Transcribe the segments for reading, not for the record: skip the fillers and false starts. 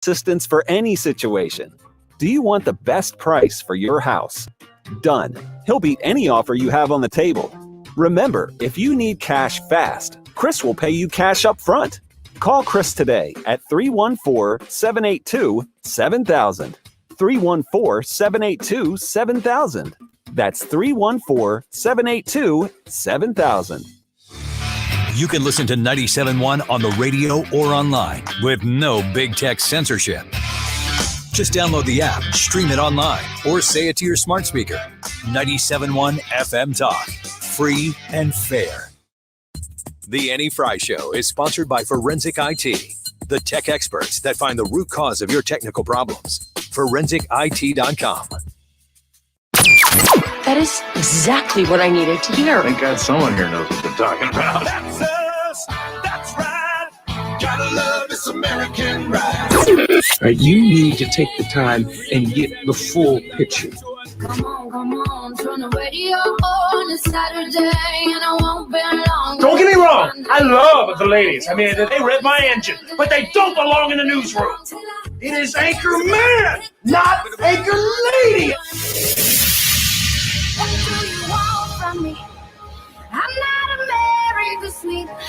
assistance for any situation. Do you want the best price for your house? Done. He'll beat any offer you have on the table. Remember, if you need cash fast, Chris will pay you cash up front. Call Chris today at 314-782-7000. 314-782-7000. That's 314-782-7000. You can listen to 97.1 on the radio or online with no big tech censorship. Just download the app, stream it online, or say it to your smart speaker. 97.1 FM Talk. Free and fair. The Annie Frey Show is sponsored by Forensic IT, the tech experts that find the root cause of your technical problems. ForensicIT.com. That is exactly what I needed to hear. Thank God someone here knows what they're talking about. That's us. That's right. Gotta love this American ride. You need to take the time and get the full picture. Come on, turn the radio on. It's Saturday and I won't be long. Don't get me wrong, I love the ladies. I mean, they rev my engine, but they don't belong in the newsroom. It is Anchor Man, not Anchor Lady. What do you want from me? I'm not America's sweetheart.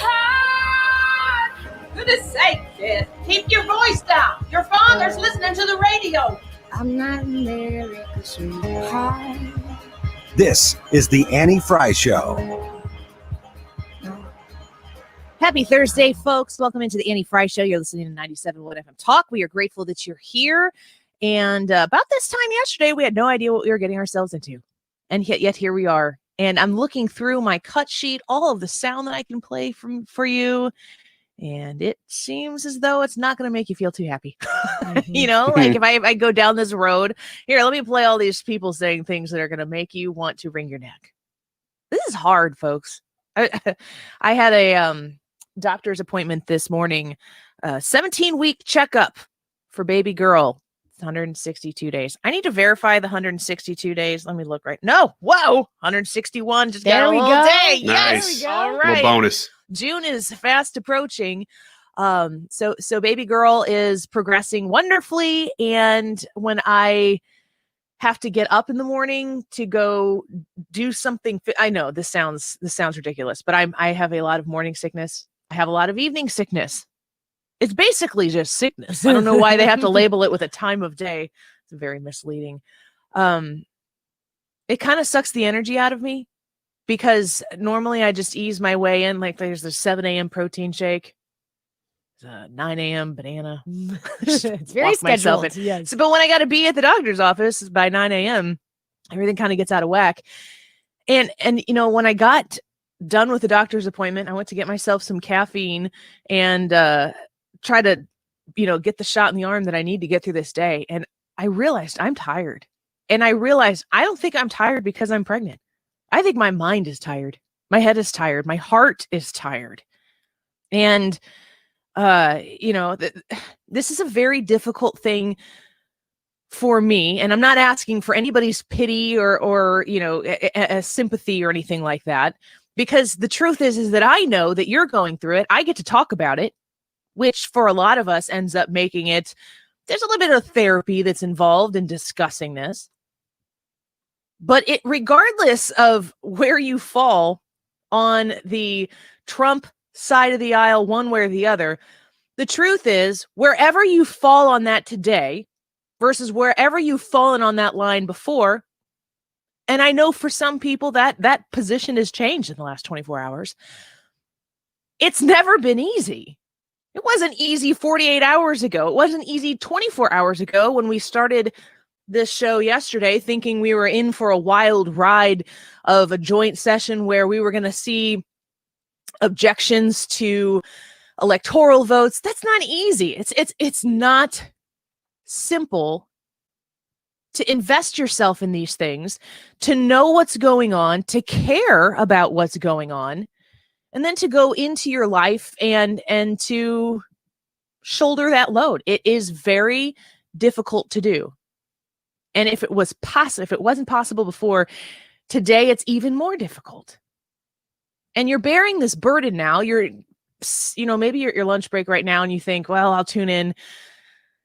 Goodness sake, kid. Keep your voice down. Your father's listening to the radio. I'm not America's sweetheart. This is the Annie Frey Show. Happy Thursday, folks. Welcome into the Annie Frey Show. You're listening to 97.1 FM Talk. We are grateful that you're here. And about this time yesterday, we had no idea what we were getting ourselves into. And yet here we are. And I'm looking through my cut sheet, all of the sound that I can play for you. And it seems as though it's not going to make you feel too happy. You know, like if I go down this road, here, let me play all these people saying things that are going to make you want to wring your neck. This is hard, folks. I had a doctor's appointment this morning, 17-week checkup for baby girl. 162 days. I need to verify the 162 days. Let me look right. No, whoa, 161. Just got a whole day. Nice. Yes. All right. Little bonus. June is fast approaching. So baby girl is progressing wonderfully. And when I have to get up in the morning to go do something, I know this sounds ridiculous, but I have a lot of morning sickness. I have a lot of evening sickness. It's basically just sickness. I don't know why they have to label it with a time of day. It's very misleading. It kind of sucks the energy out of me because normally I just ease my way in. Like there's the 7 a.m. protein shake, 9 a.m. banana. It's very scheduled. Yes. So, but when I got to be at the doctor's office by 9 a.m., everything kind of gets out of whack. And you know, when I got done with the doctor's appointment, I went to get myself some caffeine and try to, you know, get the shot in the arm that I need to get through this day. And I realized I'm tired. And I realized I don't think I'm tired because I'm pregnant. I think my mind is tired. My head is tired. My heart is tired. And, you know, this is a very difficult thing for me. And I'm not asking for anybody's pity or you know, a sympathy or anything like that. Because the truth is that I know that you're going through it. I get to talk about it, which for a lot of us ends up making it, there's a little bit of therapy that's involved in discussing this. But regardless of where you fall on the Trump side of the aisle, one way or the other, the truth is wherever you fall on that today versus wherever you've fallen on that line before, and I know for some people that position has changed in the last 24 hours, it's never been easy. It wasn't easy 48 hours ago. It wasn't easy 24 hours ago when we started this show yesterday thinking we were in for a wild ride of a joint session where we were going to see objections to electoral votes. That's not easy. It's not simple to invest yourself in these things, to know what's going on, to care about what's going on, and then to go into your life and to shoulder that load. It is very difficult to do. And if it wasn't possible before, today it's even more difficult. And you're bearing this burden now. Maybe you're at your lunch break right now and you think, well, I'll tune in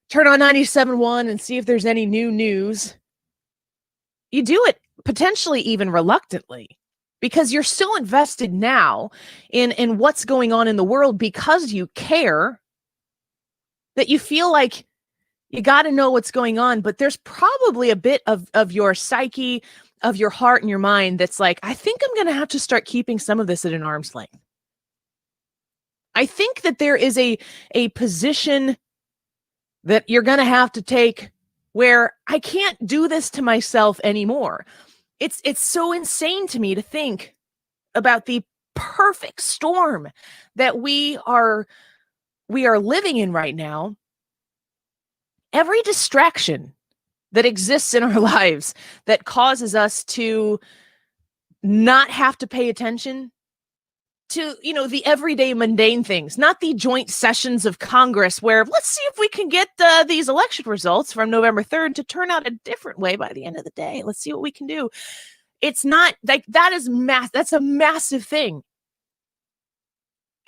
turn on 97.1 and see if there's any new news. You do it potentially even reluctantly because you're still invested now in what's going on in the world because you care, that you feel like you got to know what's going on. But there's probably a bit of your psyche, of your heart and your mind that's like, I think I'm going to have to start keeping some of this at an arm's length. I think that there is a position that you're going to have to take where I can't do this to myself anymore. It's so insane to me to think about the perfect storm that we are living in right now. Every distraction that exists in our lives that causes us to not have to pay attention to, the everyday mundane things, not the joint sessions of Congress where let's see if we can get these election results from November 3rd to turn out a different way by the end of the day. Let's see what we can do. It's not like that is that's a massive thing.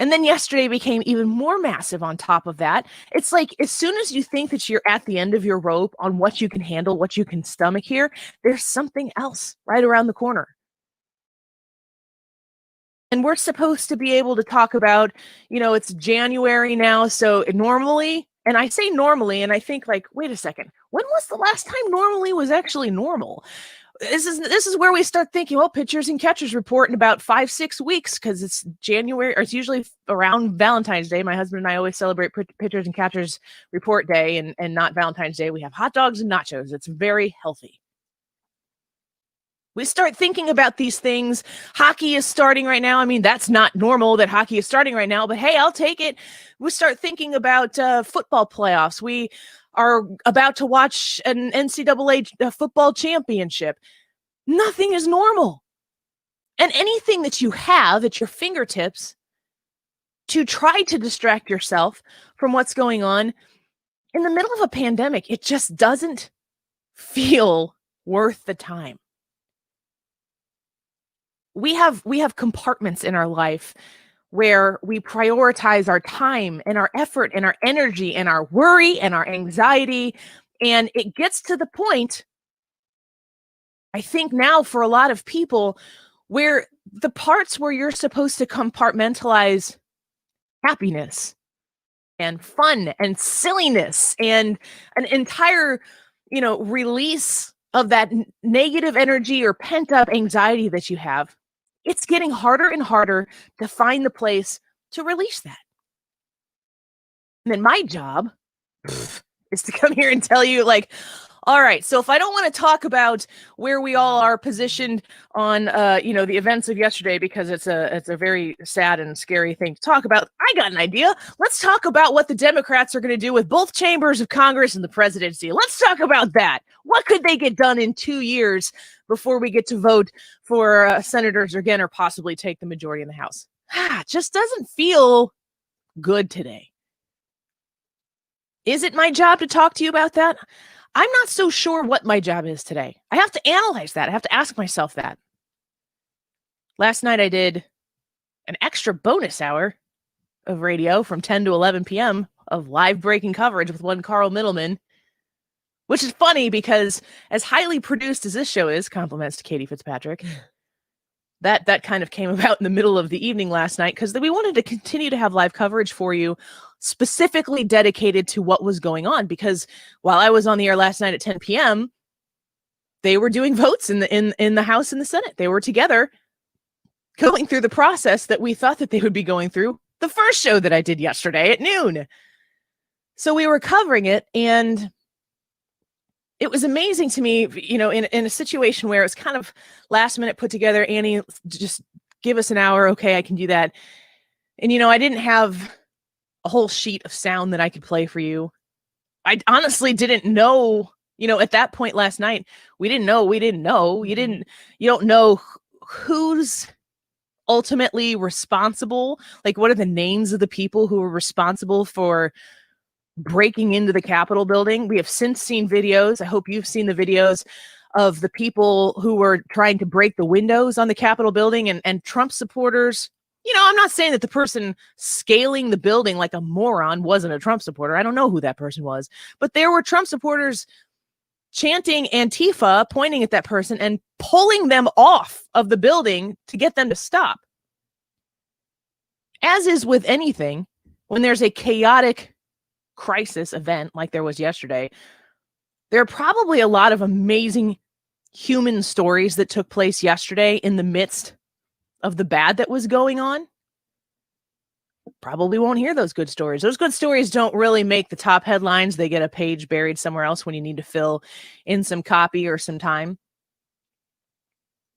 And then yesterday became even more massive on top of that. It's like as soon as you think that you're at the end of your rope on what you can handle, what you can stomach here, there's something else right around the corner. And we're supposed to be able to talk about, it's January now. So normally, and I say normally, and I think like, wait a second, when was the last time normally was actually normal? This is where we start thinking, well, pitchers and catchers report in about 5-6 weeks because it's January, or it's usually around Valentine's Day. My husband and I always celebrate pitchers and catchers report day and not Valentine's Day. We have hot dogs and nachos. It's very healthy. We start thinking about these things. Hockey is starting right now. I mean, that's not normal that hockey is starting right now, but hey, I'll take it. We start thinking about football playoffs. We are about to watch an NCAA football championship. Nothing is normal. And anything that you have at your fingertips to try to distract yourself from what's going on in the middle of a pandemic, it just doesn't feel worth the time. We have compartments in our life where we prioritize our time and our effort and our energy and our worry and our anxiety. And it gets to the point, I think now for a lot of people, where the parts where you're supposed to compartmentalize happiness and fun and silliness and an entire, release of that negative energy or pent up anxiety that you have, it's getting harder and harder to find the place to release that. And then my job is to come here and tell you, like, all right, so if I don't want to talk about where we all are positioned on, the events of yesterday, because it's a very sad and scary thing to talk about, I got an idea. Let's talk about what the Democrats are going to do with both chambers of Congress and the presidency. Let's talk about that. What could they get done in 2 years before we get to vote for senators again, or possibly take the majority in the House? Just doesn't feel good today. Is it my job to talk to you about that? I'm not so sure what my job is today. I have to analyze that. I have to ask myself that. Last night I did an extra bonus hour of radio from 10 to 11 p.m. of live breaking coverage with one Carl Middleman, which is funny because as highly produced as this show is, compliments to Katie Fitzpatrick, that kind of came about in the middle of the evening last night because we wanted to continue to have live coverage for you, specifically dedicated to what was going on. Because while I was on the air last night at 10 p.m., they were doing votes in the House and the Senate. They were together going through the process that we thought that they would be going through the first show that I did yesterday at noon. So we were covering it, and it was amazing to me, in a situation where it was kind of last minute put together. Annie, just give us an hour. Okay, I can do that. And, I didn't have a whole sheet of sound that I could play for you. I honestly didn't know, at that point last night, we didn't know. You don't know who's ultimately responsible. Like, what are the names of the people who were responsible for breaking into the Capitol building? We have since seen videos. I hope you've seen the videos of the people who were trying to break the windows on the Capitol building, and Trump supporters, I'm not saying that the person scaling the building like a moron wasn't a Trump supporter. I don't know who that person was, but there were Trump supporters chanting Antifa, pointing at that person and pulling them off of the building to get them to stop. As is with anything, when there's a chaotic crisis event like there was yesterday, there are probably a lot of amazing human stories that took place yesterday in the midst of the bad that was going on. Probably won't hear those good stories. Those good stories don't really make the top headlines. They get a page buried somewhere else when you need to fill in some copy or some time.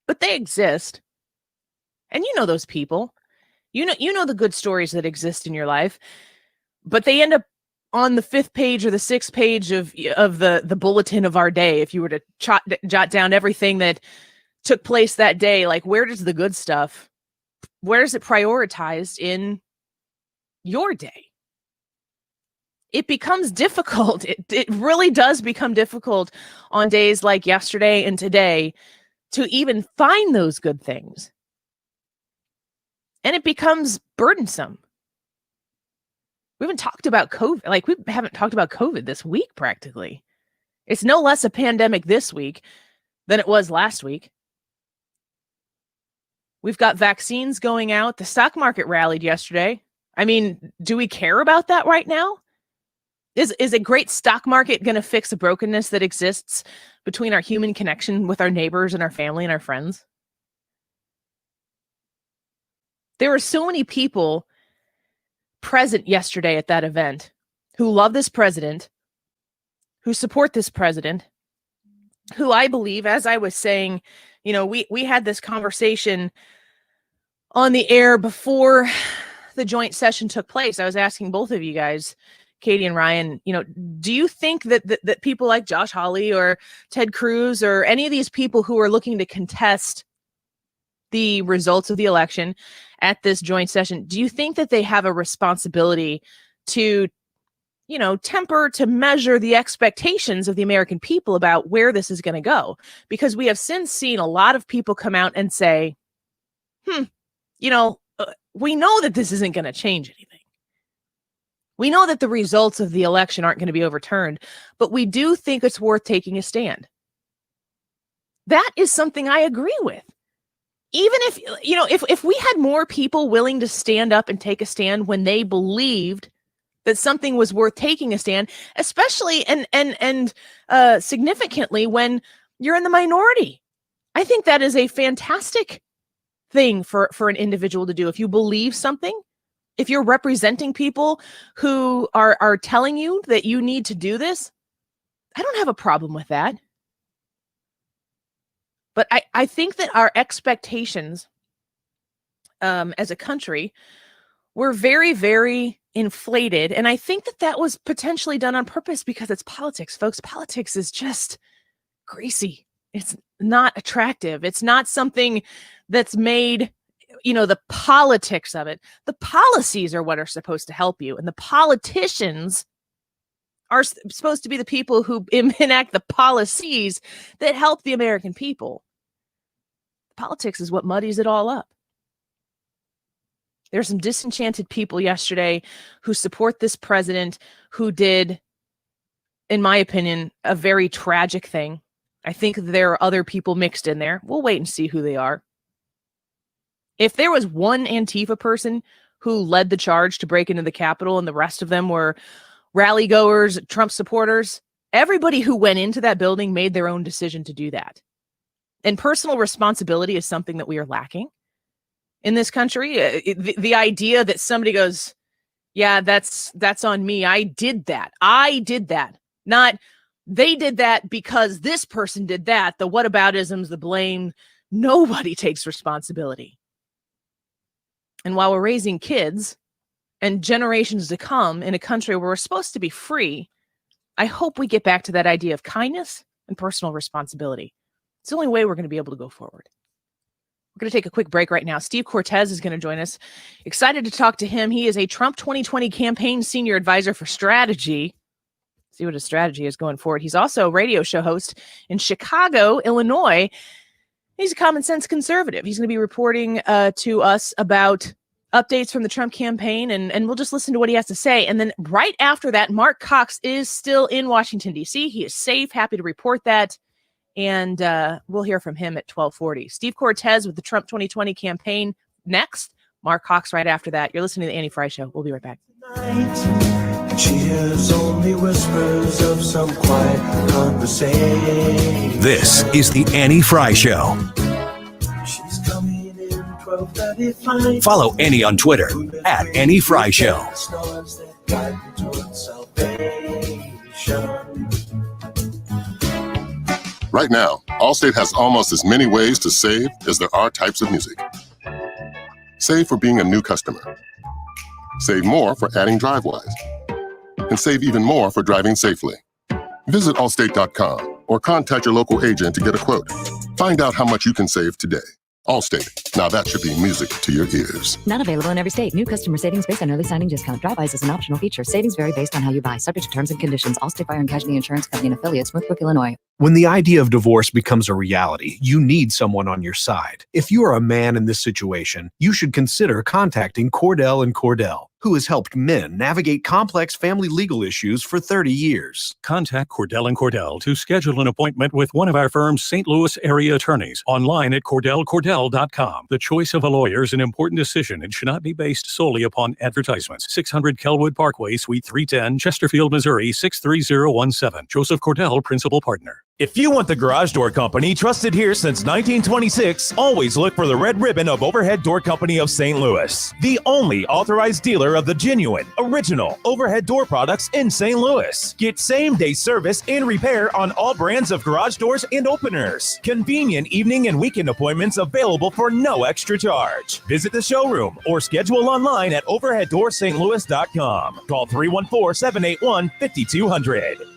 But they exist. And you know those people. You know the good stories that exist in your life. But they end up on the 5th page or the 6th page of the bulletin of our day. If you were to jot down everything that took place that day, like where does the good stuff, where is it prioritized in your day? It becomes difficult. It really does become difficult on days like yesterday and today to even find those good things. And it becomes burdensome. We haven't talked about COVID. Like, we haven't talked about COVID this week, practically. It's no less a pandemic this week than it was last week. We've got vaccines going out. The stock market rallied yesterday. I mean, do we care about that right now? Is a great stock market going to fix a brokenness that exists between our human connection with our neighbors and our family and our friends? There were so many people present yesterday at that event who love this president, who support this president, who I believe, as I was saying, we had this conversation on the air before the joint session took place. I was asking both of you guys, Katie and Ryan, do you think that people like Josh Hawley or Ted Cruz or any of these people who are looking to contest the results of the election at this joint session, do you think that they have a responsibility to, temper, to measure the expectations of the American people about where this is going to go? Because we have since seen a lot of people come out and say, we know that this isn't going to change anything. We know that the results of the election aren't going to be overturned, but we do think it's worth taking a stand. That is something I agree with. Even if we had more people willing to stand up and take a stand when they believed that something was worth taking a stand, especially and significantly when you're in the minority, I think that is a fantastic thing for an individual to do. If you believe something, if you're representing people who are telling you that you need to do this, I don't have a problem with that. But I think that our expectations as a country were very, very inflated. And I think that was potentially done on purpose because it's politics, folks. Politics is just greasy. It's not attractive. It's not something that's made, the politics of it. The policies are what are supposed to help you. And the politicians are supposed to be the people who enact the policies that help the American people. Politics is what muddies it all up. There's some disenchanted people yesterday who support this president who did, in my opinion, a very tragic thing. I think there are other people mixed in there. We'll wait and see who they are. If there was one Antifa person who led the charge to break into the Capitol and the rest of them were rally goers, Trump supporters, everybody who went into that building made their own decision to do that. And personal responsibility is something that we are lacking in this country. The idea that somebody goes, yeah, that's on me. I did that. Not they did that because this person did that. The whataboutisms, the blame. Nobody takes responsibility. And while we're raising kids and generations to come in a country where we're supposed to be free, I hope we get back to that idea of kindness and personal responsibility. It's the only way we're going to be able to go forward. We're going to take a quick break right now. Steve Cortes is going to join us. Excited to talk to him. He is a Trump 2020 campaign senior advisor for strategy. See what his strategy is going forward. He's also a radio show host in Chicago, Illinois. He's a common sense conservative. He's going to be reporting to us about updates from the Trump campaign, and we'll just listen to what he has to say. And then right after that, Marc Cox is still in Washington, D.C. He is safe, happy to report that. And we'll hear from him at 12:40. Steve Cortes with the Trump 2020 campaign next. Marc Cox right after that. You're listening to the Annie Frey Show. We'll be right back. She hears only whispers of some quiet conversation. This is the Annie Frey Show. She's coming in 12:35. Follow Annie on Twitter at Annie Frey Show. Right now, Allstate has almost as many ways to save as there are types of music. Save for being a new customer. Save more for adding DriveWise. And save even more for driving safely. Visit Allstate.com or contact your local agent to get a quote. Find out how much you can save today. Allstate. Now that should be music to your ears. Not available in every state. New customer savings based on early signing discount. DriveWise is an optional feature. Savings vary based on how you buy. Subject to terms and conditions. Allstate Fire and Casualty Insurance Company and affiliates, Smithbrook, Illinois. When the idea of divorce becomes a reality, you need someone on your side. If you are a man in this situation, you should consider contacting Cordell & Cordell, who has helped men navigate complex family legal issues for 30 years. Contact Cordell & Cordell to schedule an appointment with one of our firm's St. Louis area attorneys online at CordellCordell.com. The choice of a lawyer is an important decision and should not be based solely upon advertisements. 600 Kelwood Parkway, Suite 310, Chesterfield, Missouri, 63017. Joseph Cordell, Principal Partner. If you want the garage door company trusted here since 1926, always look for the Red Ribbon of Overhead Door Company of St. Louis. The only authorized dealer of the genuine, original overhead door products in St. Louis. Get same-day service and repair on all brands of garage doors and openers. Convenient evening and weekend appointments available for no extra charge. Visit the showroom or schedule online at overheaddoorsstlouis.com. Call 314-781-5200.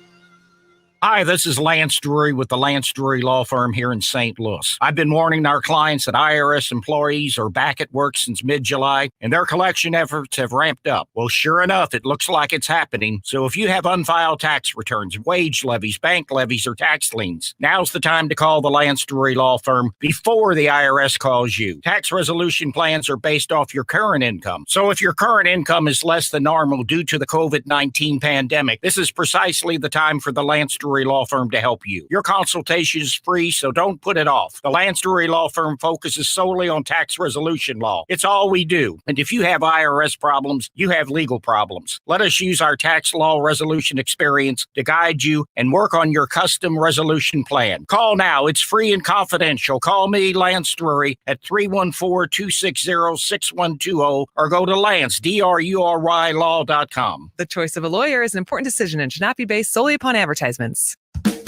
Hi, this is Lance Drury with the Lance Drury Law Firm here in St. Louis. I've been warning our clients that IRS employees are back at work since mid-July, and their collection efforts have ramped up. Well, sure enough, it looks like it's happening. So if you have unfiled tax returns, wage levies, bank levies, or tax liens, now's the time to call the Lance Drury Law Firm before the IRS calls you. Tax resolution plans are based off your current income. So if your current income is less than normal due to the COVID-19 pandemic, this is precisely the time for the Lance Drury Law Firm to help you. Your consultation is free, so don't put it off. The Lance Drury Law Firm focuses solely on tax resolution law. It's all we do. And if you have IRS problems, you have legal problems. Let us use our tax law resolution experience to guide you and work on your custom resolution plan. Call now. It's free and confidential. Call me, Lance Drury, at 314-260-6120 or go to Lance, DRURY law.com. The choice of a lawyer is an important decision and should not be based solely upon advertisements.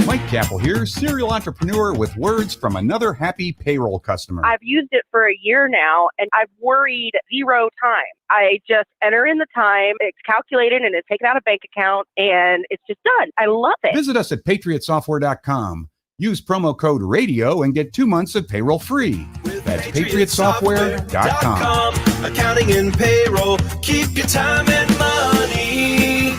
Mike Capel here, serial entrepreneur with words from another happy payroll customer. I've used it for a year now, and I've worried 0 time. I just enter in the time, it's calculated, and it's taken out a bank account, and it's just done. I love it. Visit us at patriotsoftware.com. Use promo code RADIO and get 2 months of payroll free. That's patriotsoftware.com. Accounting and payroll, keep your time and money.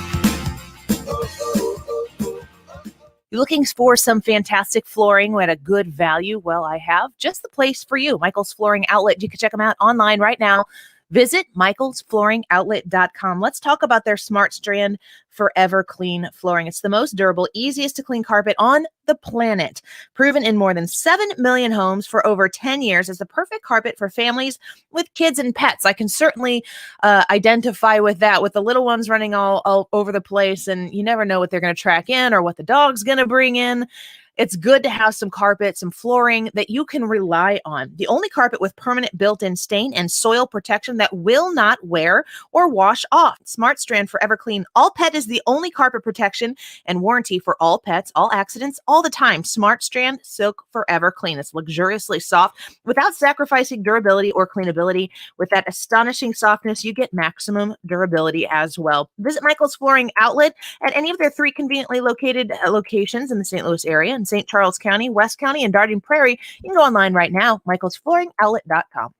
You're looking for some fantastic flooring at a good value? Well, I have just the place for you. Michael's Flooring Outlet. You can check them out online right now. Visit michaelsflooringoutlet.com. Let's talk about their Smart Strand Forever Clean flooring. It's the most durable, easiest to clean carpet on the planet. Proven in more than 7 million homes for over 10 years as the perfect carpet for families with kids and pets. I can certainly identify with that, with the little ones running all over the place, and you never know what they're going to track in or what the dog's going to bring in. It's good to have some carpet, some flooring that you can rely on. The only carpet with permanent built-in stain and soil protection that will not wear or wash off. Smart Strand Forever Clean All Pet is the only carpet protection and warranty for all pets, all accidents, all the time. Smart Strand Silk Forever Clean. It's luxuriously soft without sacrificing durability or cleanability. With that astonishing softness, you get maximum durability as well. Visit Michael's Flooring Outlet at any of their 3 conveniently located locations in the St. Louis area, in St. Charles County, West County, and Darden Prairie. You can go online right now, michaelsflooringoutlet.com.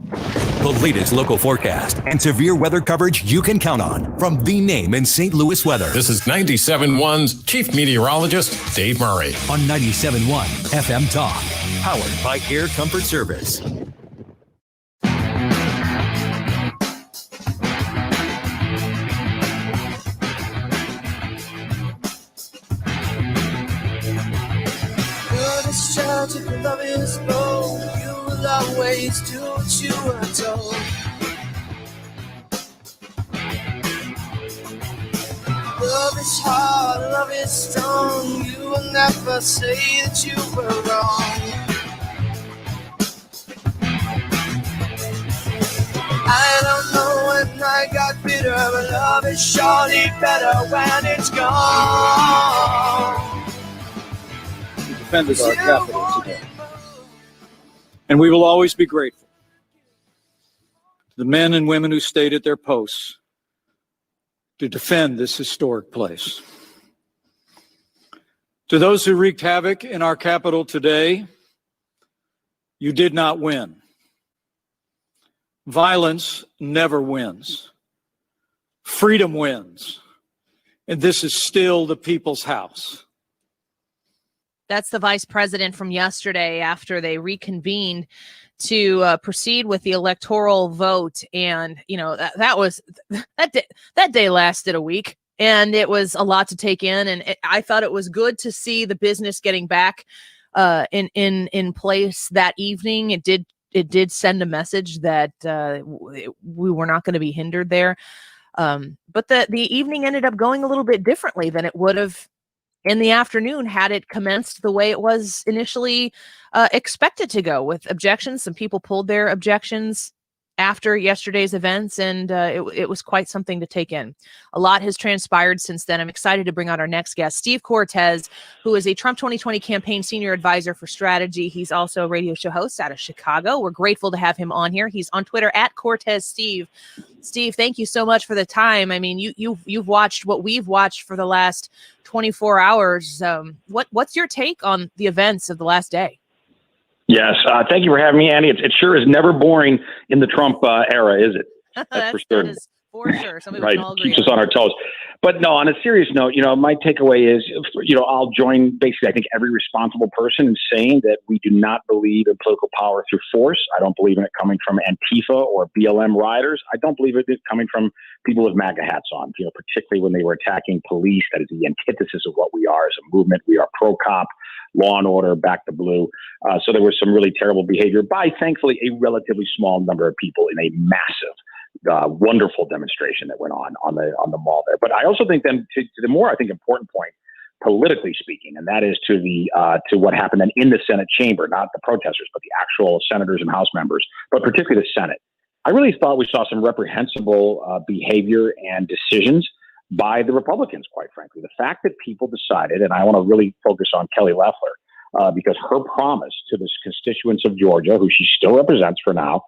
The latest local forecast and severe weather coverage you can count on from the name in St. Louis weather. This is 97.1's Chief Meteorologist, Dave Murray. On 97.1 FM Talk, powered by Air Comfort Service. love is bold. You will always do what you are told. Love is hard, love is strong. You will never say that you were wrong. I don't know when I got bitter, but love is surely better when it's gone. We defended our capital today. And we will always be grateful to the men and women who stayed at their posts to defend this historic place. To those who wreaked havoc in our capital today, you did not win. Violence never wins. Freedom wins. And this is still the people's house. That's the vice president from yesterday after they reconvened to proceed with the electoral vote. And, you know, that day lasted a week, and it was a lot to take in. And I thought it was good to see the business getting back in place that evening. It did send a message that we were not going to be hindered there. But the evening ended up going a little bit differently than it would have in the afternoon had it commenced the way it was initially expected to go, with objections. Some people pulled their objections after yesterday's events, and it was quite something to take in. A lot has transpired since then. I'm excited to bring on our next guest, Steve Cortes, who is a Trump 2020 campaign senior advisor for strategy. He's also a radio show host out of Chicago. We're grateful to have him on here. He's on Twitter at Cortes Steve. Steve, thank you so much for the time. I mean, you've watched what we've watched for the last 24 hours. What's your take on the events of the last day? Yes. Thank you for having me, Annie. It sure is never boring in the Trump era, is it? That's for sure. That is for sure. Somebody Right. can all agree Keeps us on our toes. But no, on a serious note, my takeaway is, I'll join basically, I think, every responsible person in saying that we do not believe in political power through force. I don't believe in it coming from Antifa or BLM rioters. I don't believe it coming from people with MAGA hats on, particularly when they were attacking police. That is the antithesis of what we are as a movement. We are pro-cop, law and order, back to blue. So there was some really terrible behavior by, thankfully, a relatively small number of people in a massive, wonderful demonstration that went on the mall there. But I also think then to the more, I think, important point, politically speaking, and that is to what happened then in the Senate chamber, not the protesters, but the actual senators and House members, but particularly the Senate. I really thought we saw some reprehensible behavior and decisions by the Republicans, quite frankly. The fact that people decided, and I want to really focus on Kelly Loeffler, because her promise to the constituents of Georgia, who she still represents for now,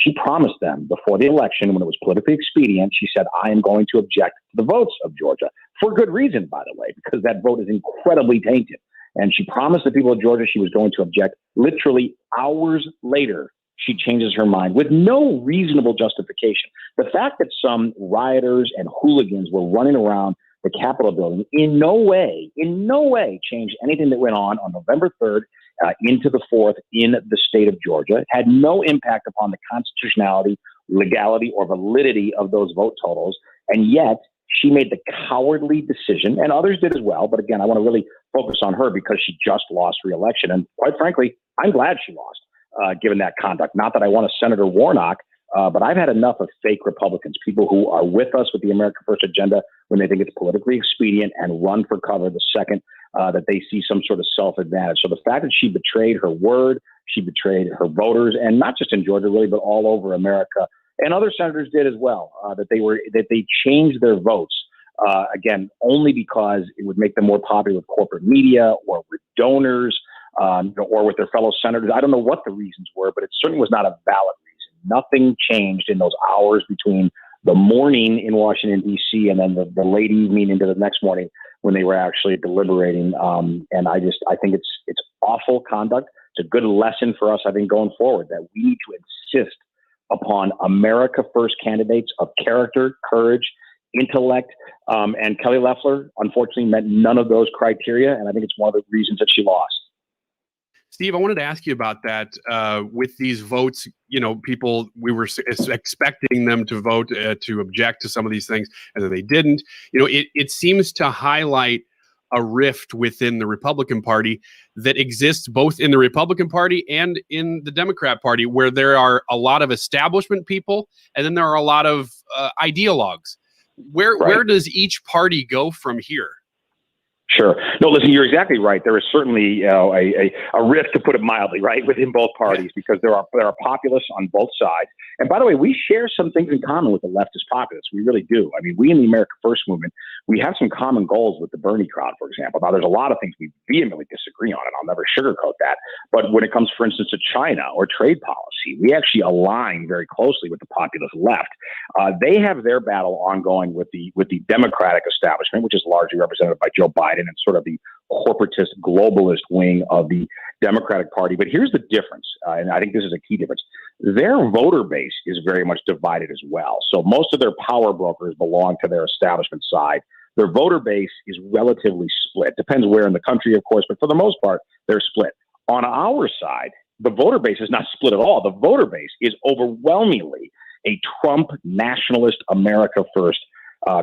she promised them before the election, when it was politically expedient, she said, I am going to object to the votes of Georgia, for good reason, by the way, because that vote is incredibly tainted. And she promised the people of Georgia she was going to object. Literally hours later, she changes her mind with no reasonable justification. The fact that some rioters and hooligans were running around the Capitol building in no way changed anything that went on November 3rd into the 4th in the state of Georgia. It had no impact upon the constitutionality, legality, or validity of those vote totals. And yet she made the cowardly decision, and others did as well. But again, I want to really focus on her because she just lost re-election. And quite frankly, I'm glad she lost. Given that conduct. Not that I want a Senator Warnock, but I've had enough of fake Republicans, people who are with us with the America First agenda when they think it's politically expedient and run for cover the second that they see some sort of self-advantage. So the fact that she betrayed her word, she betrayed her voters, and not just in Georgia, really, but all over America, and other senators did as well, that they changed their votes, again, only because it would make them more popular with corporate media or with donors, or with their fellow senators. I don't know what the reasons were, but it certainly was not a valid reason. Nothing changed in those hours between the morning in Washington, D.C., and then the late evening into the next morning when they were actually deliberating. And I think it's awful conduct. It's a good lesson for us, I think, going forward, that we need to insist upon America First candidates of character, courage, intellect. And Kelly Loeffler, unfortunately, met none of those criteria. And I think it's one of the reasons that she lost. Steve, I wanted to ask you about that with these votes. People, we were expecting them to vote to object to some of these things, and then they didn't. It seems to highlight a rift within the Republican Party that exists both in the Republican Party and in the Democrat Party, where there are a lot of establishment people and then there are a lot of ideologues. Where does each party go from here? Sure. No, listen, you're exactly right. There is certainly a rift, to put it mildly, right, within both parties, because there are populists on both sides. And by the way, we share some things in common with the leftist populists. We really do. I mean, we in the America First movement, we have some common goals with the Bernie crowd, for example. Now, there's a lot of things we vehemently disagree on, and I'll never sugarcoat that. But when it comes, for instance, to China or trade policy, we actually align very closely with the populist left. They have their battle ongoing with the Democratic establishment, which is largely represented by Joe Biden and sort of the corporatist globalist wing of the Democratic Party. But here's the difference, and I think this is a key difference. Their voter base is very much divided as well. So most of their power brokers belong to their establishment side. Their voter base is relatively split. Depends where in the country, of course, but for the most part, they're split. On our side, the voter base is not split at all. The voter base is overwhelmingly a Trump nationalist America First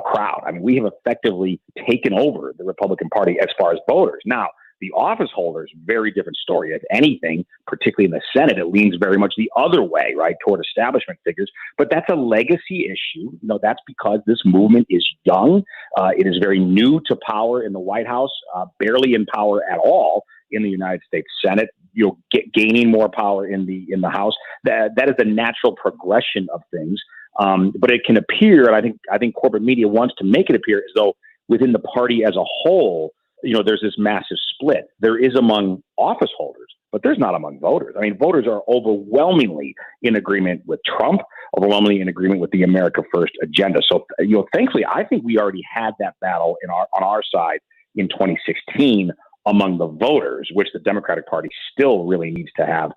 crowd. I mean, we have effectively taken over the Republican Party as far as voters. Now, the office holders, very different story. If anything, particularly in the Senate, it leans very much the other way, right, toward establishment figures. But that's a legacy issue. You know, that's because this movement is young. It is very new to power in the White House, barely in power at all in the United States Senate. You'll get gaining more power in the House. That is the natural progression of things. But it can appear, and I think corporate media wants to make it appear as though within the party as a whole, you know, there's this massive split. There is among office holders, but there's not among voters. I mean, voters are overwhelmingly in agreement with Trump, overwhelmingly in agreement with the America First agenda. So, you know, thankfully, I think we already had that battle on our side in 2016 among the voters, which the Democratic Party still really needs to have.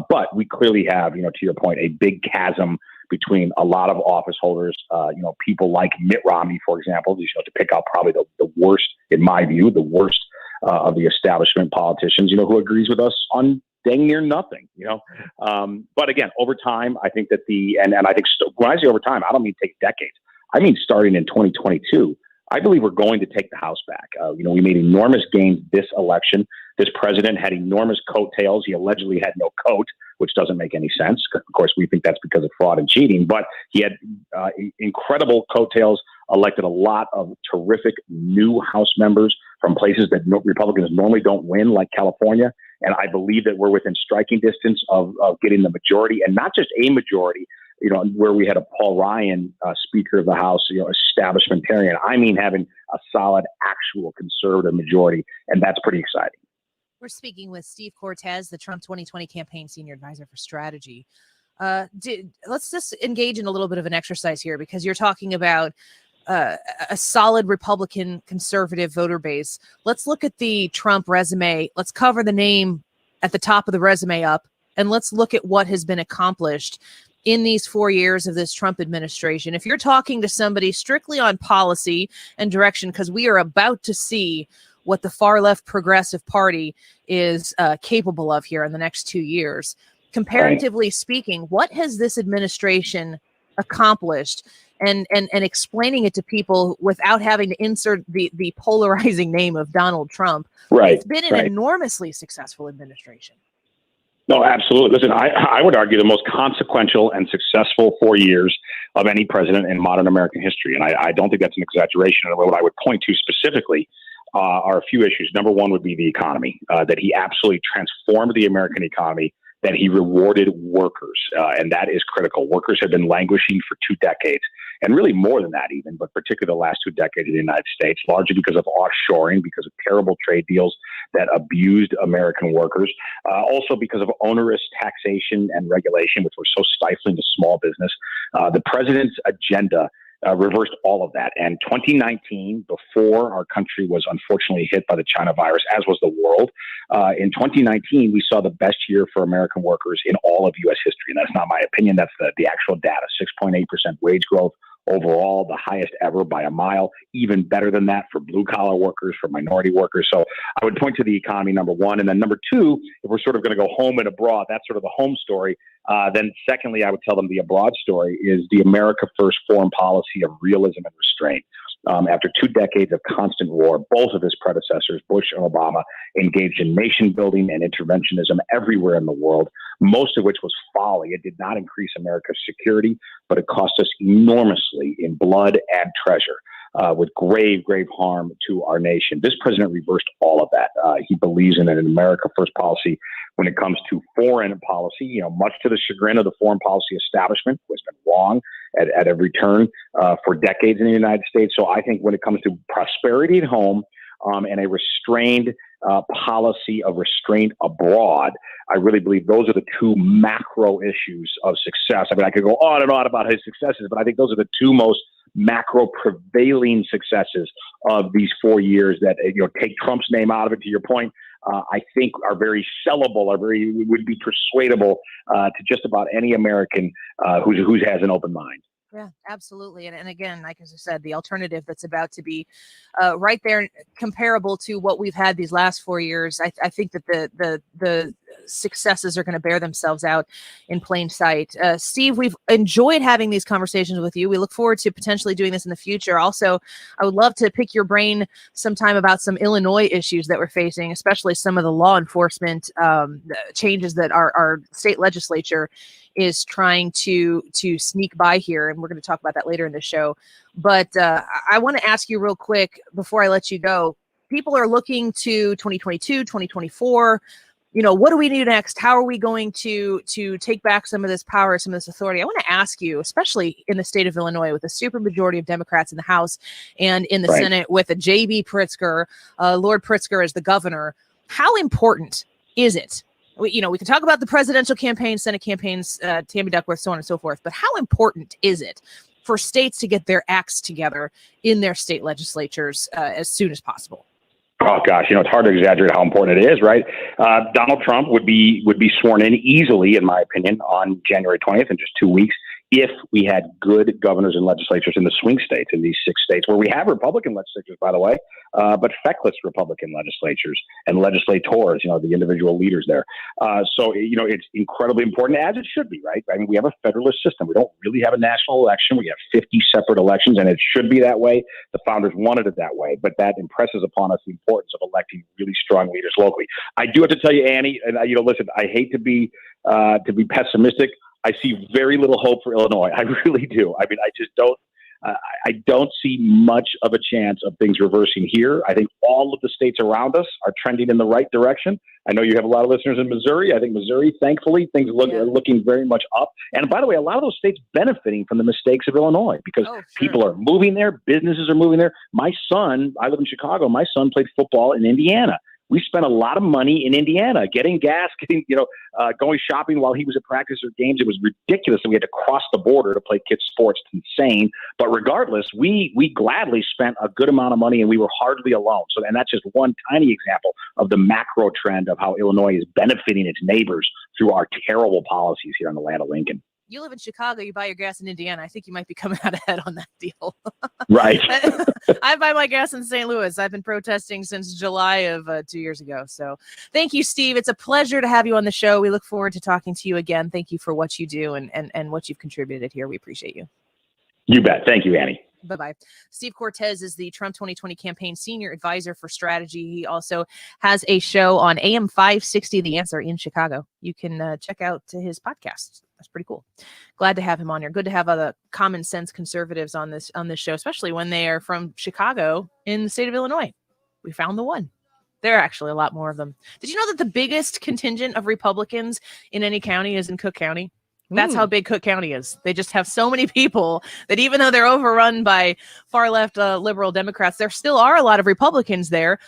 But we clearly have, you know, to your point, a big chasm between a lot of office holders, you know, people like Mitt Romney, for example, you know, to pick out probably the worst, in my view, the worst of the establishment politicians, you know, who agrees with us on dang near nothing, you know. But again, over time, I think that and I think when I say over time, I don't mean take decades. I mean starting in 2022. I believe we're going to take the House back. You know, we made enormous gains this election. This president had enormous coattails. He allegedly had no coat, which doesn't make any sense. Of course, we think that's because of fraud and cheating, but he had incredible coattails, elected a lot of terrific new House members from places that Republicans normally don't win, like California. And I believe that we're within striking distance of getting the majority, and not just a majority, you know, where we had a Paul Ryan, Speaker of the House, you know, establishmentarian. I mean, having a solid, actual conservative majority, and that's pretty exciting. We're speaking with Steve Cortes, the Trump 2020 campaign senior advisor for strategy. Let's just engage in a little bit of an exercise here, because you're talking about a solid Republican conservative voter base. Let's look at the Trump resume. Let's cover the name at the top of the resume up, and let's look at what has been accomplished in these 4 years of this Trump administration. If you're talking to somebody strictly on policy and direction, because we are about to see what the far left progressive party is capable of here in the next 2 years, comparatively speaking, what has this administration accomplished? And explaining it to people without having to insert the polarizing name of Donald Trump. Right. It's been an enormously successful administration. No, absolutely. Listen, I would argue the most consequential and successful 4 years of any president in modern American history. And I don't think that's an exaggeration. And what I would point to specifically are a few issues. Number one would be the economy, that he absolutely transformed the American economy, that he rewarded workers. And that is critical. Workers have been languishing for 2 decades, and really more than that even, but particularly the last 2 decades in the United States, largely because of offshoring, because of terrible trade deals that abused American workers, also because of onerous taxation and regulation, which were so stifling to small business. The president's agenda reversed all of that. And 2019, before our country was unfortunately hit by the China virus, as was the world, in 2019, we saw the best year for American workers in all of U.S. history. And that's not my opinion. That's the actual data, 6.8% wage growth overall, the highest ever by a mile, even better than that for blue collar workers, for minority workers. So I would point to the economy, number one. And then number two, if we're sort of going to go home and abroad, that's sort of the home story. Then secondly, I would tell them the abroad story is the America First foreign policy of realism and restraint. After 2 decades of constant war, both of his predecessors, Bush and Obama, engaged in nation building and interventionism everywhere in the world, most of which was folly. It did not increase America's security, but it cost us enormously in blood and treasure. With grave harm to our nation. This president reversed all of that. He believes in an America First policy when it comes to foreign policy, much to the chagrin of the foreign policy establishment, who has been wrong at every turn for decades in the United States. So I think when it comes to prosperity at home and a restrained policy of restraint abroad, I really believe those are the 2 macro issues of success. I mean, I could go on and on about his successes, but I think those are the 2 most macro prevailing successes of these 4 years that, take Trump's name out of it, to your point, I think are very sellable, would be persuadable to just about any American who has an open mind. Yeah, absolutely. And again, like as I said, the alternative that's about to be right there, comparable to what we've had these last 4 years. I think that the successes are going to bear themselves out in plain sight. Steve, we've enjoyed having these conversations with you. We look forward to potentially doing this in the future. Also, I would love to pick your brain sometime about some Illinois issues that we're facing, especially some of the law enforcement changes that our state legislature is trying to sneak by here. And we're going to talk about that later in the show. But I want to ask you real quick before I let you go. People are looking to 2022, 2024. What do we do next? How are we going to take back some of this power, some of this authority? I want to ask you, especially in the state of Illinois, with a supermajority of Democrats in the House and in the Senate, with a J.B. Pritzker, Lord Pritzker as the governor, how important is it? We can talk about the presidential campaign, Senate campaigns, Tammy Duckworth, so on and so forth, but how important is it for states to get their acts together in their state legislatures as soon as possible? Oh gosh, it's hard to exaggerate how important it is, right? Donald Trump would be sworn in easily, in my opinion, on January 20th in just 2 weeks, if we had good governors and legislatures in the swing states, in these 6 states where we have Republican legislatures, by the way, but feckless Republican legislatures and legislators, the individual leaders there. So it's incredibly important, as it should be, right? I mean, we have a federalist system. We don't really have a national election. We have 50 separate elections, and it should be that way. The founders wanted it that way, but that impresses upon us the importance of electing really strong leaders locally. I do have to tell you, Annie, and listen, I hate to be pessimistic. I see very little hope for Illinois. I really do. I mean, I just don't. I don't see much of a chance of things reversing here. I think all of the states around us are trending in the right direction. I know you have a lot of listeners in Missouri. I think Missouri, thankfully, things are looking very much up. And by the way, a lot of those states benefiting from the mistakes of Illinois because people are moving there, businesses are moving there. My son, I live in Chicago. My son played football in Indiana. We spent a lot of money in Indiana getting gas, going shopping while he was at practice or games. It was ridiculous that we had to cross the border to play kids' sports. It's insane. But regardless, we gladly spent a good amount of money and we were hardly alone. So, and that's just one tiny example of the macro trend of how Illinois is benefiting its neighbors through our terrible policies here in the land of Lincoln. You live in Chicago, you buy your gas in Indiana. I think you might be coming out ahead on that deal. Right. I buy my gas in St. Louis. I've been protesting since July of 2 years ago. So thank you, Steve. It's a pleasure to have you on the show. We look forward to talking to you again. Thank you for what you do and what you've contributed here. We appreciate you. You bet. Thank you, Annie. Bye-bye. Steve Cortes is the Trump 2020 campaign senior advisor for strategy. He also has a show on AM 560, The Answer in Chicago. You can check out his podcast. That's pretty cool. Glad to have him on here. Good to have other common sense conservatives on this show, especially when they are from Chicago in the state of Illinois. We found the one. There are actually a lot more of them. Did you know that the biggest contingent of Republicans in any county is in Cook County? That's how big Cook County is. They just have so many people that even though they're overrun by far left liberal Democrats, there still are a lot of Republicans there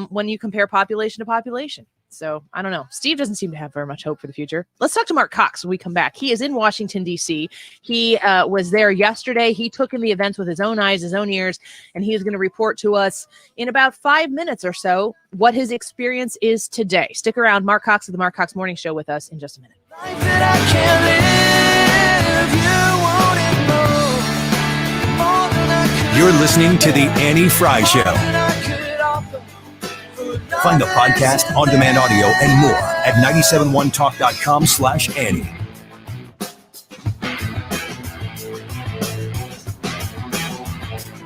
when you compare population to population. So I don't know. Steve doesn't seem to have very much hope for the future. Let's talk to Marc Cox when we come back. He is in Washington, D.C. He was there yesterday. He took in the events with his own eyes, his own ears, and he is going to report to us in about 5 minutes or so what his experience is today. Stick around. Marc Cox of the Marc Cox Morning Show with us in just a minute. You're listening to The Annie Frey Show. Find the podcast, on-demand audio, and more at 971talk.com/Annie.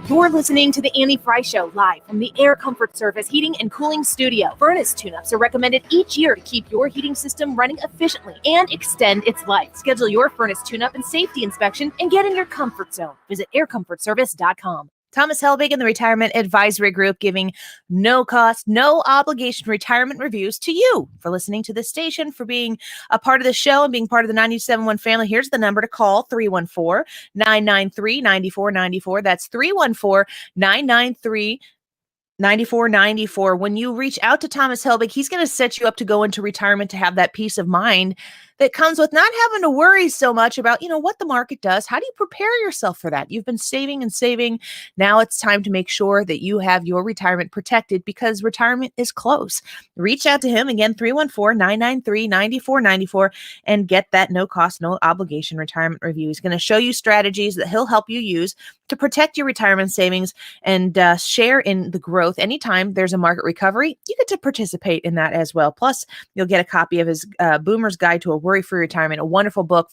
You're listening to the Annie Frey Show live from the Air Comfort Service Heating and Cooling Studio. Furnace tune-ups are recommended each year to keep your heating system running efficiently and extend its life. Schedule your furnace tune-up and safety inspection and get in your comfort zone. Visit aircomfortservice.com. Thomas Helbig and the Retirement Advisory Group giving no cost, no obligation retirement reviews to you for listening to this station, for being a part of the show and being part of the 97.1 family. Here's the number to call, 314-993-9494. That's 314-993-9494. When you reach out to Thomas Helbig, he's going to set you up to go into retirement to have that peace of mind that comes with not having to worry so much about, what the market does. How do you prepare yourself for that? You've been saving and saving. Now it's time to make sure that you have your retirement protected because retirement is close. Reach out to him again, 314-993-9494, and get that no cost, no obligation retirement review. He's going to show you strategies that he'll help you use to protect your retirement savings and share in the growth. Anytime there's a market recovery, you get to participate in that as well. Plus, you'll get a copy of his Boomer's Guide to a Worry-Free Retirement, a wonderful book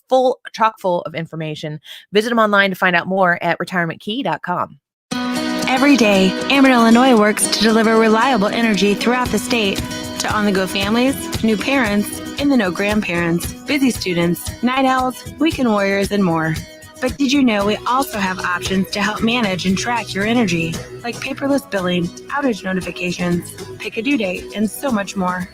chock full of information. Visit him online to find out more at retirementkey.com. Every day, Ameren, Illinois works to deliver reliable energy throughout the state to on-the-go families, new parents, in-the-know grandparents, busy students, night owls, weekend warriors, and more. But did you know we also have options to help manage and track your energy, like paperless billing, outage notifications, pick a due date, and so much more.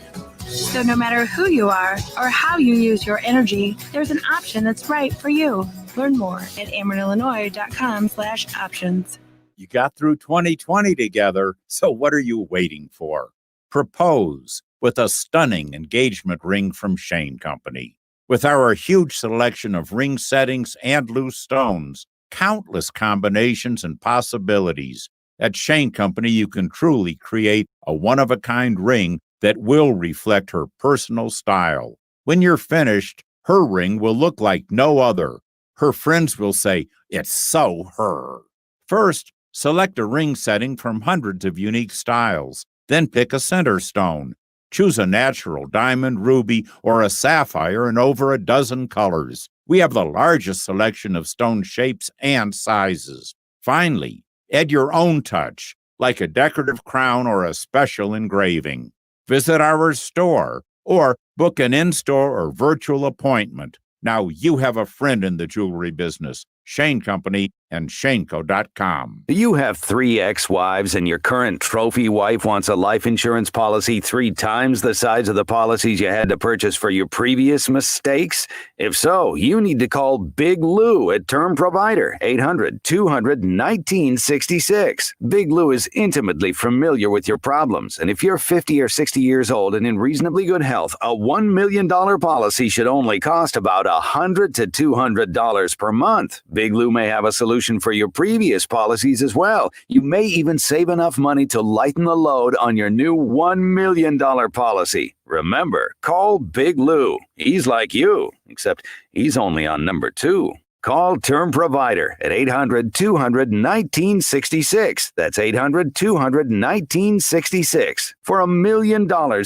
So no matter who you are or how you use your energy, there's an option that's right for you. Learn more at amerenillinois.com/options. You got through 2020 together, so what are you waiting for? Propose with a stunning engagement ring from Shane Company. With our huge selection of ring settings and loose stones, countless combinations and possibilities, at Shane Company you can truly create a one-of-a-kind ring that will reflect her personal style. When you're finished, her ring will look like no other. Her friends will say, "It's so her." First, select a ring setting from hundreds of unique styles. Then pick a center stone. Choose a natural diamond, ruby, or a sapphire in over a dozen colors. We have the largest selection of stone shapes and sizes. Finally, add your own touch, like a decorative crown or a special engraving. Visit our store or book an in-store or virtual appointment. Now you have a friend in the jewelry business. Shane Company and shaneco.com. Do you have 3 ex-wives and your current trophy wife wants a life insurance policy 3 times the size of the policies you had to purchase for your previous mistakes? If so, you need to call Big Lou at Term Provider, 800-200-1966. Big Lou is intimately familiar with your problems, and if you're 50 or 60 years old and in reasonably good health, a $1 million policy should only cost about $100 to $200 per month. Big Lou may have a solution for your previous policies as well. You may even save enough money to lighten the load on your new $1 million policy. Remember, call Big Lou. He's like you, except he's only on number 2. Call Term Provider at 800-200-1966. That's 800-200-1966 for $1 million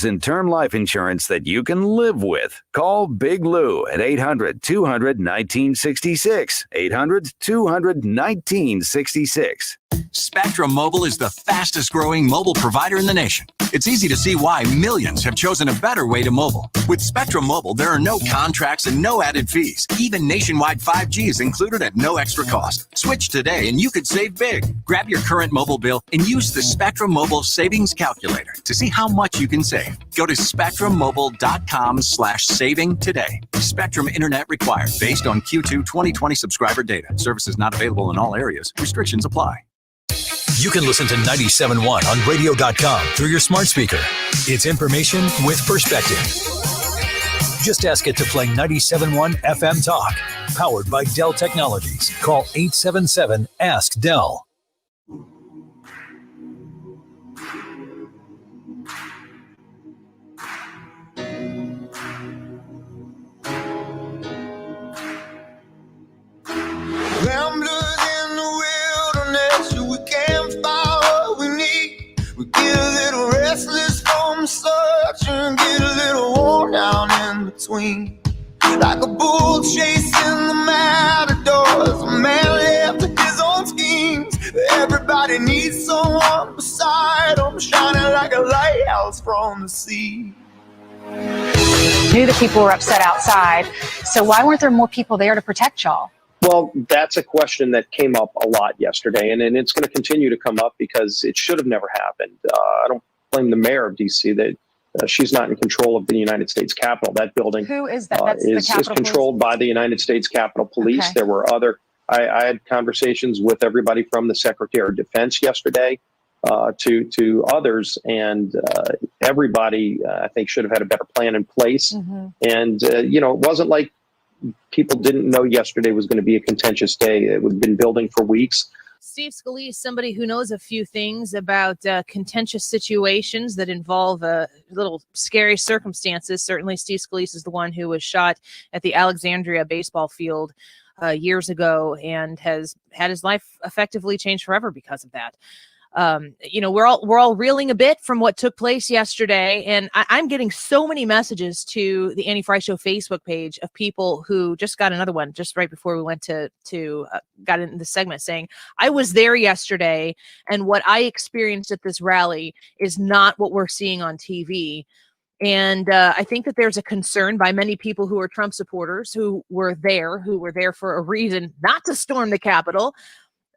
in term life insurance that you can live with. Call Big Lou at 800-200-1966. 800-200-1966. Spectrum Mobile is the fastest growing mobile provider in the nation. It's easy to see why millions have chosen a better way to mobile. With Spectrum Mobile, there are no contracts and no added fees. Even nationwide 5G is included at no extra cost. Switch today and you could save big. Grab your current mobile bill and use the Spectrum Mobile Savings Calculator to see how much you can save. Go to spectrummobile.com/saving today. Spectrum Internet required based on Q2 2020 subscriber data. Services not available in all areas. Restrictions apply. You can listen to 97.1 on radio.com through your smart speaker. It's information with perspective. Just ask it to play 97.1 FM Talk. Powered by Dell Technologies. Call 877-ASK-DELL. Ramblers in the wilderness, we can't find what we need. We get a little restless from the search and get a little worn down in between. Like a bull chasing the matadors, a man left with his own schemes. Everybody Everybody needs someone beside them, shining like a lighthouse from the sea. Knew that people were upset outside, so why weren't there more people there to protect y'all? Well, that's a question that came up a lot yesterday, and it's going to continue to come up because it should have never happened. I don't blame the mayor of D.C. that she's not in control of the United States Capitol. That building Who is that? That's is the Capitol controlled by the United States Capitol Police. Okay. There were other. I had conversations with everybody from the Secretary of Defense yesterday to others, and everybody I think should have had a better plan in place. Mm-hmm. And it wasn't like people didn't know yesterday was going to be a contentious day. It had been building for weeks. Steve Scalise is somebody who knows a few things about contentious situations that involve little scary circumstances. Certainly, Steve Scalise is the one who was shot at the Alexandria baseball field years ago and has had his life effectively changed forever because of that. We're all reeling a bit from what took place yesterday, and I'm getting so many messages to the Annie Frey Show Facebook page of people who just got another one just right before we went to got into the segment saying, I was there yesterday, and what I experienced at this rally is not what we're seeing on TV. And I think that there's a concern by many people who are Trump supporters who were there for a reason not to storm the Capitol.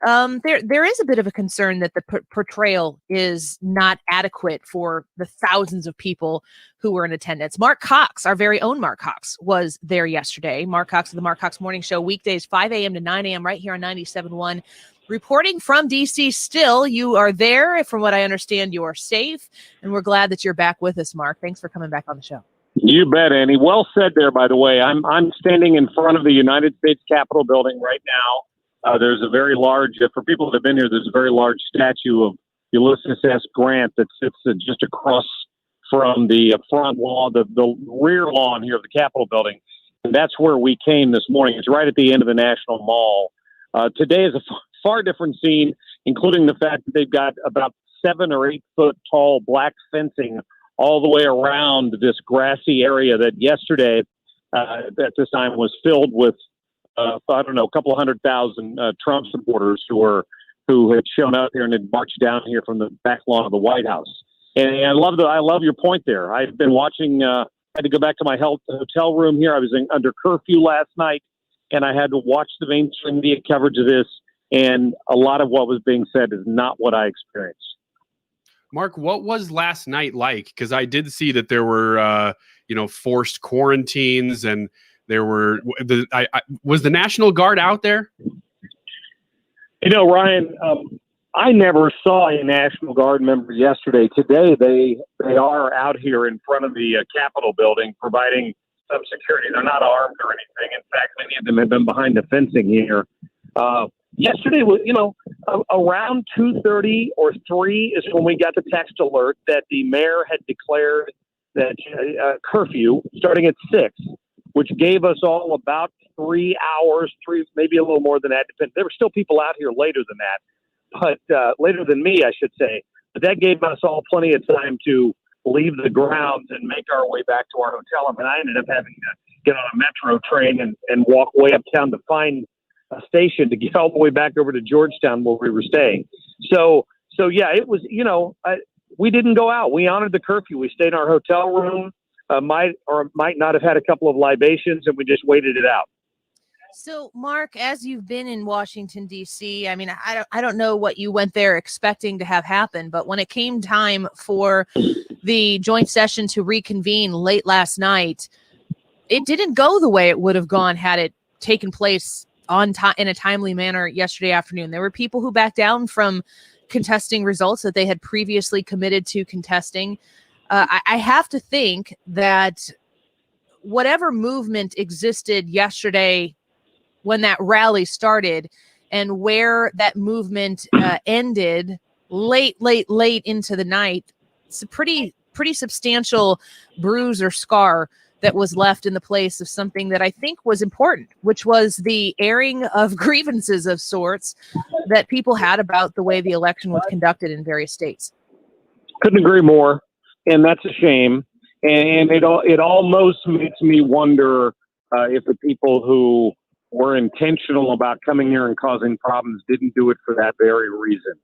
There is a bit of a concern that the portrayal is not adequate for the thousands of people who were in attendance. Marc Cox, our very own Marc Cox, was there yesterday. Marc Cox of the Marc Cox Morning Show, weekdays 5 a.m. to 9 a.m. right here on 97.1. Reporting from D.C. still, you are there. From what I understand, you are safe, and we're glad that you're back with us, Marc. Thanks for coming back on the show. You bet, Annie. Well said there, by the way. I'm standing in front of the United States Capitol building right now. There's a very large, for people that have been here, there's a very large statue of Ulysses S. Grant that sits just across from the front lawn, the rear lawn here of the Capitol building. And that's where we came this morning. It's right at the end of the National Mall. Today is a far different scene, including the fact that they've got about 7 or 8 foot tall black fencing all the way around this grassy area that yesterday at this time was filled with a couple of 100,000 Trump supporters who had shown up here and had marched down here from the back lawn of the White House. And I love your point there. I've been watching. I had to go back to my hotel room here. I was under curfew last night, and I had to watch the mainstream media coverage of this. And a lot of what was being said is not what I experienced. Mark, what was last night like? Because I did see that there were forced quarantines and. There were was the National Guard out there? Ryan, I never saw a National Guard member yesterday. Today, they are out here in front of the Capitol building providing some security. They're not armed or anything. In fact, many of them have been behind the fencing here. Yesterday was, around 2:30 or 3 is when we got the text alert that the mayor had declared that curfew starting at 6. Which gave us all about 3 hours, maybe a little more than that. There were still people out here later than that, but later than me, I should say. But that gave us all plenty of time to leave the grounds and make our way back to our hotel. I mean, I ended up having to get on a metro train and walk way uptown to find a station to get all the way back over to Georgetown where we were staying. So yeah, it was, we didn't go out. We honored the curfew. We stayed in our hotel room. Might not have had a couple of libations, and we just waited it out. So, Mark, as you've been in Washington, D.C., I mean, I don't know what you went there expecting to have happen, but when it came time for the joint session to reconvene late last night, it didn't go the way it would have gone had it taken place on time in a timely manner yesterday afternoon. There were people who backed down from contesting results that they had previously committed to contesting. I have to think that whatever movement existed yesterday when that rally started and where that movement ended late into the night, it's a pretty substantial bruise or scar that was left in the place of something that I think was important, which was the airing of grievances of sorts that people had about the way the election was conducted in various states. Couldn't agree more. And that's a shame. And it almost makes me wonder if the people who were intentional about coming here and causing problems didn't do it for that very reason.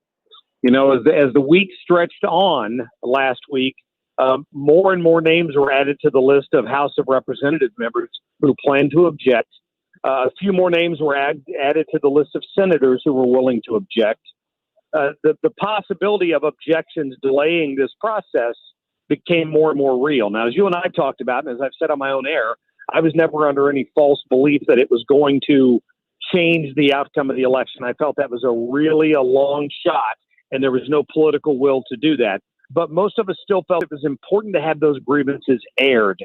As the week stretched on last week, more and more names were added to the list of House of Representatives members who plan to object. A few more names were added to the list of senators who were willing to object. The possibility of objections delaying this process became more and more real. Now, as you and I talked about, and as I've said on my own air, I was never under any false belief that it was going to change the outcome of the election. I felt that was a long shot, and there was no political will to do that. But most of us still felt it was important to have those grievances aired.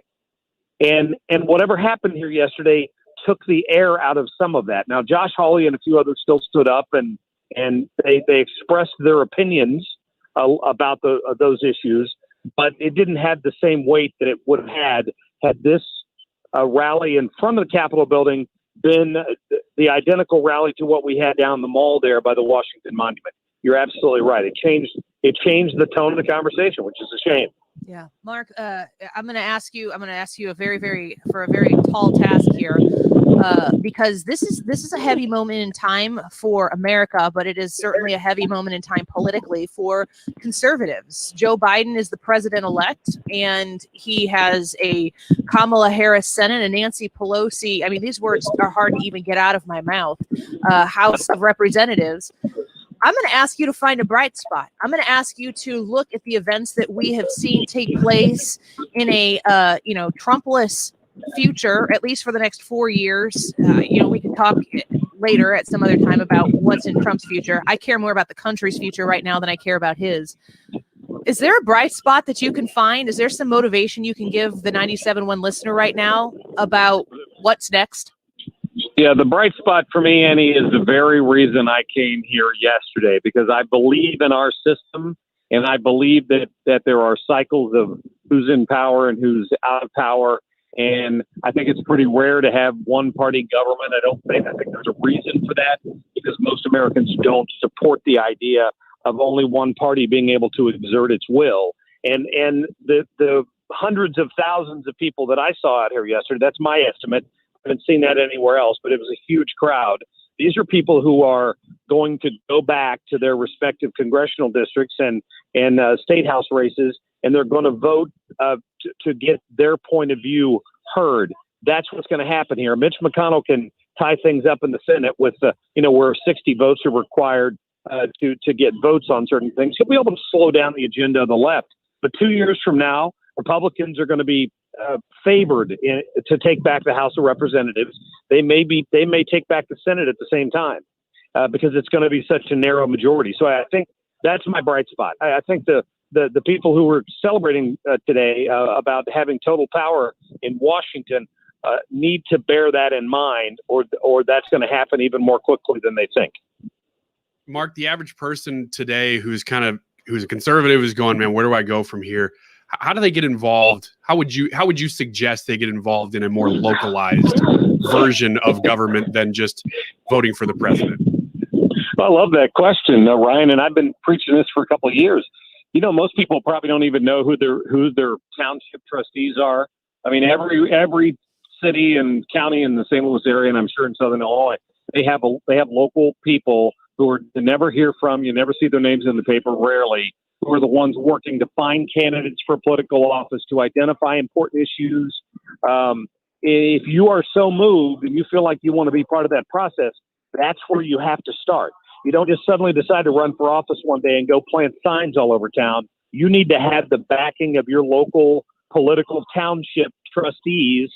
And whatever happened here yesterday took the air out of some of that. Now, Josh Hawley and a few others still stood up and they expressed their opinions about those issues, but it didn't have the same weight that it would have had this rally in front of the Capitol building been the identical rally to what we had down the mall there by the Washington Monument. You're absolutely right. It changed the tone of the conversation, which is a shame. Yeah, Mark, I'm going to ask you a very tall task here, because this is a heavy moment in time for America, but it is certainly a heavy moment in time politically for conservatives. Joe Biden is the president-elect, and he has a Kamala Harris Senate and Nancy Pelosi. I mean, these words are hard to even get out of my mouth. House of Representatives. I'm going to ask you to find a bright spot. I'm going to ask you to look at the events that we have seen take place in a, Trumpless future, at least for the next 4 years. We can talk later at some other time about what's in Trump's future. I care more about the country's future right now than I care about his. Is there a bright spot that you can find? Is there some motivation you can give the 97.1 listener right now about what's next? Yeah, the bright spot for me, Annie, is the very reason I came here yesterday, because I believe in our system, and I believe that there are cycles of who's in power and who's out of power. And I think it's pretty rare to have one-party government. I think there's a reason for that, because most Americans don't support the idea of only one party being able to exert its will. And the hundreds of thousands of people that I saw out here yesterday, that's my estimate. I haven't seen that anywhere else, but it was a huge crowd. These are people who are going to go back to their respective congressional districts and state house races, and they're going to vote to get their point of view heard. That's what's going to happen here. Mitch McConnell can tie things up in the Senate with, where 60 votes are required to get votes on certain things. He'll be able to slow down the agenda of the left. But 2 years from now, Republicans are going to be favored to take back the House of Representatives. They may take back the Senate at the same time because it's going to be such a narrow majority. So I think that's my bright spot. I think the people who were celebrating today about having total power in Washington need to bear that in mind, or that's going to happen even more quickly than they think. Mark, the average person today who's a conservative is going, man, where do I go from here? How do they get involved? How would you suggest they get involved in a more localized version of government than just voting for the president? I love that question, Ryan, and I've been preaching this for a couple of years. Most people probably don't even know who their township trustees are. I mean, every city and county in the St. Louis area, and I'm sure in Southern Illinois, they have local people who are you never hear from. You never see their names in the paper, rarely. Who are the ones working to find candidates for political office, to identify important issues. If you are so moved and you feel like you want to be part of that process, that's where you have to start. You don't just suddenly decide to run for office one day and go plant signs all over town. You need to have the backing of your local political township trustees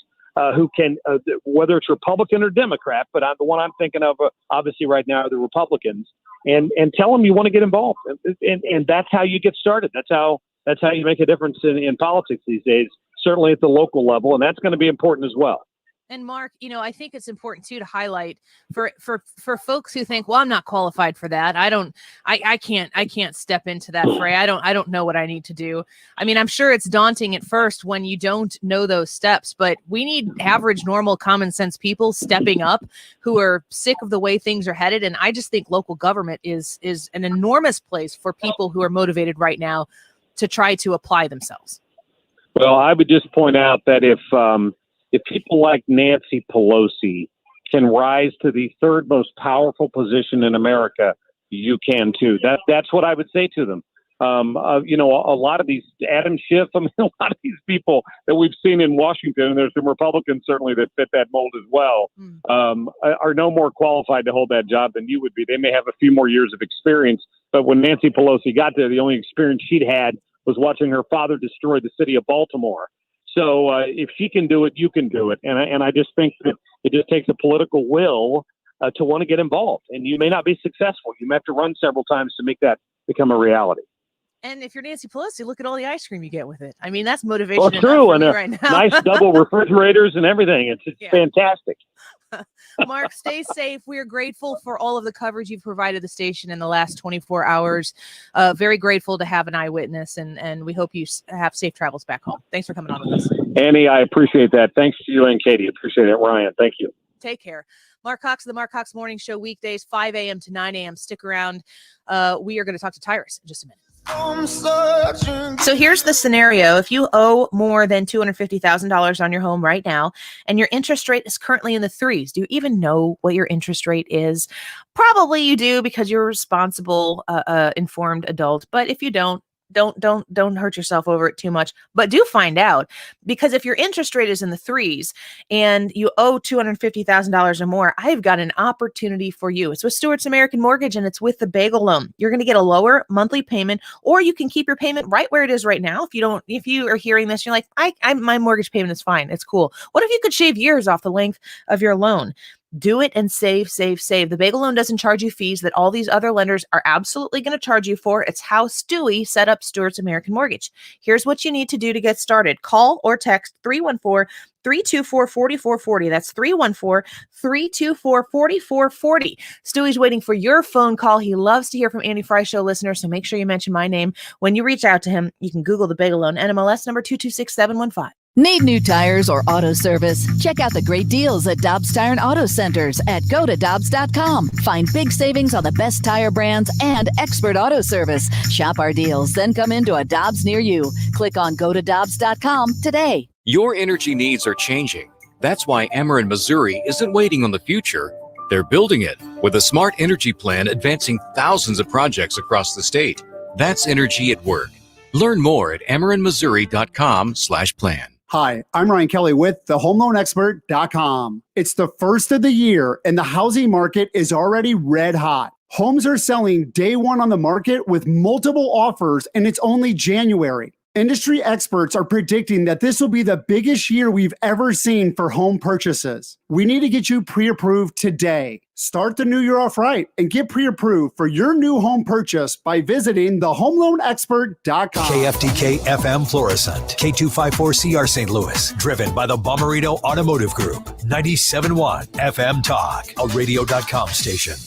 who can, whether it's Republican or Democrat, but the one I'm thinking of obviously right now are the Republicans, and tell them you want to get involved. And that's how you get started. That's how you make a difference in politics these days, certainly at the local level. And that's going to be important as well. And Mark, I think it's important too to highlight for folks who think, well, I'm not qualified for that. I can't step into that fray. I don't know what I need to do. I mean, I'm sure it's daunting at first when you don't know those steps, but we need average, normal, common sense people stepping up who are sick of the way things are headed. And I just think local government is an enormous place for people who are motivated right now to try to apply themselves. Well, I would just point out that if people like Nancy Pelosi can rise to the third most powerful position in America you can too. That's what I would say to them. A lot of these Adam Schiff, a lot of these people that we've seen in Washington, and there's some Republicans certainly that fit that mold as well, are no more qualified to hold that job than you would be. They may have a few more years of experience, but when Nancy Pelosi got there, the only experience she'd had was watching her father destroy the city of Baltimore. So if she can do it, you can do it. And I just think that it just takes a political will to want to get involved. And you may not be successful. You may have to run several times to make that become a reality. And if you're Nancy Pelosi, look at all the ice cream you get with it. I mean, that's motivation. Well, true. And right now. Nice double refrigerators and everything. It's fantastic. Mark, stay safe. We are grateful for all of the coverage you've provided the station in the last 24 hours. Very grateful to have an eyewitness, and we hope you have safe travels back home. Thanks for coming on with us. Annie, I appreciate that. Thanks to you and Katie. Appreciate it. Ryan, thank you. Take care. Marc Cox, the Marc Cox Morning Show, weekdays, 5 a.m. to 9 a.m. Stick around. We are going to talk to Tyrus in just a minute. So here's the scenario. If you owe more than $250,000 on your home right now, and your interest rate is currently in the 3s, do you even know what your interest rate is? Probably you do, because you're a responsible, informed adult. But if you don't hurt yourself over it too much, but do find out, because if your interest rate is in the 3s and you owe $250,000 or more, I've got an opportunity for you. It's with Stewart's American Mortgage, and it's with the Bagel Loan. You're going to get a lower monthly payment, or you can keep your payment right where it is right now. If you are hearing this, you're like, my mortgage payment is fine. It's cool. What if you could shave years off the length of your loan? Do it and save, save, save. The Bagel Loan doesn't charge you fees that all these other lenders are absolutely going to charge you for. It's how Stewie set up Stewart's American Mortgage. Here's what you need to do to get started. Call or text 314-324-4440. That's 314-324-4440. Stewie's waiting for your phone call. He loves to hear from Andy Frey Show listeners, so make sure you mention my name when you reach out to him. You can Google the Bagel Loan, NMLS number 226715. Need new tires or auto service? Check out the great deals at Dobbs Tire and Auto Centers at gotodobbs.com. Find big savings on the best tire brands and expert auto service. Shop our deals, then come into a Dobbs near you. Click on gotodobbs.com today. Your energy needs are changing. That's why Ameren Missouri isn't waiting on the future. They're building it with a smart energy plan advancing thousands of projects across the state. That's energy at work. Learn more at amerenmissouri.com/plan. Hi, I'm Ryan Kelly with thehomeloanexpert.com. It's the first of the year and the housing market is already red hot. Homes are selling day one on the market with multiple offers, and it's only January. Industry experts are predicting that this will be the biggest year we've ever seen for home purchases. We need to get you pre-approved today. Start the new year off right and get pre-approved for your new home purchase by visiting thehomeloanexpert.com. KFTK FM Florissant, K254CR St. Louis, driven by the Bommarito Automotive Group, 97.1 FM Talk, a radio.com station.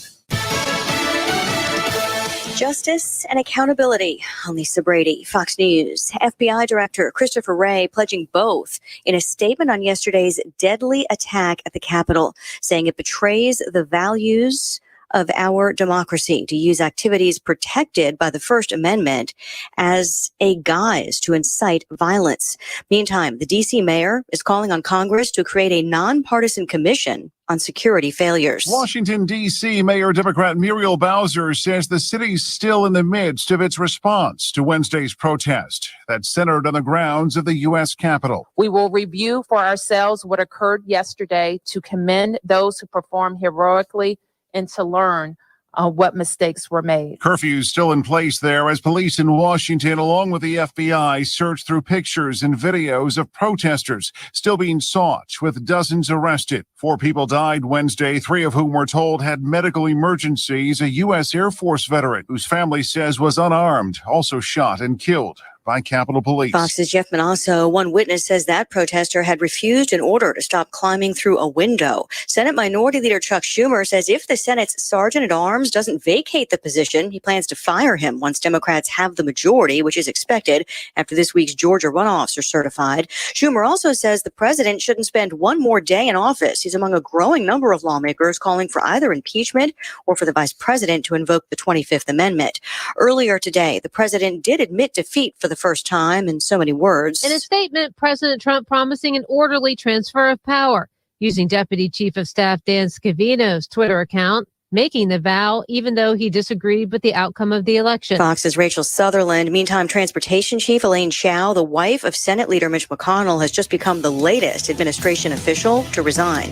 Justice and accountability. I'm Lisa Brady, Fox News. FBI Director Christopher Wray pledging both in a statement on yesterday's deadly attack at the Capitol, saying it betrays the values of our democracy to use activities protected by the First Amendment as a guise to incite violence. Meantime, the D.C. mayor is calling on Congress to create a nonpartisan commission on security failures. Washington, D.C. Mayor Democrat Muriel Bowser says the city's still in the midst of its response to Wednesday's protest that centered on the grounds of the U.S. Capitol. We will review for ourselves what occurred yesterday to commend those who performed heroically and to learn what mistakes were made. Curfews still in place there as police in Washington, along with the FBI, search through pictures and videos of protesters still being sought, with dozens arrested. 4 people died Wednesday, 3 of whom were told had medical emergencies. A U.S. Air Force veteran whose family says was unarmed, also shot and killed by Capitol Police. Fox's Jeff Manasso, one witness, says that protester had refused an order to stop climbing through a window. Senate Minority Leader Chuck Schumer says if the Senate's sergeant-at-arms doesn't vacate the position, he plans to fire him once Democrats have the majority, which is expected after this week's Georgia runoffs are certified. Schumer also says the president shouldn't spend one more day in office. He's among a growing number of lawmakers calling for either impeachment or for the vice president to invoke the 25th Amendment. Earlier today, the president did admit defeat for the first time in so many words. In a statement, President Trump promising an orderly transfer of power using Deputy Chief of Staff Dan Scavino's Twitter account. making the vow, even though he disagreed with the outcome of the election. Fox's Rachel Sutherland. Meantime, Transportation Chief Elaine Chao, the wife of Senate Leader Mitch McConnell, has just become the latest administration official to resign.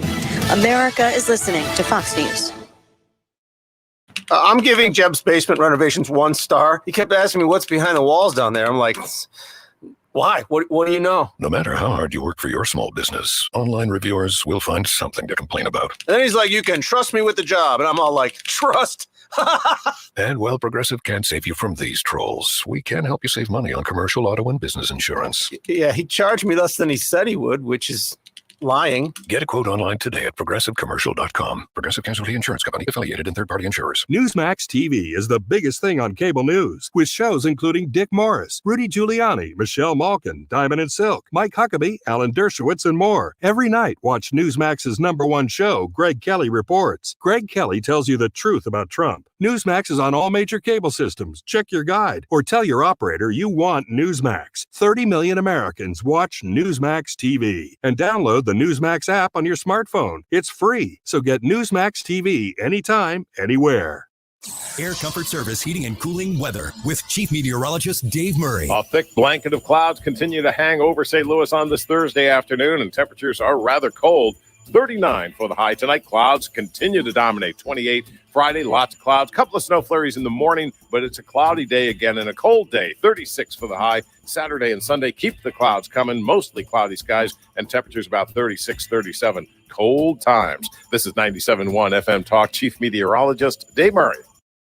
America is listening to Fox News. I'm giving Jeb's Basement Renovations 1 star. He kept asking me what's behind the walls down there. I'm like, why? What do you know? No matter how hard you work for your small business, online reviewers will find something to complain about. And then he's like, you can trust me with the job. And I'm all like, trust? And while Progressive can't save you from these trolls, we can help you save money on commercial, auto, and business insurance. Yeah, he charged me less than he said he would, which is lying. Get a quote online today at progressivecommercial.com. Progressive Casualty Insurance Company, affiliated and third-party insurers. Newsmax TV is the biggest thing on cable news, with shows including Dick Morris, Rudy Giuliani, Michelle Malkin, Diamond and Silk, Mike Huckabee, Alan Dershowitz, and more. Every night, watch Newsmax's #1 show, Greg Kelly Reports. Greg Kelly tells you the truth about Trump. Newsmax is on all major cable systems. Check your guide or tell your operator you want Newsmax. 30 million Americans watch Newsmax TV. And download the Newsmax app on your smartphone. It's free, so get Newsmax TV anytime, anywhere. Air Comfort Service Heating and Cooling weather with Chief Meteorologist Dave Murray. A thick blanket of clouds continue to hang over St. Louis on this Thursday afternoon, and temperatures are rather cold. 39 for the high tonight. Clouds continue to dominate. 28 Friday, lots of clouds. Couple of snow flurries in the morning, but it's a cloudy day again and a cold day. 36 for the high. Saturday and Sunday, keep the clouds coming. Mostly cloudy skies and temperatures about 36, 37. Cold times. This is 97.1 FM Talk. Chief Meteorologist Dave Murray.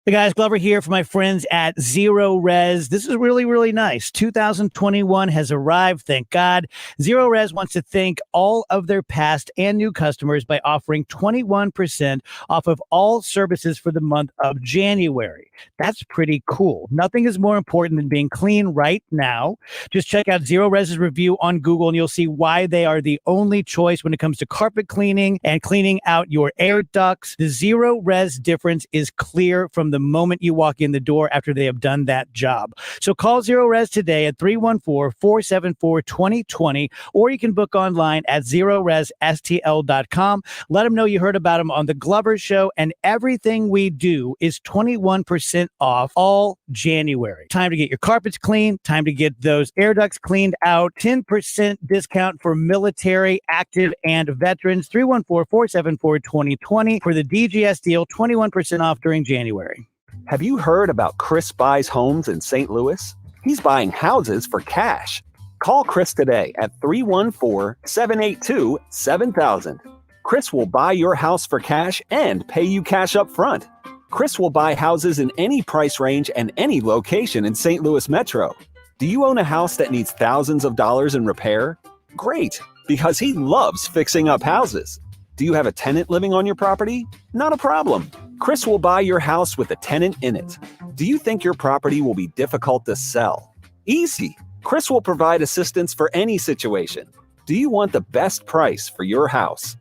Hey guys, Glover here for my friends at Zero Res. This is really, really nice. 2021 has arrived, thank God. Zero Res wants to thank all of their past and new customers by offering 21% off of all services for the month of January. That's pretty cool. Nothing is more important than being clean right now. Just check out Zero Res's review on Google and you'll see why they are the only choice when it comes to carpet cleaning and cleaning out your air ducts. The Zero Res difference is clear from the moment you walk in the door after they have done that job. So call Zero Res today at 314-474-2020, or you can book online at ZeroResSTL.com. Let them know you heard about them on the Glover Show, and everything we do is 21% off all January. Time to get your carpets clean, time to get those air ducts cleaned out. 10% discount for military, active, and veterans. 314-474-2020 for the DGS deal, 21% off during January. Have you heard about Chris Buys Homes in St. Louis? He's buying houses for cash. Call Chris today at 314-782-7000. Chris will buy your house for cash and pay you cash up front. Chris will buy houses in any price range and any location in St. Louis Metro. Do you own a house that needs thousands of dollars in repair? Great, because he loves fixing up houses. Do you have a tenant living on your property? Not a problem. Chris will buy your house with a tenant in it. Do you think your property will be difficult to sell? Easy. Chris will provide assistance for any situation. Do you want the best price for your house?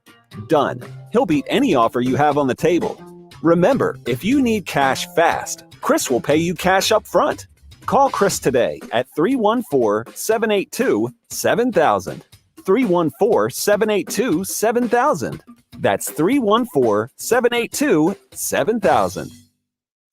Done. He'll beat any offer you have on the table. Remember, if you need cash fast, Chris will pay you cash up front. Call Chris today at 314-782-7000. 314-782-7000. That's 314-782-7000.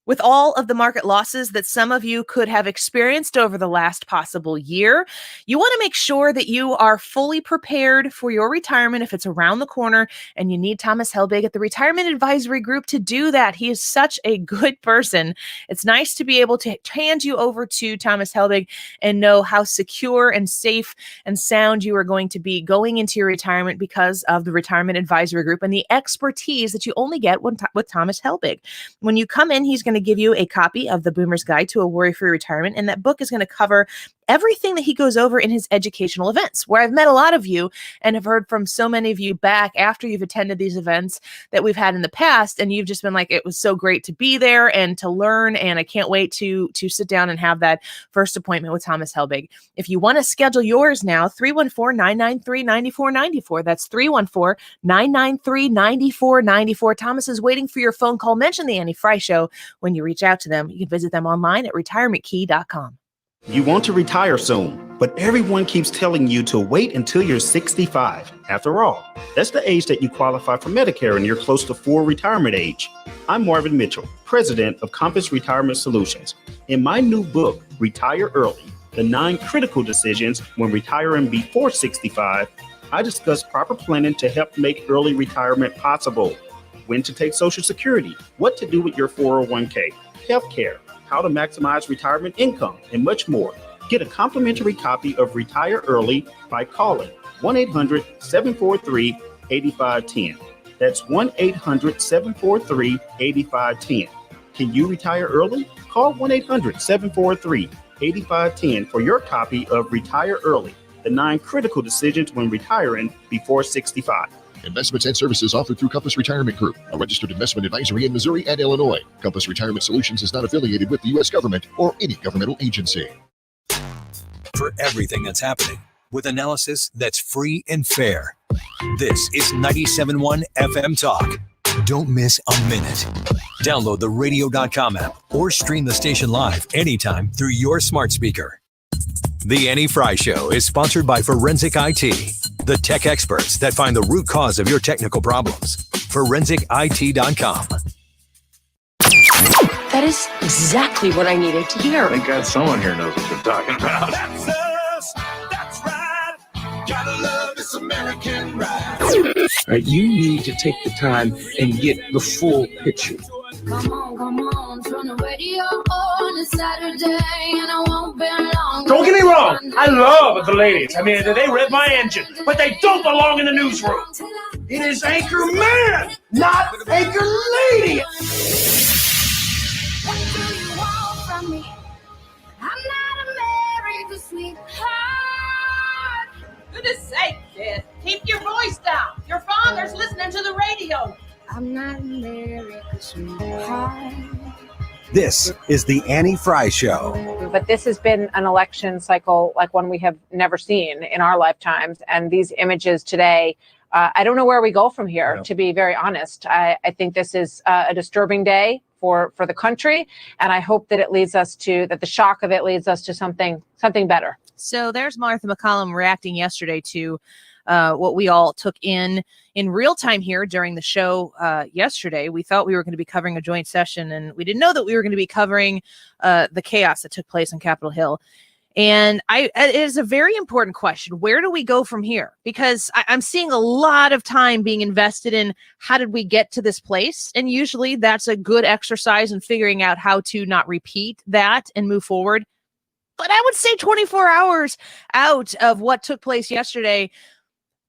With all of the market losses that some of you could have experienced over the last possible year, you want to make sure that you are fully prepared for your retirement if it's around the corner, and you need Thomas Helbig at the Retirement Advisory Group to do that. He is such a good person. It's nice to be able to hand you over to Thomas Helbig and know how secure and safe and sound you are going to be going into your retirement because of the Retirement Advisory Group and the expertise that you only get with Thomas Helbig. When you come in, he's going to give you a copy of The Boomer's Guide to a Worry-Free Retirement, and that book is going to cover everything that he goes over in his educational events, where I've met a lot of you and have heard from so many of you back after you've attended these events that we've had in the past, and you've just been like, it was so great to be there and to learn, and I can't wait to sit down and have that first appointment with Thomas Helbig. If you want to schedule yours now, 314-993-9494. That's 314-993-9494. Thomas is waiting for your phone call. Mention the Annie Frey Show when you reach out to them. You can visit them online at retirementkey.com. You want to retire soon, but everyone keeps telling you to wait until you're 65. After all, that's the age that you qualify for Medicare and you're close to full retirement age. I'm Marvin Mitchell, president of Compass Retirement Solutions. In my new book, Retire Early, The 9 Critical Decisions When Retiring Before 65, I discuss proper planning to help make early retirement possible. When to take Social Security, what to do with your 401k, healthcare, how to maximize retirement income, and much more. Get a complimentary copy of Retire Early by calling 1-800-743-8510. That's 1-800-743-8510. Can you retire early? Call 1-800-743-8510 for your copy of Retire Early, The 9 Critical Decisions When Retiring Before 65. Investments and services offered through Compass Retirement Group, a registered investment advisory in Missouri and Illinois. Compass Retirement Solutions is not affiliated with the U.S. government or any governmental agency. For everything that's happening, with analysis that's free and fair. This is 97.1 FM Talk. Don't miss a minute. Download the radio.com app or stream the station live anytime through your smart speaker. The Annie Frey Show is sponsored by Forensic IT, the tech experts that find the root cause of your technical problems. ForensicIT.com. That is exactly what I needed to hear. Thank God someone here knows what you're talking about. That's us. That's right. Gotta love this American ride. You need to take the time and get the full picture. Come on, turn the radio on a Saturday, and I won't be long. Don't get me wrong, I love the ladies. I mean, they rev my engine, but they don't belong in the newsroom. It is Anchor Man, not Anchor Lady. What do you want from me? I'm not America's sweetheart. Goodness sake, kid. Keep your voice down. Your father's listening to the radio. I'm not America's sweetheart. This is the Annie Frey Show. But this has been an election cycle like one we have never seen in our lifetimes. And these images today, I don't know where we go from here, to be very honest. I think this is a disturbing day for the country. And I hope that it leads us to, that the shock of it leads us to something better. So there's Martha McCollum reacting yesterday to what we all took in real time here during the show yesterday. We thought we were going to be covering a joint session, and we didn't know that we were going to be covering the chaos that took place on Capitol Hill. And it is a very important question. Where do we go from here? Because I'm seeing a lot of time being invested in how did we get to this place? And usually that's a good exercise in figuring out how to not repeat that and move forward. But I would say 24 hours out of what took place yesterday,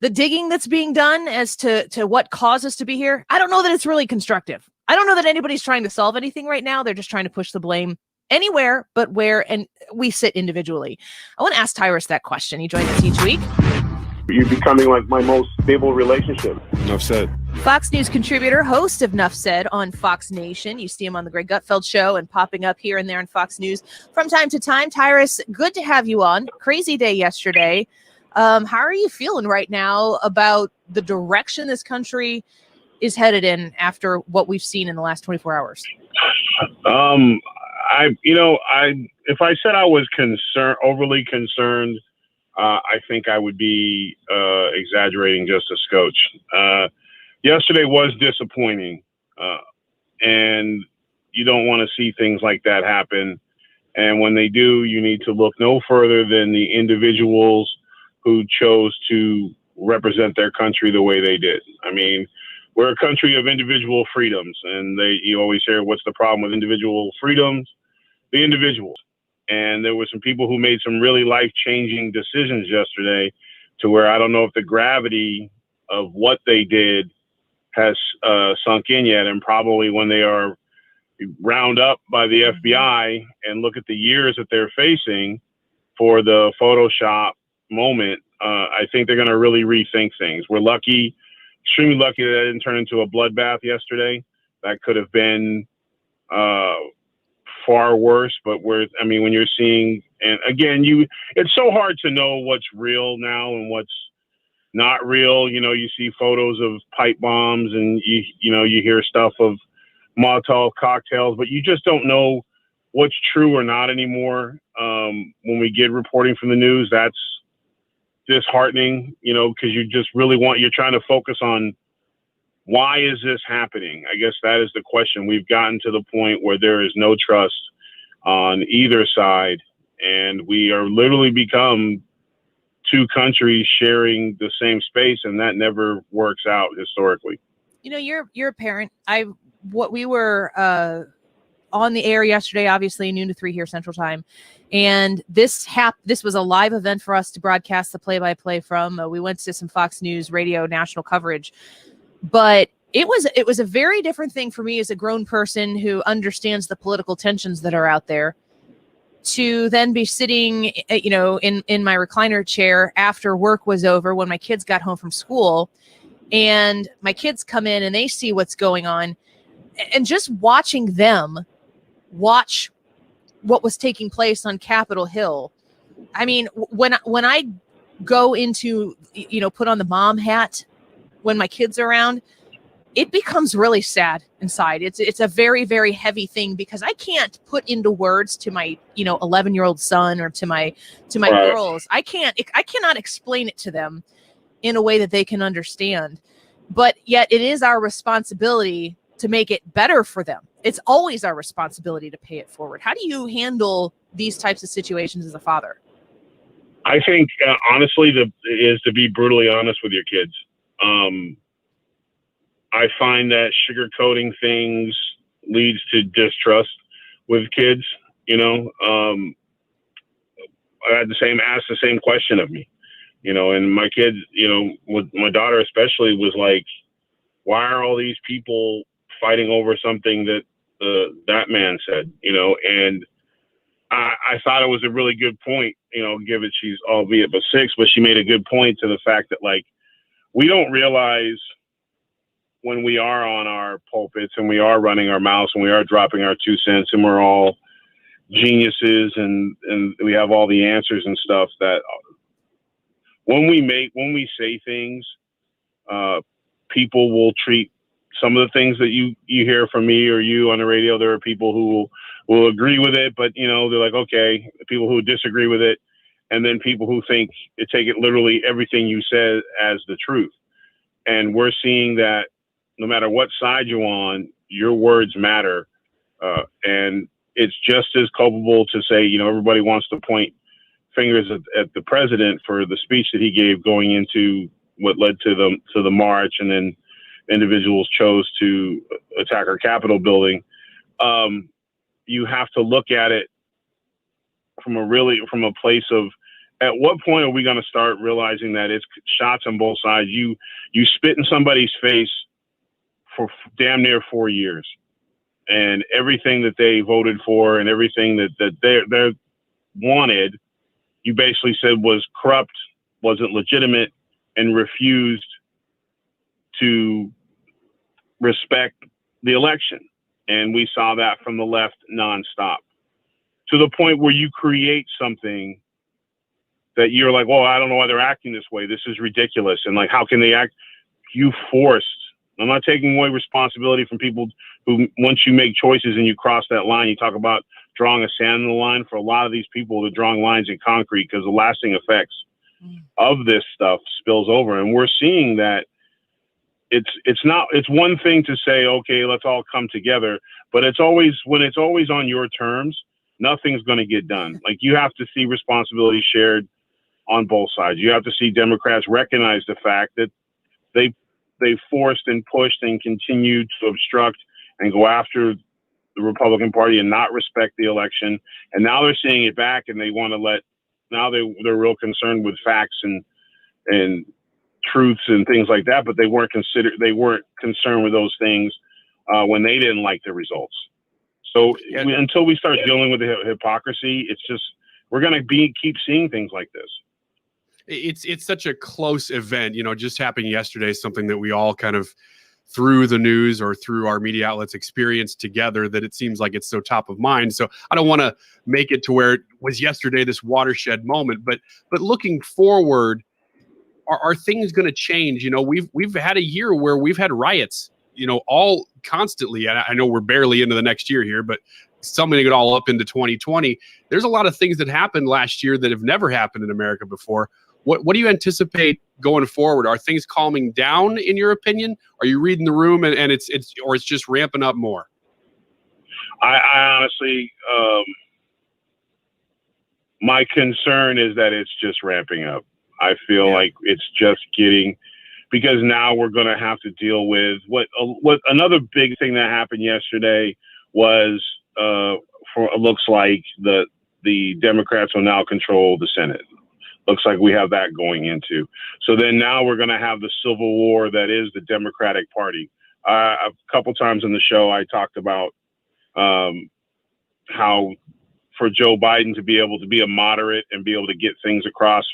the digging that's being done as to what caused us to be here, I don't know that it's really constructive. I don't know that anybody's trying to solve anything right now. They're just trying to push the blame anywhere but where and we sit individually. I want to ask Tyrus that question. He joins us each week. You're becoming like my most stable relationship. Enough said. Fox News contributor, host of Nuff Said on Fox Nation. You see him on the Greg Gutfeld Show and popping up here and there on Fox News from time to time. Tyrus, good to have you on. Crazy day yesterday. How are you feeling right now about the direction this country is headed in after what we've seen in the last 24 hours? If I said I was overly concerned, I think I would be exaggerating just a scotch. Yesterday was disappointing, and you don't want to see things like that happen. And when they do, you need to look no further than the individuals who chose to represent their country the way they did. I mean, we're a country of individual freedoms, and you always hear, what's the problem with individual freedoms? The individuals. And there were some people who made some really life-changing decisions yesterday to where I don't know if the gravity of what they did has sunk in yet. And probably when they are round up by the FBI and look at the years that they're facing for the Photoshop moment, I think they're going to really rethink things. We're lucky, extremely lucky that it didn't turn into a bloodbath yesterday. That could have been far worse, but when you're seeing, and again, it's so hard to know what's real now and what's not real. You see photos of pipe bombs and you hear stuff of Molotov cocktails, but you just don't know what's true or not anymore. When we get reporting from the news, that's disheartening, because you just really you're trying to focus on why is this happening? I guess that is the question. We've gotten to the point where there is no trust on either side, and we are literally become two countries sharing the same space, and that never works out historically. You're a parent. We were on the air yesterday, obviously noon to 3 here Central Time, and this was a live event for us to broadcast the play-by-play from. We went to some Fox News radio national coverage, but it was a very different thing for me as a grown person who understands the political tensions that are out there, to then be sitting, in my recliner chair after work was over when my kids got home from school, and my kids come in and they see what's going on, and just watching them watch what was taking place on Capitol Hill. I mean, when I go into, put on the mom hat when my kids are around, it becomes really sad inside. It's a very, very heavy thing, because I can't put into words to my, 11-year-old son or to my Right. girls. I cannot explain it to them in a way that they can understand. But yet it is our responsibility to make it better for them. It's always our responsibility to pay it forward. How do you handle these types of situations as a father? I think, honestly, is to be brutally honest with your kids. I find that sugarcoating things leads to distrust with kids. I had asked the same question of me, and my kids, with my daughter especially, was like, why are all these people fighting over something that that man said, and I thought it was a really good point, given she's albeit but 6, but she made a good point to the fact that, like, we don't realize when we are on our pulpits and we are running our mouths and we are dropping our 2 cents and we're all geniuses and we have all the answers and stuff, that when we say things, people will treat some of the things that you hear from me or you on the radio. There are people who will agree with it, but they're like, okay, people who disagree with it. And then people who take it literally everything you said as the truth. And we're seeing that no matter what side you're on, your words matter. And it's just as culpable to say, everybody wants to point fingers at the president for the speech that he gave going into what led to the march, and then individuals chose to attack our Capitol building. You have to look at it from a place of, at what point are we going to start realizing that it's shots on both sides? You spit in somebody's face for damn near 4 years, and everything that they voted for and everything that they wanted, you basically said was corrupt, wasn't legitimate, and refused to respect the election. And we saw that from the left nonstop, to the point where you create something that you're like, well, I don't know why they're acting this way. This is ridiculous. And like, how can they act? You forced. I'm not taking away responsibility from people who, once you make choices and you cross that line, you talk about drawing a sand in the line. For a lot of these people, they're drawing lines in concrete, because the lasting effects of this stuff spills over. And we're seeing that it's one thing to say, okay, let's all come together, but when it's always on your terms, nothing's going to get done. Like, you have to see responsibility shared on both sides. You have to see Democrats recognize the fact that they forced and pushed and continued to obstruct and go after the Republican Party and not respect the election. And now they're seeing it back, and they want to now they're real concerned with facts and truths and things like that, but they weren't concerned with those things when they didn't like the results. So until we start dealing with the hypocrisy, it's just, we're going to keep seeing things like this. It's such a close event, just happened yesterday, something that we all kind of through the news or through our media outlets experienced together, that it seems like it's so top of mind. So I don't want to make it to where it was yesterday, this watershed moment, but looking forward, are things going to change? We've had a year where we've had riots, all constantly. And I know we're barely into the next year here, but summing it all up into 2020, there's a lot of things that happened last year that have never happened in America before. What do you anticipate going forward? Are things calming down in your opinion? Are you reading the room and it's just ramping up more? I honestly, my concern is that it's just ramping up. I feel like it's just getting, because now we're going to have to deal with what another big thing that happened yesterday was, it looks like the Democrats will now control the Senate. Looks like we have that going into. So then now we're going to have the civil war that is the Democratic Party. A couple times in the show, I talked about how for Joe Biden to be able to be a moderate and be able to get things across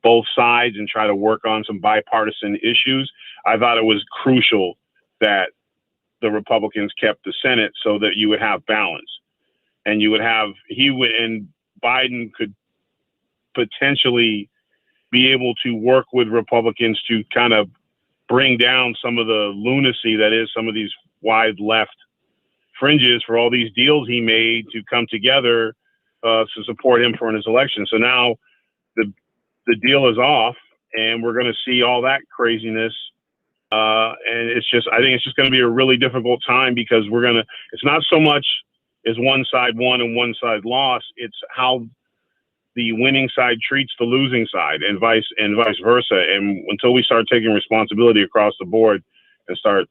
both sides and try to work on some bipartisan issues, I thought it was crucial that the Republicans kept the Senate so that you would have balance. And you would have, and Biden could potentially be able to work with Republicans to kind of bring down some of the lunacy that is some of these wide left fringes for all these deals he made to come together to support him for his election. So now the deal is off and we're going to see all that craziness. And I think it's just going to be a really difficult time because it's not so much as one side won and one side lost. It's how the winning side treats the losing side and vice versa. And until we start taking responsibility across the board and start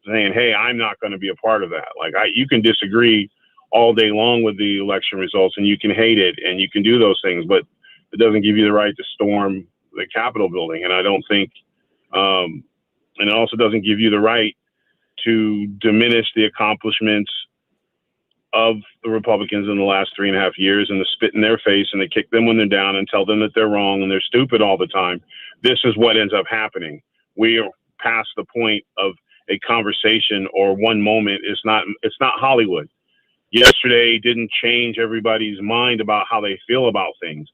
saying, hey, I'm not going to be a part of that. Like you can disagree all day long with the election results and you can hate it and you can do those things, but it doesn't give you the right to storm the Capitol building. And I don't think, and it also doesn't give you the right to diminish the accomplishments of the Republicans in the last 3.5 years and to spit in their face and to kick them when they're down and tell them that they're wrong and they're stupid all the time. This is what ends up happening. We are past the point of a conversation or one moment. It's not Hollywood. Yesterday didn't change everybody's mind about how they feel about things.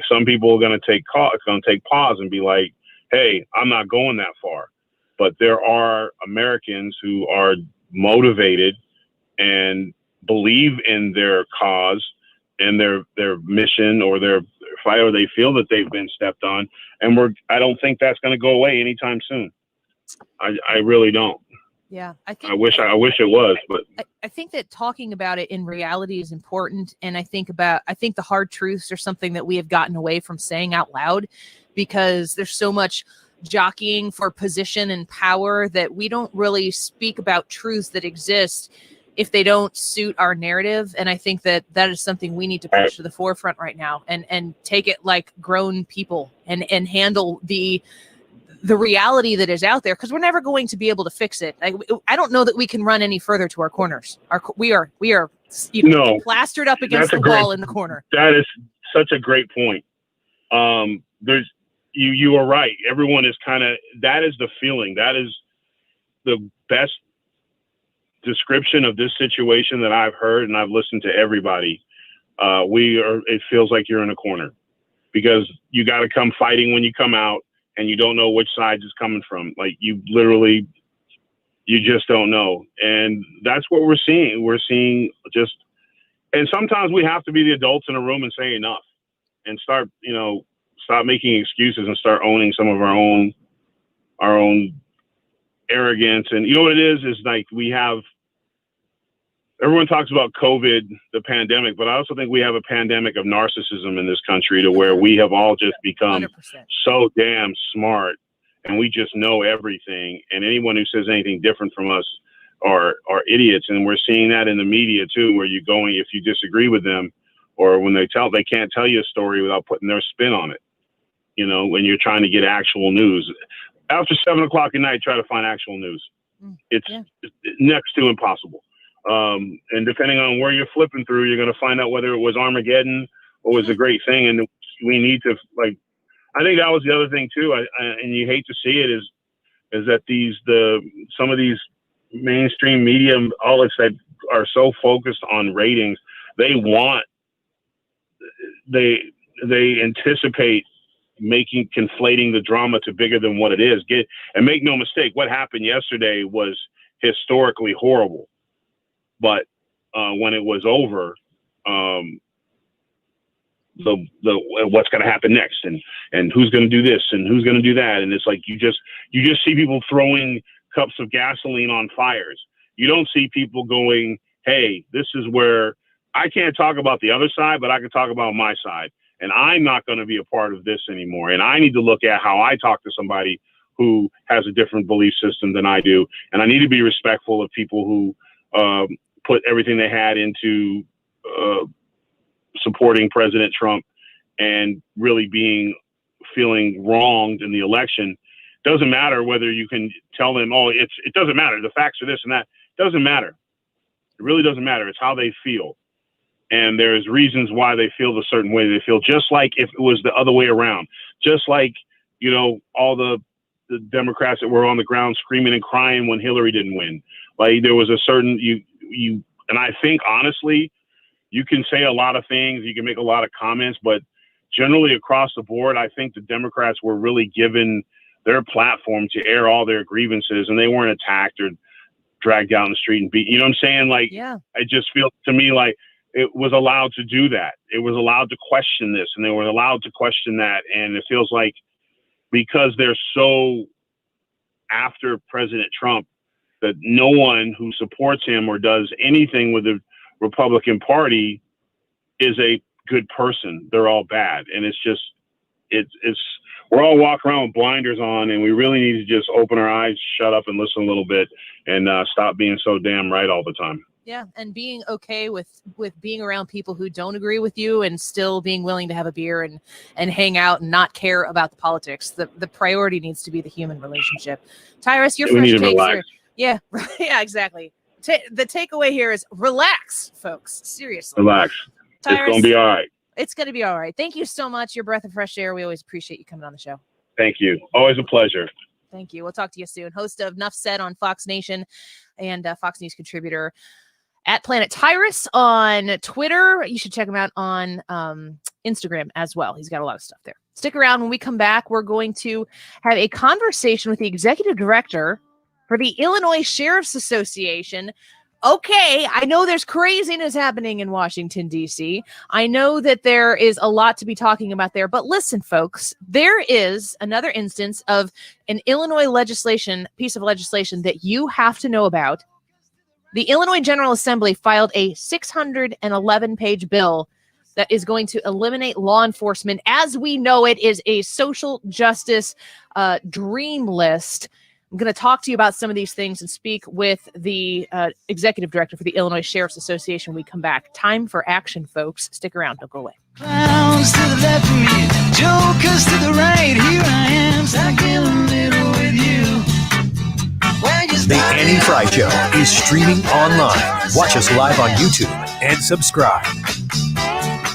Some people are going to take pause and be like, hey, I'm not going that far. But there are Americans who are motivated and believe in their cause and their mission or their fight, or they feel that they've been stepped on. And I don't think that's going to go away anytime soon. I really don't. Yeah, I wish it was, but I think that talking about it in reality is important. And I think the hard truths are something that we have gotten away from saying out loud because there's so much jockeying for position and power that we don't really speak about truths that exist if they don't suit our narrative. And I think that is something we need to push to the forefront right now and take it like grown people and handle the reality that is out there, because we're never going to be able to fix it. I don't know that we can run any further to our corners. We are plastered up against the wall in the corner. That is such a great point. You are right. Everyone is that is the feeling. That is the best description of this situation that I've heard, and I've listened to everybody. It feels like you're in a corner because you got to come fighting when you come out, and you don't know which side is coming from. Like you just don't know. And that's what we're seeing. We're seeing and sometimes we have to be the adults in a room and say enough and stop making excuses and start owning some of our own arrogance. And you know what it is like everyone talks about COVID, the pandemic, but I also think we have a pandemic of narcissism in this country to where we have all just become 100%. So damn smart and we just know everything. And anyone who says anything different from us are idiots. And we're seeing that in the media too, where if you disagree with them or when they can't tell you a story without putting their spin on it. When you're trying to get actual news after 7:00 at night, try to find actual news. It's next to impossible. And depending on where you're flipping through, you're going to find out whether it was Armageddon or was a great thing. And we need to I think that was the other thing too. And you hate to see it is that some of these mainstream media outlets that are so focused on ratings, they anticipate conflating the drama to bigger than what it is. And make no mistake, what happened yesterday was historically horrible. But when it was over, the what's going to happen next, and who's going to do this and who's going to do that, and it's like you just see people throwing cups of gasoline on fires. You don't see people going, hey, this is where I can't talk about the other side, but I can talk about my side, and I'm not going to be a part of this anymore, and I need to look at how I talk to somebody who has a different belief system than I do, and I need to be respectful of people who put everything they had into supporting President Trump and really feeling wronged in the election. Doesn't matter whether you can tell them, oh, it doesn't matter. The facts are this and that. Doesn't matter. It really doesn't matter. It's how they feel. And there's reasons why they feel the certain way they feel, just like if it was the other way around, just like, all the Democrats that were on the ground screaming and crying when Hillary didn't win. Like there was a certain, and I think honestly, you can say a lot of things, you can make a lot of comments, but generally across the board, I think the Democrats were really given their platform to air all their grievances, and they weren't attacked or dragged out in the street and beat. You know what I'm saying? Like, yeah. I just feel to me like it was allowed to do that. It was allowed to question this, and they were allowed to question that. And it feels like because they're so after President Trump that no one who supports him or does anything with the Republican Party is a good person. They're all bad. And it's just, we're all walking around with blinders on, and we really need to just open our eyes, shut up and listen a little bit, and stop being so damn right all the time. Yeah. And being okay with being around people who don't agree with you and still being willing to have a beer and hang out and not care about the politics. The priority needs to be the human relationship. Tyrus, your first takes are, yeah, exactly. The takeaway here is relax, folks. Seriously. Relax. Tyrus, it's going to be all right. It's going to be all right. Thank you so much. Your breath of fresh air. We always appreciate you coming on the show. Thank you. Always a pleasure. Thank you. We'll talk to you soon. Host of Nuff Said on Fox Nation and Fox News contributor at Planet Tyrus on Twitter. You should check him out on Instagram as well. He's got a lot of stuff there. Stick around. When we come back, we're going to have a conversation with the executive director for the Illinois Sheriff's Association. Okay, I know there's craziness happening in Washington, D.C. I know that there is a lot to be talking about there, but listen, folks, there is another instance of an Illinois piece of legislation that you have to know about. The Illinois General Assembly filed a 611-page bill that is going to eliminate law enforcement as we know it, is a social justice dream list. I'm going to talk to you about some of these things and speak with the executive director for the Illinois Sheriff's Association when we come back. Time for action, folks. Stick around. Don't go away. Clowns to the left of me, jokers to the right. Here I am, stuck in the middle with you. The Annie Frey Show is streaming online. Watch us live on YouTube and subscribe.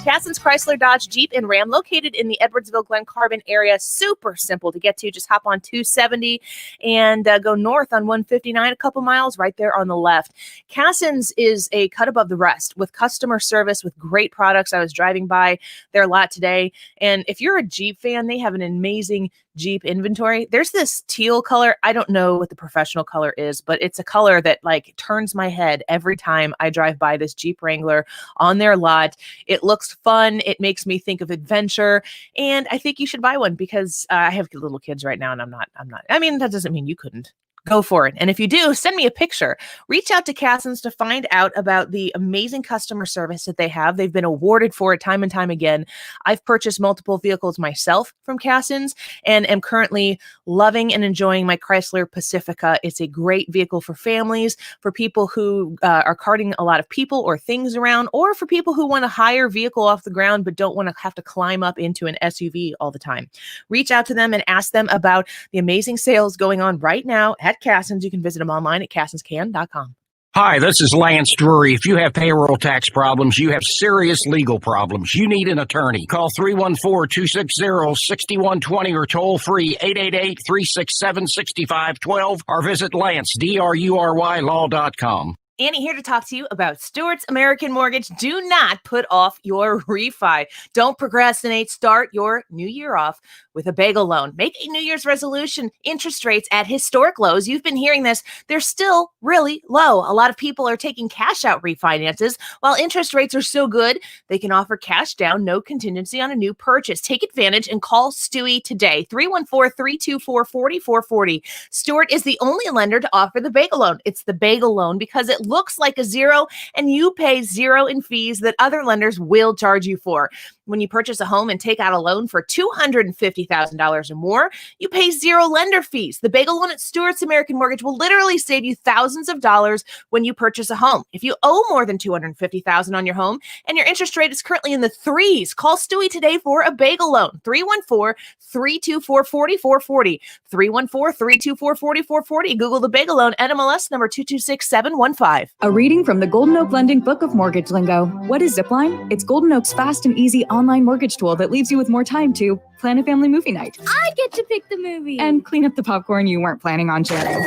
Cassin's Chrysler, Dodge, Jeep, and Ram located in the Edwardsville, Glen Carbon area. Super simple to get to. Just hop on 270 and go north on 159, a couple miles right there on the left. Cassin's is a cut above the rest with customer service, with great products. I was driving by their lot today, and if you're a Jeep fan, they have an amazing Jeep inventory. There's this teal color. I don't know what the professional color is, but it's a color that like turns my head every time I drive by this Jeep Wrangler on their lot. It looks fun. It makes me think of adventure, and I think you should buy one because I have little kids right now, and I'm not. I mean, that doesn't mean you couldn't. Go for it. And if you do, send me a picture. Reach out to Cassin's to find out about the amazing customer service that they have. They've been awarded for it time and time again. I've purchased multiple vehicles myself from Cassin's and am currently loving and enjoying my Chrysler Pacifica. It's a great vehicle for families, for people who are carting a lot of people or things around, or for people who want a higher vehicle off the ground but don't want to have to climb up into an SUV all the time. Reach out to them and ask them about the amazing sales going on right now at Cassin's. You can visit them online at cassinscan.com. Hi, this is Lance Drury. If you have payroll tax problems, you have serious legal problems, you need an attorney. Call 314-260-6120 or toll free 888-367-6512 or visit LanceDruryLaw.com. Annie here to talk to you about Stewart's American Mortgage. Do not put off your refi. Don't procrastinate. Start your new year off with a bagel loan. Make a New Year's resolution. Interest rates at historic lows. You've been hearing this. They're still really low. A lot of people are taking cash out refinances. While interest rates are so good, they can offer cash down, no contingency on a new purchase. Take advantage and call Stewie today. 314-324-4440. Stewart is the only lender to offer the bagel loan. It's the bagel loan because it looks like a zero and you pay zero in fees that other lenders will charge you for. When you purchase a home and take out a loan for $250,000 or more, you pay zero lender fees. The bagel loan at Stewart's American Mortgage will literally save you thousands of dollars when you purchase a home. If you owe more than $250,000 on your home and your interest rate is currently in the threes, call Stewie today for a bagel loan. 314-324-4440. 314-324-4440. Google the bagel loan, NMLS number 226715. A reading from the Golden Oak Lending Book of Mortgage Lingo. What is Zipline? It's Golden Oak's fast and easy online mortgage tool that leaves you with more time to plan a family movie night. I get to pick the movie. And clean up the popcorn you weren't planning on sharing.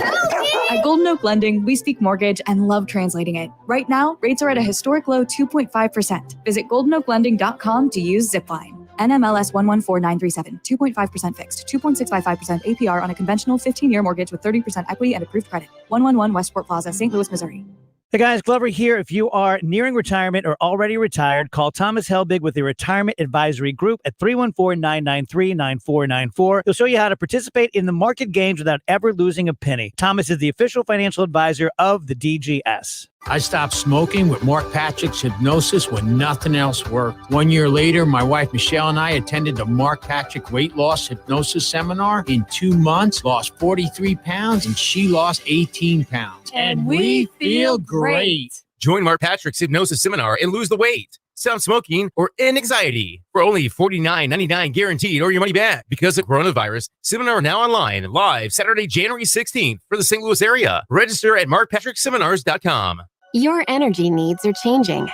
At Golden Oak Lending, we speak mortgage and love translating it. Right now, rates are at a historic low 2.5%. Visit goldenoaklending.com to use Zipline. NMLS 114937, 2.5% fixed, 2.655% APR on a conventional 15-year mortgage with 30% equity and approved credit. 111 Westport Plaza, St. Louis, Missouri. Hey guys, Glover here. If you are nearing retirement or already retired, call Thomas Helbig with the Retirement Advisory Group at 314-993-9494. He'll show you how to participate in the market gains without ever losing a penny. Thomas is the official financial advisor of the DGS. I stopped smoking with Marc Patrick's hypnosis when nothing else worked. 1 year later, my wife Michelle and I attended the Marc Patrick weight loss hypnosis seminar. In 2 months, lost 43 pounds and she lost 18 pounds. And we feel great. Join Marc Patrick's hypnosis seminar and lose the weight, stop smoking, or end anxiety for only $49.99 guaranteed or your money back. Because of coronavirus, seminar now online, live Saturday, January 16th for the St. Louis area. Register at markpatrickseminars.com. Your energy needs are changing.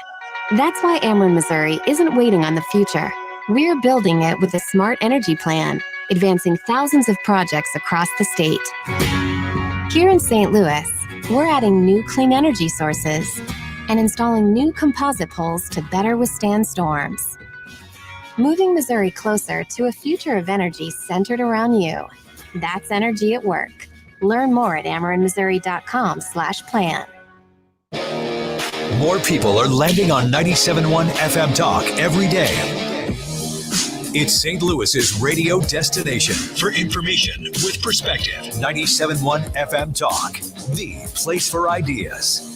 That's why Ameren, Missouri isn't waiting on the future. We're building it with a smart energy plan, advancing thousands of projects across the state. Here in St. Louis, we're adding new clean energy sources and installing new composite poles to better withstand storms. Moving Missouri closer to a future of energy centered around you. That's energy at work. Learn more at amerenmissouri.com/plan. More people are landing on 97.1 FM Talk every day. It's St. Louis's radio destination for information with perspective. 97.1 FM Talk, the place for ideas.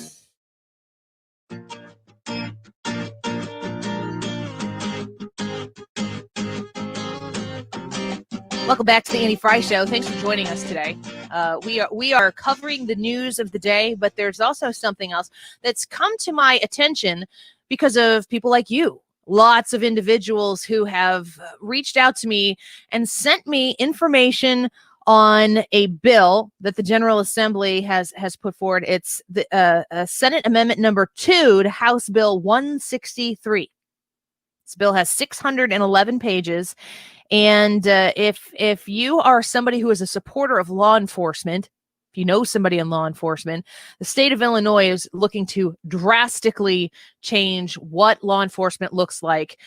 Welcome back to the Annie Frey Show. Thanks for joining us today. We are covering the news of the day, but there's also something else that's come to my attention because of people like you. Lots of individuals who have reached out to me and sent me information on a bill that the General Assembly has put forward. It's the Senate Amendment number 2 to House Bill 163. This bill has 611 pages. And if you are somebody who is a supporter of law enforcement, if you know somebody in law enforcement, the state of Illinois is looking to drastically change what law enforcement looks like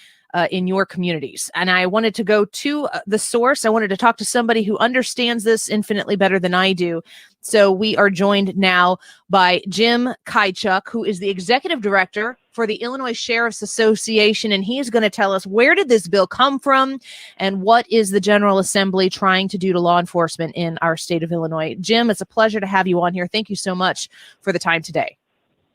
in your communities. And I wanted to go to the source. I wanted to talk to somebody who understands this infinitely better than I do. So we are joined now by Jim Kajchuk, who is the executive director for the Illinois Sheriff's Association, and he's going to tell us where did this bill come from and what is the General Assembly trying to do to law enforcement in our state of Illinois. Jim, it's a pleasure to have you on here. Thank you so much for the time today.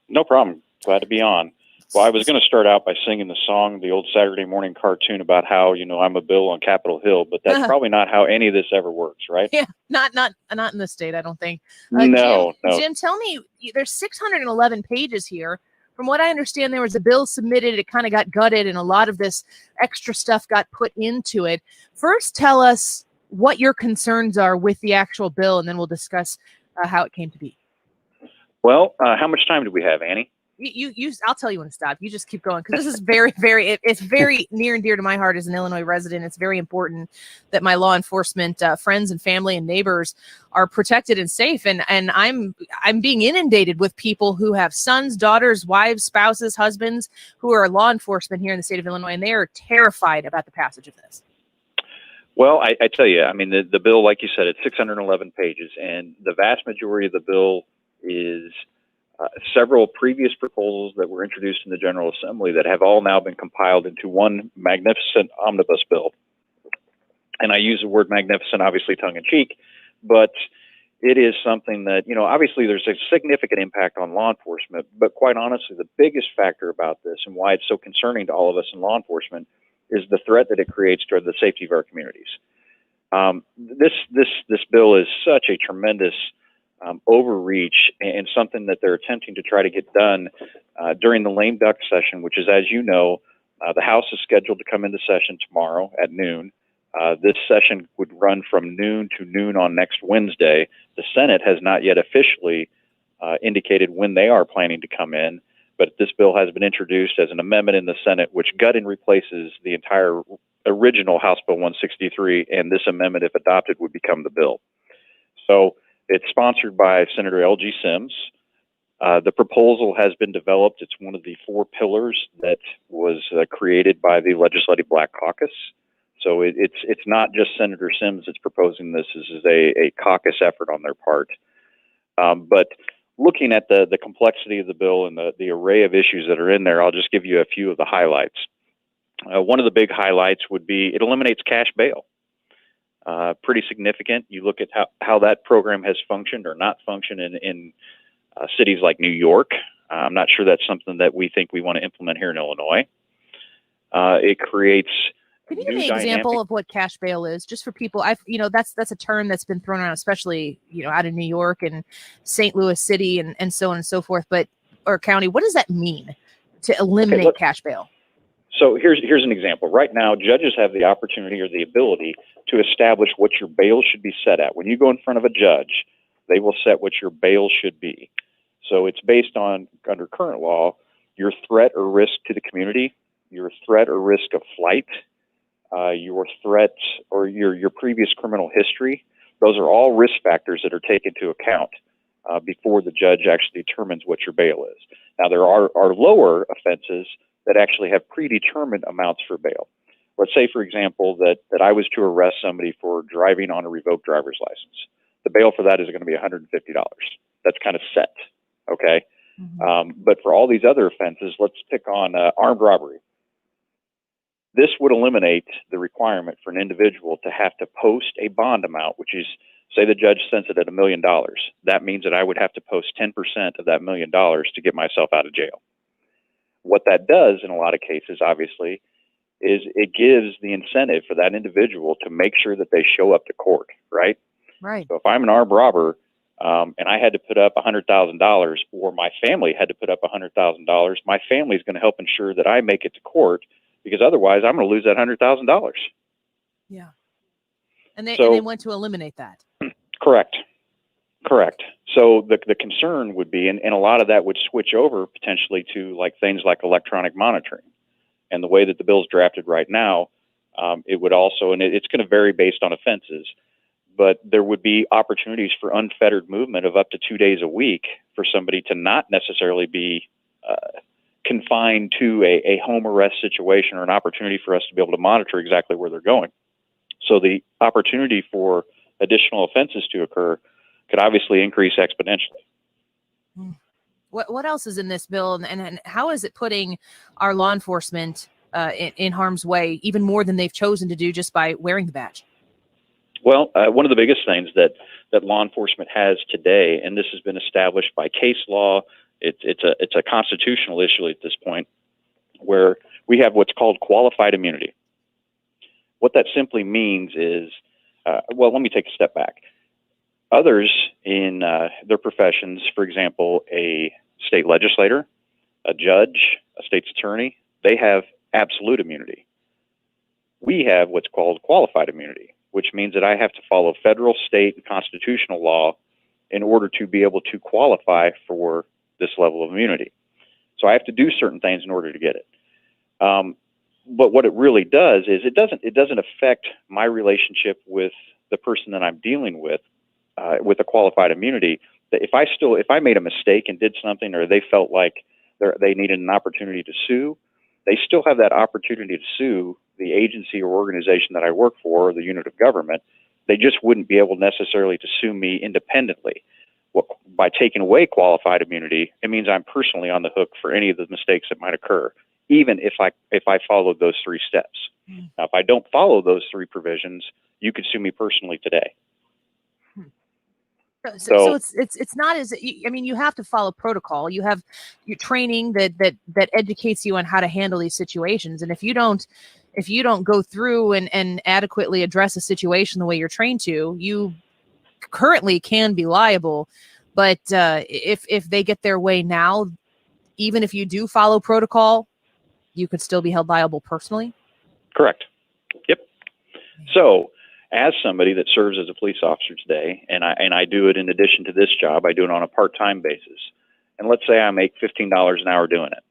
No problem. Glad to be on. Well, I was going to start out by singing the song, the old Saturday morning cartoon about how, I'm a bill on Capitol Hill, but that's probably not how any of this ever works, right? Yeah, not in this state, I don't think. No. Jim, tell me, there's 611 pages here. From what I understand, there was a bill submitted, it kind of got gutted, and a lot of this extra stuff got put into it. First, tell us what your concerns are with the actual bill, and then we'll discuss how it came to be. Well, how much time do we have, Annie? I'll tell you when to stop. You just keep going, because this is very, it's very near and dear to my heart as an Illinois resident. It's very important that my law enforcement friends and family and neighbors are protected and safe. And I'm being inundated with people who have sons, daughters, wives, spouses, husbands who are law enforcement here in the state of Illinois, and they are terrified about the passage of this. Well, I tell you, I mean, the bill, like you said, it's 611 pages, and the vast majority of the bill is several previous proposals that were introduced in the General Assembly that have all now been compiled into one magnificent omnibus bill. And I use the word magnificent, obviously tongue-in-cheek, but it is something that, you know, obviously there's a significant impact on law enforcement, but quite honestly, the biggest factor about this and why it's so concerning to all of us in law enforcement is the threat that it creates to the safety of our communities. This bill is such a tremendous overreach, and something that they're attempting to try to get done during the lame duck session, which is, as you know, the House is scheduled to come into session tomorrow at noon. This session would run from noon to noon on next Wednesday. The Senate has not yet officially indicated when they are planning to come in, but this bill has been introduced as an amendment in the Senate, which gut and replaces the entire original House Bill 163, and this amendment, if adopted, would become the bill. So it's sponsored by Senator L.G. Sims. The proposal has been developed. It's one of the 4 pillars that was created by the Legislative Black Caucus. So it's not just Senator Sims that's proposing this. This is a caucus effort on their part. But looking at the complexity of the bill and the array of issues that are in there, I'll just give you a few of the highlights. One of the big highlights would be it eliminates cash bail. Pretty significant. You look at how that program has functioned or not functioned in cities like New York. I'm not sure that's something that we think we want to implement here in Illinois. It creates. Can you give me an example of what cash bail is, just for people? That's a term that's been thrown around, especially out of New York and St. Louis City and so on and so forth. Or county, what does that mean to eliminate cash bail? So here's an example. Right now, judges have the opportunity or the ability to establish what your bail should be set at. When you go in front of a judge, they will set what your bail should be. So it's based on, under current law, your threat or risk to the community, your threat or risk of flight, your threat or your previous criminal history. Those are all risk factors that are taken into account before the judge actually determines what your bail is. Now, there are lower offenses that actually have predetermined amounts for bail. Let's say, for example, that I was to arrest somebody for driving on a revoked driver's license. The bail for that is going to be $150. That's kind of set, okay? Mm-hmm. But for all these other offenses, let's pick on armed robbery. This would eliminate the requirement for an individual to have to post a bond amount, which is, say the judge sets it at $1 million. That means that I would have to post 10% of that $1 million to get myself out of jail. What that does in a lot of cases, obviously, is it gives the incentive for that individual to make sure that they show up to court, right? Right. So if I'm an armed robber and I had to put up $100,000 or my family had to put up $100,000, my family is going to help ensure that I make it to court, because otherwise I'm going to lose that $100,000. Yeah. And they want to eliminate that. Correct. So the concern would be, and a lot of that would switch over potentially to things like electronic monitoring. And the way that the bill's drafted right now, it would also, and it's going to vary based on offenses, but there would be opportunities for unfettered movement of up to 2 days a week for somebody to not necessarily be confined to a home arrest situation, or an opportunity for us to be able to monitor exactly where they're going. So the opportunity for additional offenses to occur could obviously increase exponentially. What else is in this bill, and how is it putting our law enforcement in harm's way even more than they've chosen to do just by wearing the badge? Well, one of the biggest things that law enforcement has today, and this has been established by case law, it's a constitutional issue at this point, where we have what's called qualified immunity. What that simply means is, well, let me take a step back. Others in their professions, for example, a state legislator, a judge, a state's attorney, they have absolute immunity. We have what's called qualified immunity, which means that I have to follow federal, state, and constitutional law in order to be able to qualify for this level of immunity. So I have to do certain things in order to get it. But what it really does is it doesn't affect my relationship with the person that I'm dealing with a qualified immunity. That if I made a mistake and did something, or they felt like they needed an opportunity to sue, they still have that opportunity to sue the agency or organization that I work for, or the unit of government. They just wouldn't be able necessarily to sue me independently. Well, by taking away qualified immunity, it means I'm personally on the hook for any of the mistakes that might occur, even if I followed those 3 steps. Now, if I don't follow those 3 provisions, you could sue me personally today. So it's not as, I mean, you have to follow protocol. You have your training that educates you on how to handle these situations. And if you don't go through and adequately address a situation the way you're trained to, you currently can be liable. But if they get their way now, even if you do follow protocol, you could still be held liable personally. Correct. Yep. So, as somebody that serves as a police officer today, and I do it in addition to this job, I do it on a part-time basis. And let's say I make $15 an hour doing it.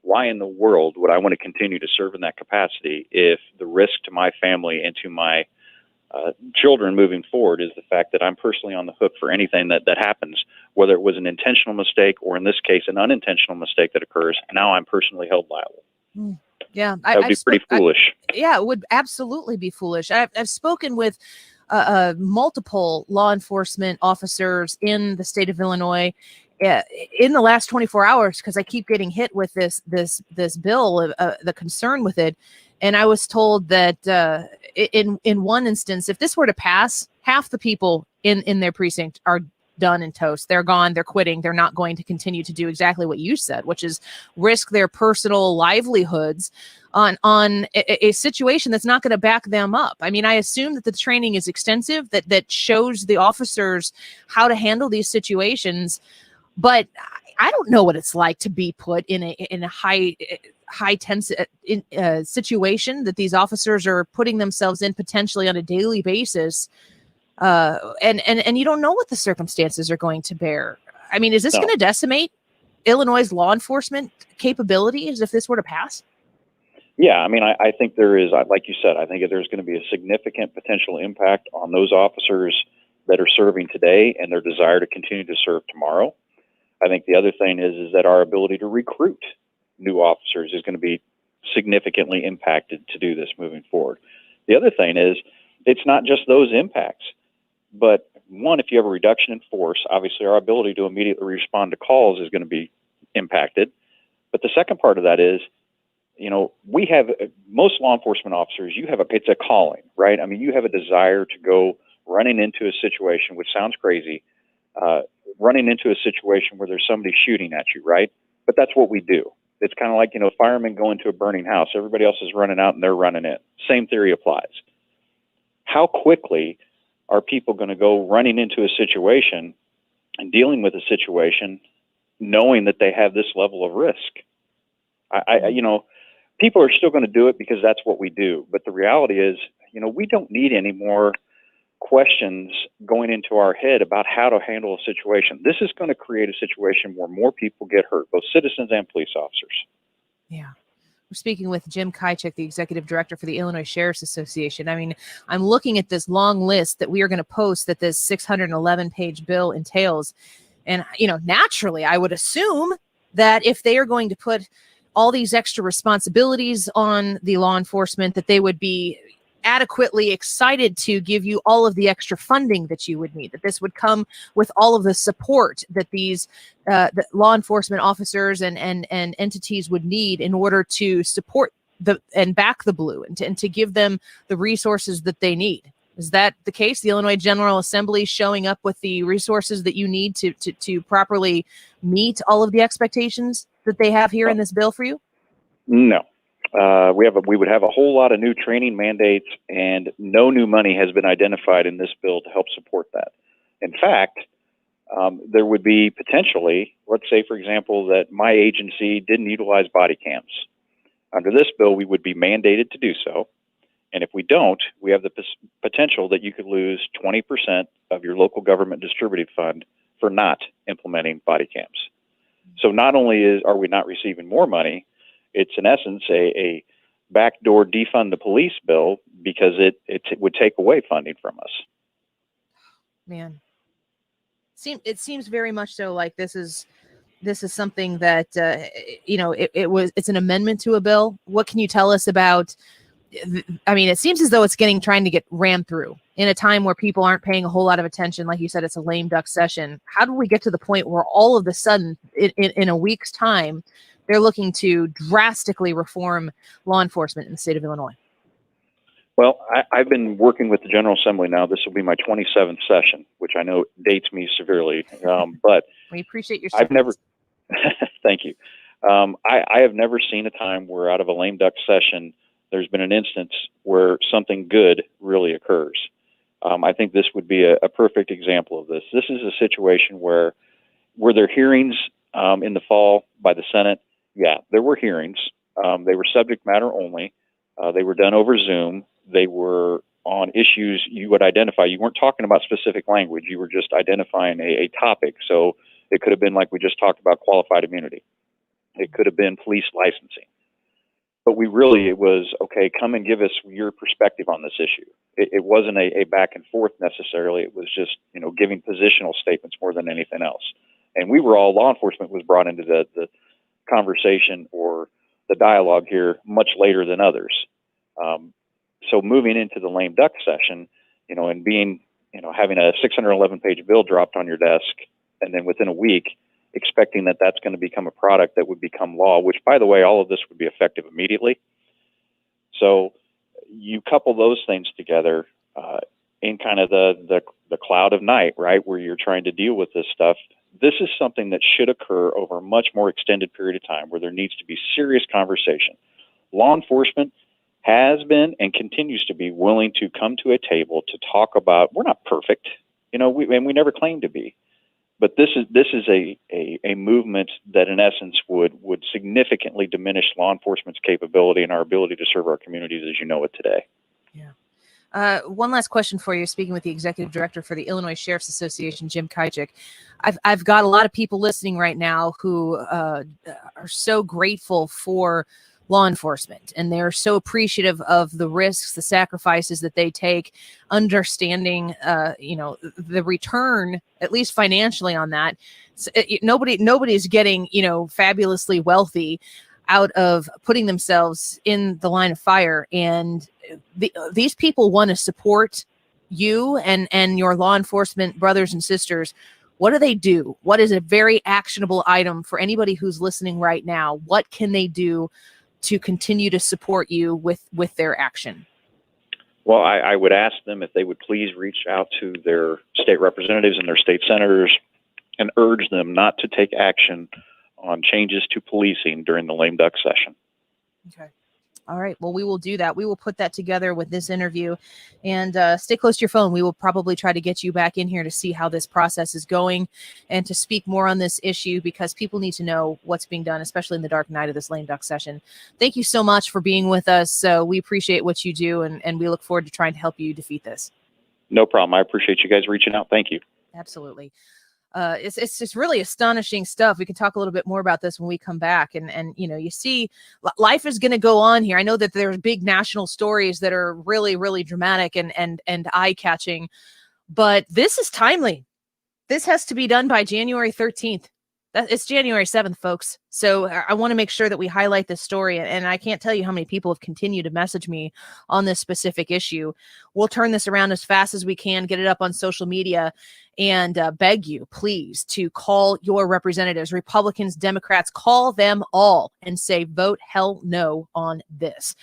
Why in the world would I want to continue to serve in that capacity if the risk to my family and to my children moving forward is the fact that I'm personally on the hook for anything that happens, whether it was an intentional mistake or, in this case, an unintentional mistake that occurs? Now I'm personally held liable. Yeah, that would be pretty foolish. Yeah, it would absolutely be foolish. I've spoken with multiple law enforcement officers in the state of Illinois in the last 24 hours, because I keep getting hit with this bill, the concern with it. And I was told that in one instance, if this were to pass, half the people in their precinct are done and toast. They're gone. They're quitting. They're not going to continue to do exactly what you said, which is risk their personal livelihoods on a situation that's not going to back them up. I mean, I assume that the training is extensive, that shows the officers how to handle these situations, but I don't know what it's like to be put in a high tense situation that these officers are putting themselves in potentially on a daily basis. And you don't know what the circumstances are going to bear. I mean, is this going to decimate Illinois' law enforcement capabilities if this were to pass? Yeah, I mean, I think there is, like you said, I think there's going to be a significant potential impact on those officers that are serving today and their desire to continue to serve tomorrow. I think the other thing is that our ability to recruit new officers is going to be significantly impacted to do this moving forward. The other thing is, it's not just those impacts. But one, if you have a reduction in force, obviously our ability to immediately respond to calls is going to be impacted. But the second part of that is, we have, most law enforcement officers, it's a calling, right? I mean, you have a desire to go running into a situation, which sounds crazy, running into a situation where there's somebody shooting at you, right? But that's what we do. It's kind of like, firemen go into a burning house. Everybody else is running out and they're running in. Same theory applies. How quickly are people going to go running into a situation and dealing with a situation knowing that they have this level of risk? People are still going to do it because that's what we do. But the reality is, we don't need any more questions going into our head about how to handle a situation. This is going to create a situation where more people get hurt, both citizens and police officers. Yeah. We're speaking with Jim Kychik, the executive director for the Illinois Sheriff's Association. I mean, I'm looking at this long list that we are going to post that this 611-page bill entails. And, naturally, I would assume that if they are going to put all these extra responsibilities on the law enforcement, that they would be adequately excited to give you all of the extra funding that you would need, that this would come with all of the support that these the law enforcement officers and entities would need in order to support and back the blue and to give them the resources that they need. Is that the case? The Illinois General Assembly showing up with the resources that you need to properly meet all of the expectations that they have here in this bill for you? No. We would have a whole lot of new training mandates, and no new money has been identified in this bill to help support that. In fact, there would be potentially, let's say, for example, that my agency didn't utilize body cams. Under this bill, we would be mandated to do so. And if we don't, we have the potential that you could lose 20% of your local government distributed fund for not implementing body cams. So not only are we not receiving more money, it's in essence a backdoor defund the police bill because it would take away funding from us. Man, it seems very much so like this is something that it's an amendment to a bill. What can you tell us about? I mean, it seems as though it's trying to get rammed through in a time where people aren't paying a whole lot of attention. Like you said, it's a lame duck session. How do we get to the point where all of a sudden, in a week's time, they're looking to drastically reform law enforcement in the state of Illinois? Well, I've been working with the General Assembly now. This will be my 27th session, which I know dates me severely. But we appreciate your service. I've never, thank you. I have never seen a time where out of a lame duck session, there's been an instance where something good really occurs. I think this would be a perfect example of this. This is a situation where were there hearings in the fall by the Senate? Yeah, there were hearings. They were subject matter only. They were done over Zoom. They were on issues you would identify. You weren't talking about specific language. You were just identifying a topic. So it could have been like we just talked about qualified immunity. It could have been police licensing. But it was, okay, come and give us your perspective on this issue. It wasn't a back and forth necessarily. It was just, giving positional statements more than anything else. And law enforcement was brought into the conversation or the dialogue here much later than others. So moving into the lame duck session, and being, having a 611-page bill dropped on your desk, and then within a week, expecting that that's going to become a product that would become law, which, by the way, all of this would be effective immediately. So you couple those things together in kind of the cloud of night, right, where you're trying to deal with this stuff. This is something that should occur over a much more extended period of time where there needs to be serious conversation. Law enforcement has been and continues to be willing to come to a table to talk about, we're not perfect, and we never claim to be. But this is a movement that, in essence, would significantly diminish law enforcement's capability and our ability to serve our communities as you know it today. Yeah. One last question for you. Speaking with the executive director for the Illinois Sheriff's Association, Jim Kijek, I've got a lot of people listening right now who are so grateful for law enforcement, and they're so appreciative of the risks, the sacrifices that they take, understanding, the return, at least financially on that. So nobody's getting, fabulously wealthy out of putting themselves in the line of fire. And these people want to support you and your law enforcement brothers and sisters. What do they do? What is a very actionable item for anybody who's listening right now? What can they do to continue to support you with their action? Well, I would ask them if they would please reach out to their state representatives and their state senators and urge them not to take action on changes to policing during the lame duck session. Okay. All right. Well, we will do that. We will put that together with this interview, and stay close to your phone. We will probably try to get you back in here to see how this process is going and to speak more on this issue, because people need to know what's being done, especially in the dark night of this lame duck session. Thank you so much for being with us. We appreciate what you do, and we look forward to trying to help you defeat this. No problem. I appreciate you guys reaching out. Thank you. Absolutely. It's just really astonishing stuff. We can talk a little bit more about this when we come back. And you see, life is going to go on here. I know that there's big national stories that are really, really dramatic and eye-catching, but this is timely. This has to be done by January 13th. It's January 7th, folks. So I want to make sure that we highlight this story. And I can't tell you how many people have continued to message me on this specific issue. We'll turn this around as fast as we can, get it up on social media, and beg you, please, to call your representatives, Republicans, Democrats, call them all and say, vote hell no on this.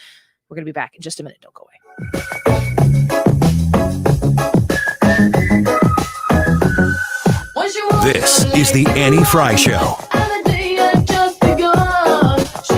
We're going to be back in just a minute. Don't go away. This is the Annie Frey Show.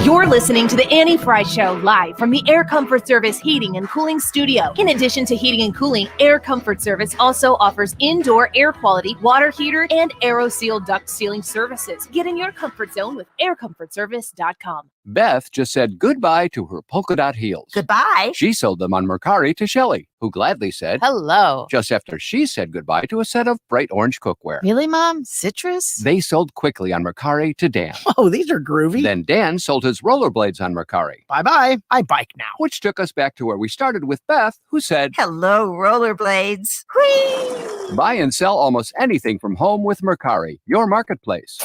You're listening to the Annie Frey Show live from the Air Comfort Service Heating and Cooling Studio. In addition to heating and cooling, Air Comfort Service also offers indoor air quality, water heater, and AeroSeal duct sealing services. Get in your comfort zone with aircomfortservice.com. Beth just said goodbye to her polka dot heels. Goodbye. She sold them on Mercari to Shelley, who gladly said hello just after she said goodbye to a set of bright orange cookware. Really, Mom? Citrus? They sold quickly on Mercari to Dan. Oh, these are groovy. Then Dan sold his rollerblades on Mercari. Bye-bye. I bike now. Which took us back to where we started with Beth, who said, hello, rollerblades. Whee! Buy and sell almost anything from home with Mercari, your marketplace.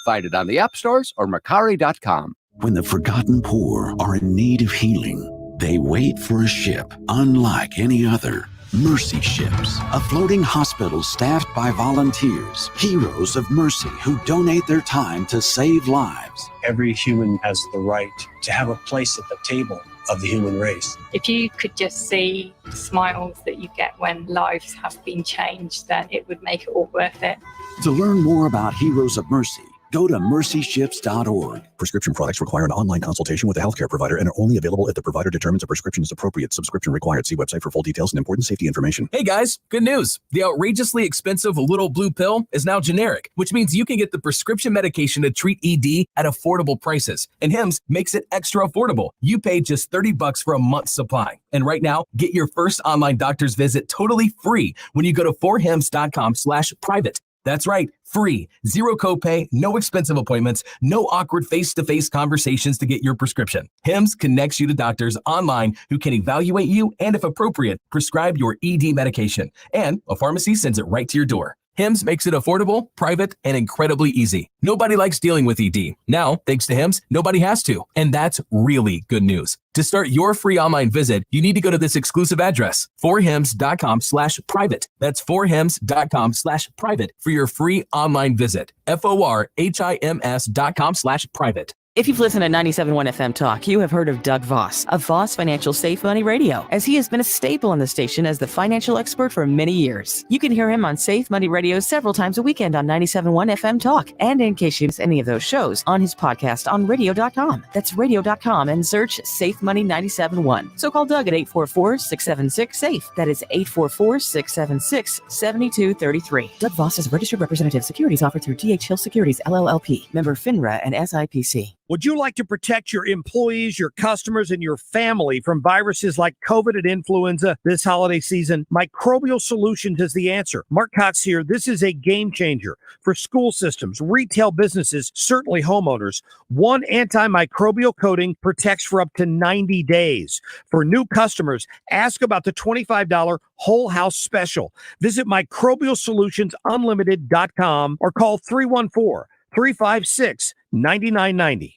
Find it on the app stores or Mercari.com. When the forgotten poor are in need of healing, they wait for a ship unlike any other. Mercy Ships, a floating hospital staffed by volunteers, heroes of mercy who donate their time to save lives. Every human has the right to have a place at the table of the human race. If you could just see the smiles that you get when lives have been changed, then it would make it all worth it. To learn more about Heroes of Mercy, go to mercyships.org. Prescription products require an online consultation with a healthcare provider and are only available if the provider determines a prescription is appropriate. Subscription required. See website for full details and important safety information. Hey guys, good news. The outrageously expensive little blue pill is now generic, which means you can get the prescription medication to treat ED at affordable prices. And Hims makes it extra affordable. You pay just $30 for a month's supply. And right now, get your first online doctor's visit totally free when you go to forhims.com/private. That's right, free, zero copay, no expensive appointments, no awkward face-to-face conversations to get your prescription. Hims connects you to doctors online who can evaluate you and, if appropriate, prescribe your ED medication. And a pharmacy sends it right to your door. Hims makes it affordable, private, and incredibly easy. Nobody likes dealing with ED. Now, thanks to Hims, nobody has to. And that's really good news. To start your free online visit, you need to go to this exclusive address, forhims.com/private. That's forhims.com/private for your free online visit. forhims.com/private. If you've listened to 97.1 FM Talk, you have heard of Doug Voss of Voss Financial Safe Money Radio, as he has been a staple on the station as the financial expert for many years. You can hear him on Safe Money Radio several times a weekend on 97.1 FM Talk, and in case you miss any of those shows, on his podcast on radio.com. That's radio.com, and search Safe Money 97.1. So call Doug at 844-676-SAFE. That is 844-676-7233. Doug Voss is a registered representative. Securities offered through D.H. Hill Securities, LLLP. Member FINRA and SIPC. Would you like to protect your employees, your customers, and your family from viruses like COVID and influenza this holiday season? Microbial Solutions is the answer. Marc Cox here. This is a game changer for school systems, retail businesses, certainly homeowners. One antimicrobial coating protects for up to 90 days. For new customers, ask about the $25 whole house special. Visit microbialsolutionsunlimited.com or call 314-356-9990.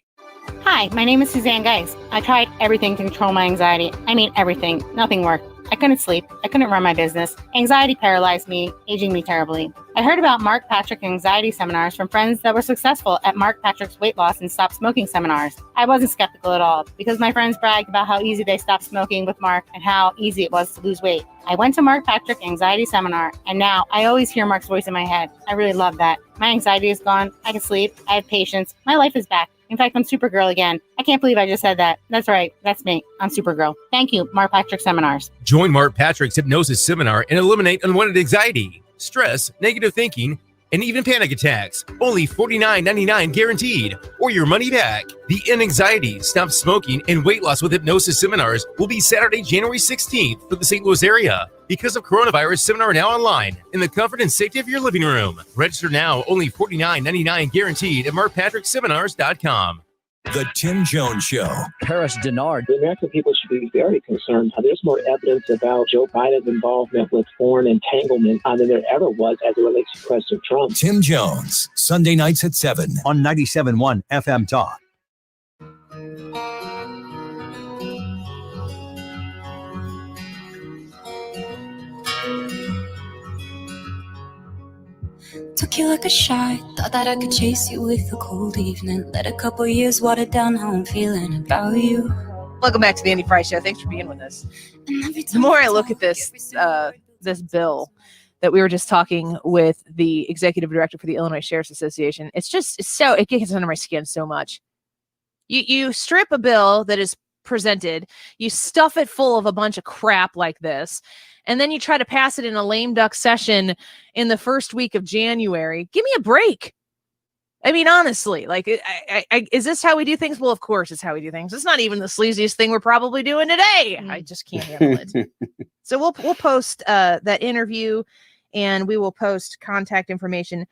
Hi, my name is Suzanne Geis. I tried everything to control my anxiety. I mean, everything. Nothing worked. I couldn't sleep. I couldn't run my business. Anxiety paralyzed me, aging me terribly. I heard about Marc Patrick anxiety seminars from friends that were successful at Marc Patrick's weight loss and stop smoking seminars. I wasn't skeptical at all because my friends bragged about how easy they stopped smoking with Marc and how easy it was to lose weight. I went to Marc Patrick anxiety seminar, and now I always hear Marc's voice in my head. I really love that. My anxiety is gone. I can sleep. I have patience. My life is back. In fact, I'm Supergirl again. I can't believe I just said that. That's right. That's me. I'm Supergirl. Thank you, Marc Patrick Seminars. Join Marc Patrick's hypnosis seminar and eliminate unwanted anxiety, stress, negative thinking, and even panic attacks. Only $49.99 guaranteed, or your money back. The End Anxiety, Stop Smoking, and Weight Loss with Hypnosis seminars will be Saturday, January 16th for the St. Louis area. Because of coronavirus, seminar now online in the comfort and safety of your living room. Register now, only $49.99 guaranteed at markpatrickseminars.com. The Tim Jones Show. Paris Denard. The American people should be very concerned. There's more evidence about Joe Biden's involvement with foreign entanglement than there ever was as it relates to President Trump. Tim Jones, Sunday nights at 7 on 97.1 FM Talk. Took you like a shot, thought that I could chase you with a cold evening. Let a couple years water down how I'm feeling about you. Welcome back to the Andy Frey Show. Thanks for being with us. The more I look at this bill that we were just talking with the executive director for the Illinois Sheriff's Association, it gets under my skin so much. You strip a bill that is presented, you stuff it full of a bunch of crap like this, and then you try to pass it in a lame duck session in the first week of January. Give me a break. I mean, honestly, like, is this how we do things? Well, of course it's how we do things. It's not even the sleaziest thing we're probably doing today. I just can't handle it. So we'll post that interview, and we will post contact information.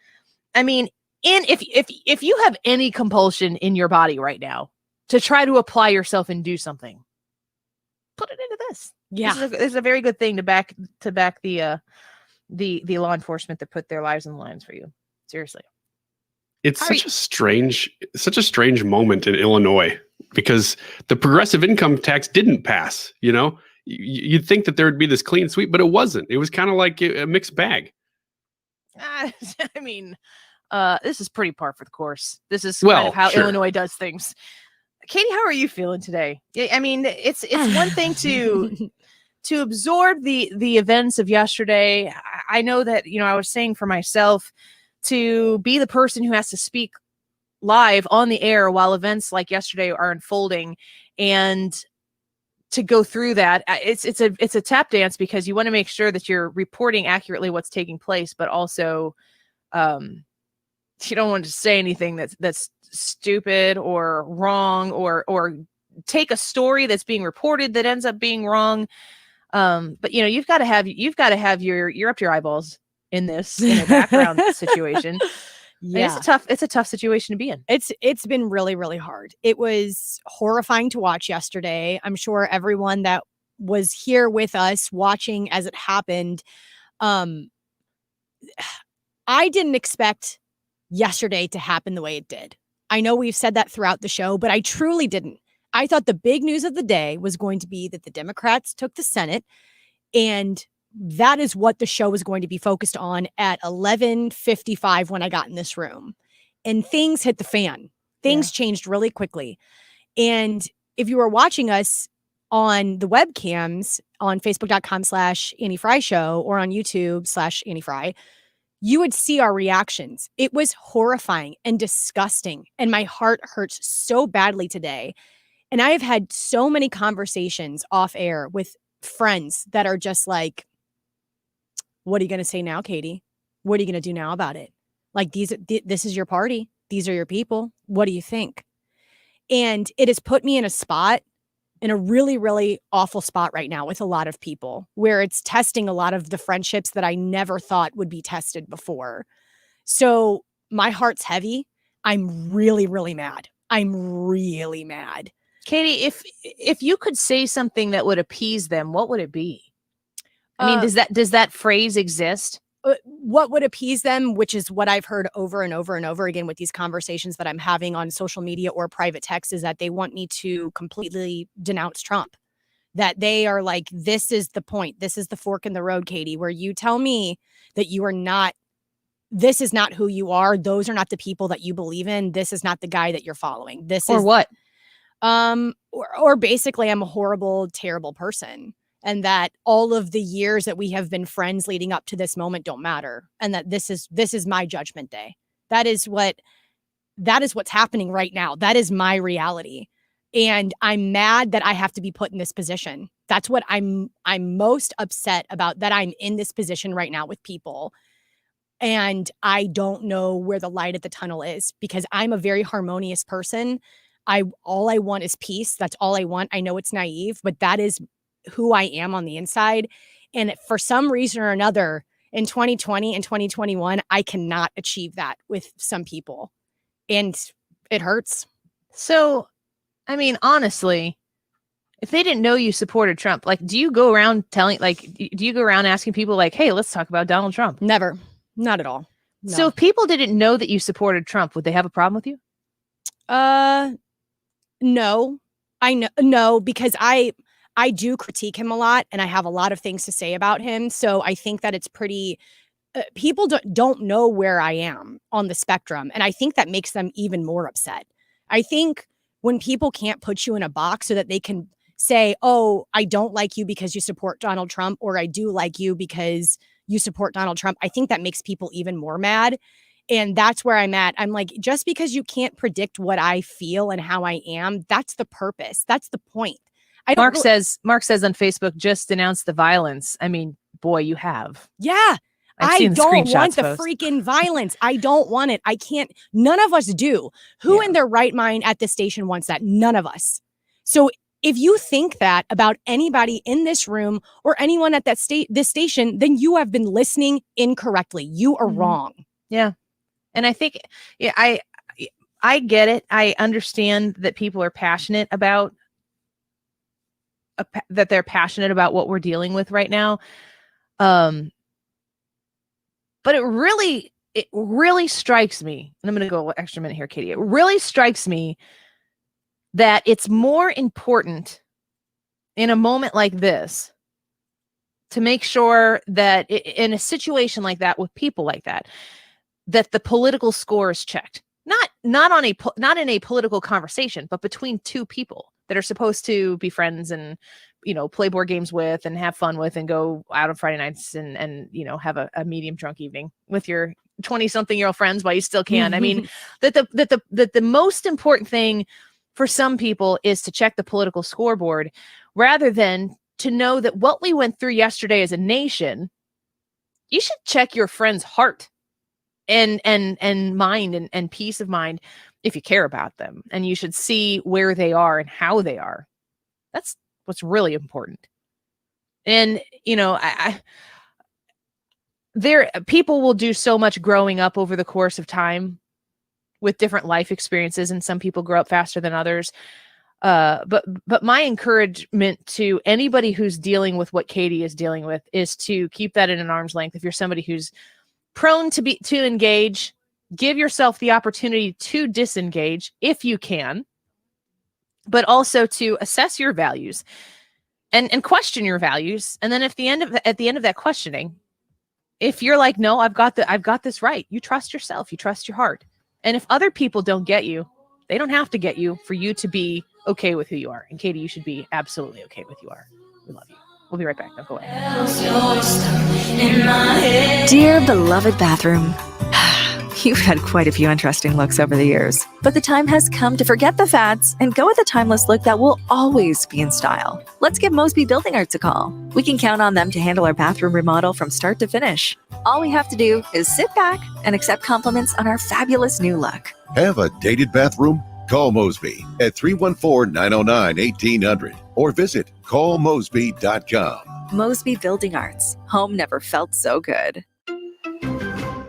I mean, if you have any compulsion in your body right now to try to apply yourself and do something, put it into this. Yeah, this is a very good thing to back the law enforcement that put their lives on the lines for you. Seriously. It's such a strange moment in Illinois because the progressive income tax didn't pass. You know, you'd think that there would be this clean sweep, but it wasn't. It was kind of like a mixed bag. I mean, this is pretty par for the course. This is kind of how Illinois does things. Katie, how are you feeling today? I mean, it's one thing to absorb the events of yesterday. I know that, I was saying for myself, to be the person who has to speak live on the air while events like yesterday are unfolding, and to go through that, it's a tap dance, because you want to make sure that you're reporting accurately what's taking place, but also you don't want to say anything that's stupid or wrong, or take a story that's being reported that ends up being wrong. But you've got to have you're up to your eyeballs in a background situation. Yeah, it's a tough situation to be in. It's been really, really hard. It was horrifying to watch yesterday. I'm sure everyone that was here with us watching as it happened, I didn't expect yesterday to happen the way it did. I know we've said that throughout the show, but I truly didn't. I thought the big news of the day was going to be that the Democrats took the Senate, and that is what the show was going to be focused on at 11:55 when I got in this room. And things hit the fan. Things changed really quickly. And if you were watching us on the webcams on Facebook.com/Annie Frey Show or on YouTube/Annie Frey, you would see our reactions. It was horrifying and disgusting. And my heart hurts so badly today. And I have had so many conversations off air with friends that are just like, what are you going to say now, Katie? What are you going to do now about it? Like, this is your party. These are your people. What do you think? And it has put me in a really, really awful spot right now with a lot of people, where it's testing a lot of the friendships that I never thought would be tested before. So my heart's heavy. I'm really, really mad. I'm really mad. Katie, if you could say something that would appease them, what would it be? I mean, does that phrase exist? What would appease them, which is what I've heard over and over and over again with these conversations that I'm having on social media or private text, is that they want me to completely denounce Trump. That they are like, this is the point. This is the fork in the road, Katie, where you tell me that you are not, this is not who you are. Those are not the people that you believe in. This is not the guy that you're following. Or what? Or basically I'm a horrible, terrible person. And that all of the years that we have been friends leading up to this moment don't matter. And that this is my judgment day. That is what's happening right now. That is my reality. And I'm mad that I have to be put in this position. That's what I'm most upset about, that I'm in this position right now with people. And I don't know where the light at the tunnel is, because I'm a very harmonious person. All I want is peace. That's all I want. I know it's naive, but that is who I am on the inside. And for some reason or another, in 2020 and 2021, I cannot achieve that with some people. And it hurts. So, I mean, honestly, if they didn't know you supported Trump, like, do you go around asking people like, hey, let's talk about Donald Trump? Never. Not at all. No. So if people didn't know that you supported Trump, would they have a problem with you? No. No, because I do critique him a lot, and I have a lot of things to say about him. So I think that it's pretty, people don't know where I am on the spectrum. And I think that makes them even more upset. I think when people can't put you in a box so that they can say, oh, I don't like you because you support Donald Trump, or I do like you because you support Donald Trump, I think that makes people even more mad. And that's where I'm at. I'm like, just because you can't predict what I feel and how I am, that's the purpose. That's the point. Mark says on Facebook, just denounce the violence. I mean, boy, you have. Yeah. I don't want the freaking violence. I don't want it. I can't. None of us do. Who in their right mind at this station wants that? None of us. So if you think that about anybody in this room or anyone at that this station, then you have been listening incorrectly. You are wrong. Yeah. And I think, I get it. I understand that people are passionate about that they're passionate about what we're dealing with right now. But it really strikes me, and I'm going to go an extra minute here, Katie. It really strikes me that it's more important in a moment like this to make sure that in a situation like that with people like that, that the political score is checked. Not in a political conversation, but between two people that are supposed to be friends and, play board games with and have fun with and go out on Friday nights and have a medium drunk evening with your 20-something-year-old friends while you still can. I mean, that the most important thing for some people is to check the political scoreboard rather than to know that what we went through yesterday as a nation, you should check your friend's heart and mind and peace of mind if you care about them. And you should see where they are and how they are. That's what's really important. And, people will do so much growing up over the course of time with different life experiences, and some people grow up faster than others. But my encouragement to anybody who's dealing with what Katie is dealing with is to keep that at an arm's length. If you're somebody who's prone to engage, give yourself the opportunity to disengage if you can, but also to assess your values and question your values. And then at the end of that questioning, if you're like, no, I've got this right, you trust yourself, you trust your heart. And if other people don't get you, they don't have to get you for you to be okay with who you are. And Katie, you should be absolutely okay with who you are. We love you. We'll be right back. Don't go away. Dear beloved bathroom, you've had quite a few interesting looks over the years, but the time has come to forget the fads and go with a timeless look that will always be in style. Let's give Mosby Building Arts a call. We can count on them to handle our bathroom remodel from start to finish. All we have to do is sit back and accept compliments on our fabulous new look. Have a dated bathroom? Call Mosby at 314-909-1800 or visit callmosby.com. Mosby Building Arts. Home never felt so good.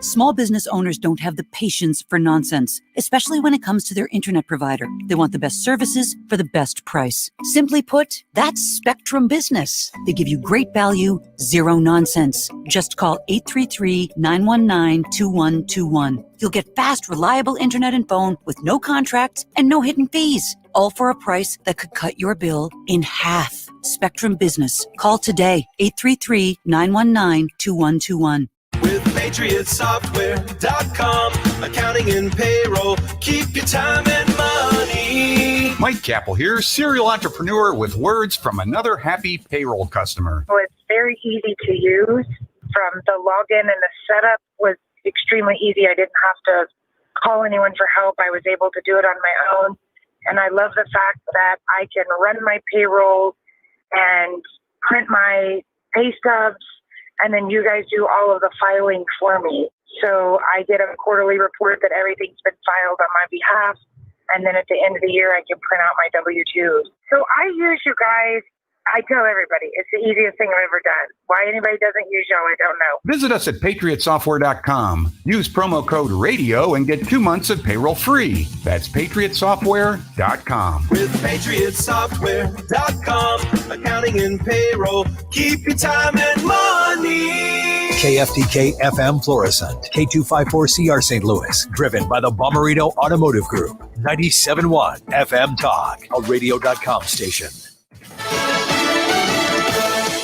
Small business owners don't have the patience for nonsense, especially when it comes to their internet provider. They want the best services for the best price. Simply put, that's Spectrum Business. They give you great value, zero nonsense. Just call 833-919-2121. You'll get fast, reliable internet and phone with no contracts and no hidden fees. All for a price that could cut your bill in half. Spectrum Business. Call today, 833-919-2121. With PatriotSoftware.com, accounting and payroll, keep your time and money. Mike Capel here, serial entrepreneur with words from another happy payroll customer. Well, it's very easy to use. From the login and the setup was extremely easy. I didn't have to call anyone for help. I was able to do it on my own. And I love the fact that I can run my payroll and print my pay stubs, and then you guys do all of the filing for me. So I get a quarterly report that everything's been filed on my behalf. And then at the end of the year, I can print out my W-2s. So I use you guys. I tell everybody, it's the easiest thing I've ever done. Why anybody doesn't use y'all, I don't know. Visit us at PatriotSoftware.com. Use promo code RADIO and get 2 months of payroll free. That's PatriotSoftware.com. With PatriotSoftware.com, accounting and payroll, keep your time and money. KFTK FM Florissant, K254CR St. Louis, driven by the Bommarito Automotive Group, 97.1 FM Talk, a radio.com station.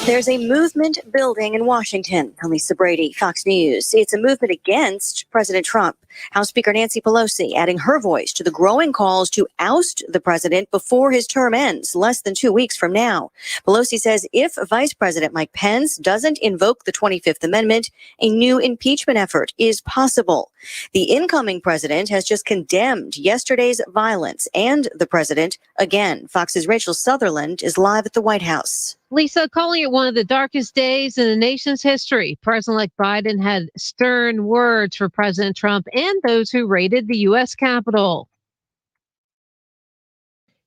There's a movement building in Washington. I'm Lisa Brady, Fox News. It's a movement against President Trump. House Speaker Nancy Pelosi adding her voice to the growing calls to oust the president before his term ends, less than 2 weeks from now. Pelosi says if Vice President Mike Pence doesn't invoke the 25th Amendment, a new impeachment effort is possible. The incoming president has just condemned yesterday's violence and the president again. Fox's Rachel Sutherland is live at the White House. Lisa, calling it one of the darkest days in the nation's history, President-elect Biden had stern words for President Trump and those who raided the U.S. Capitol.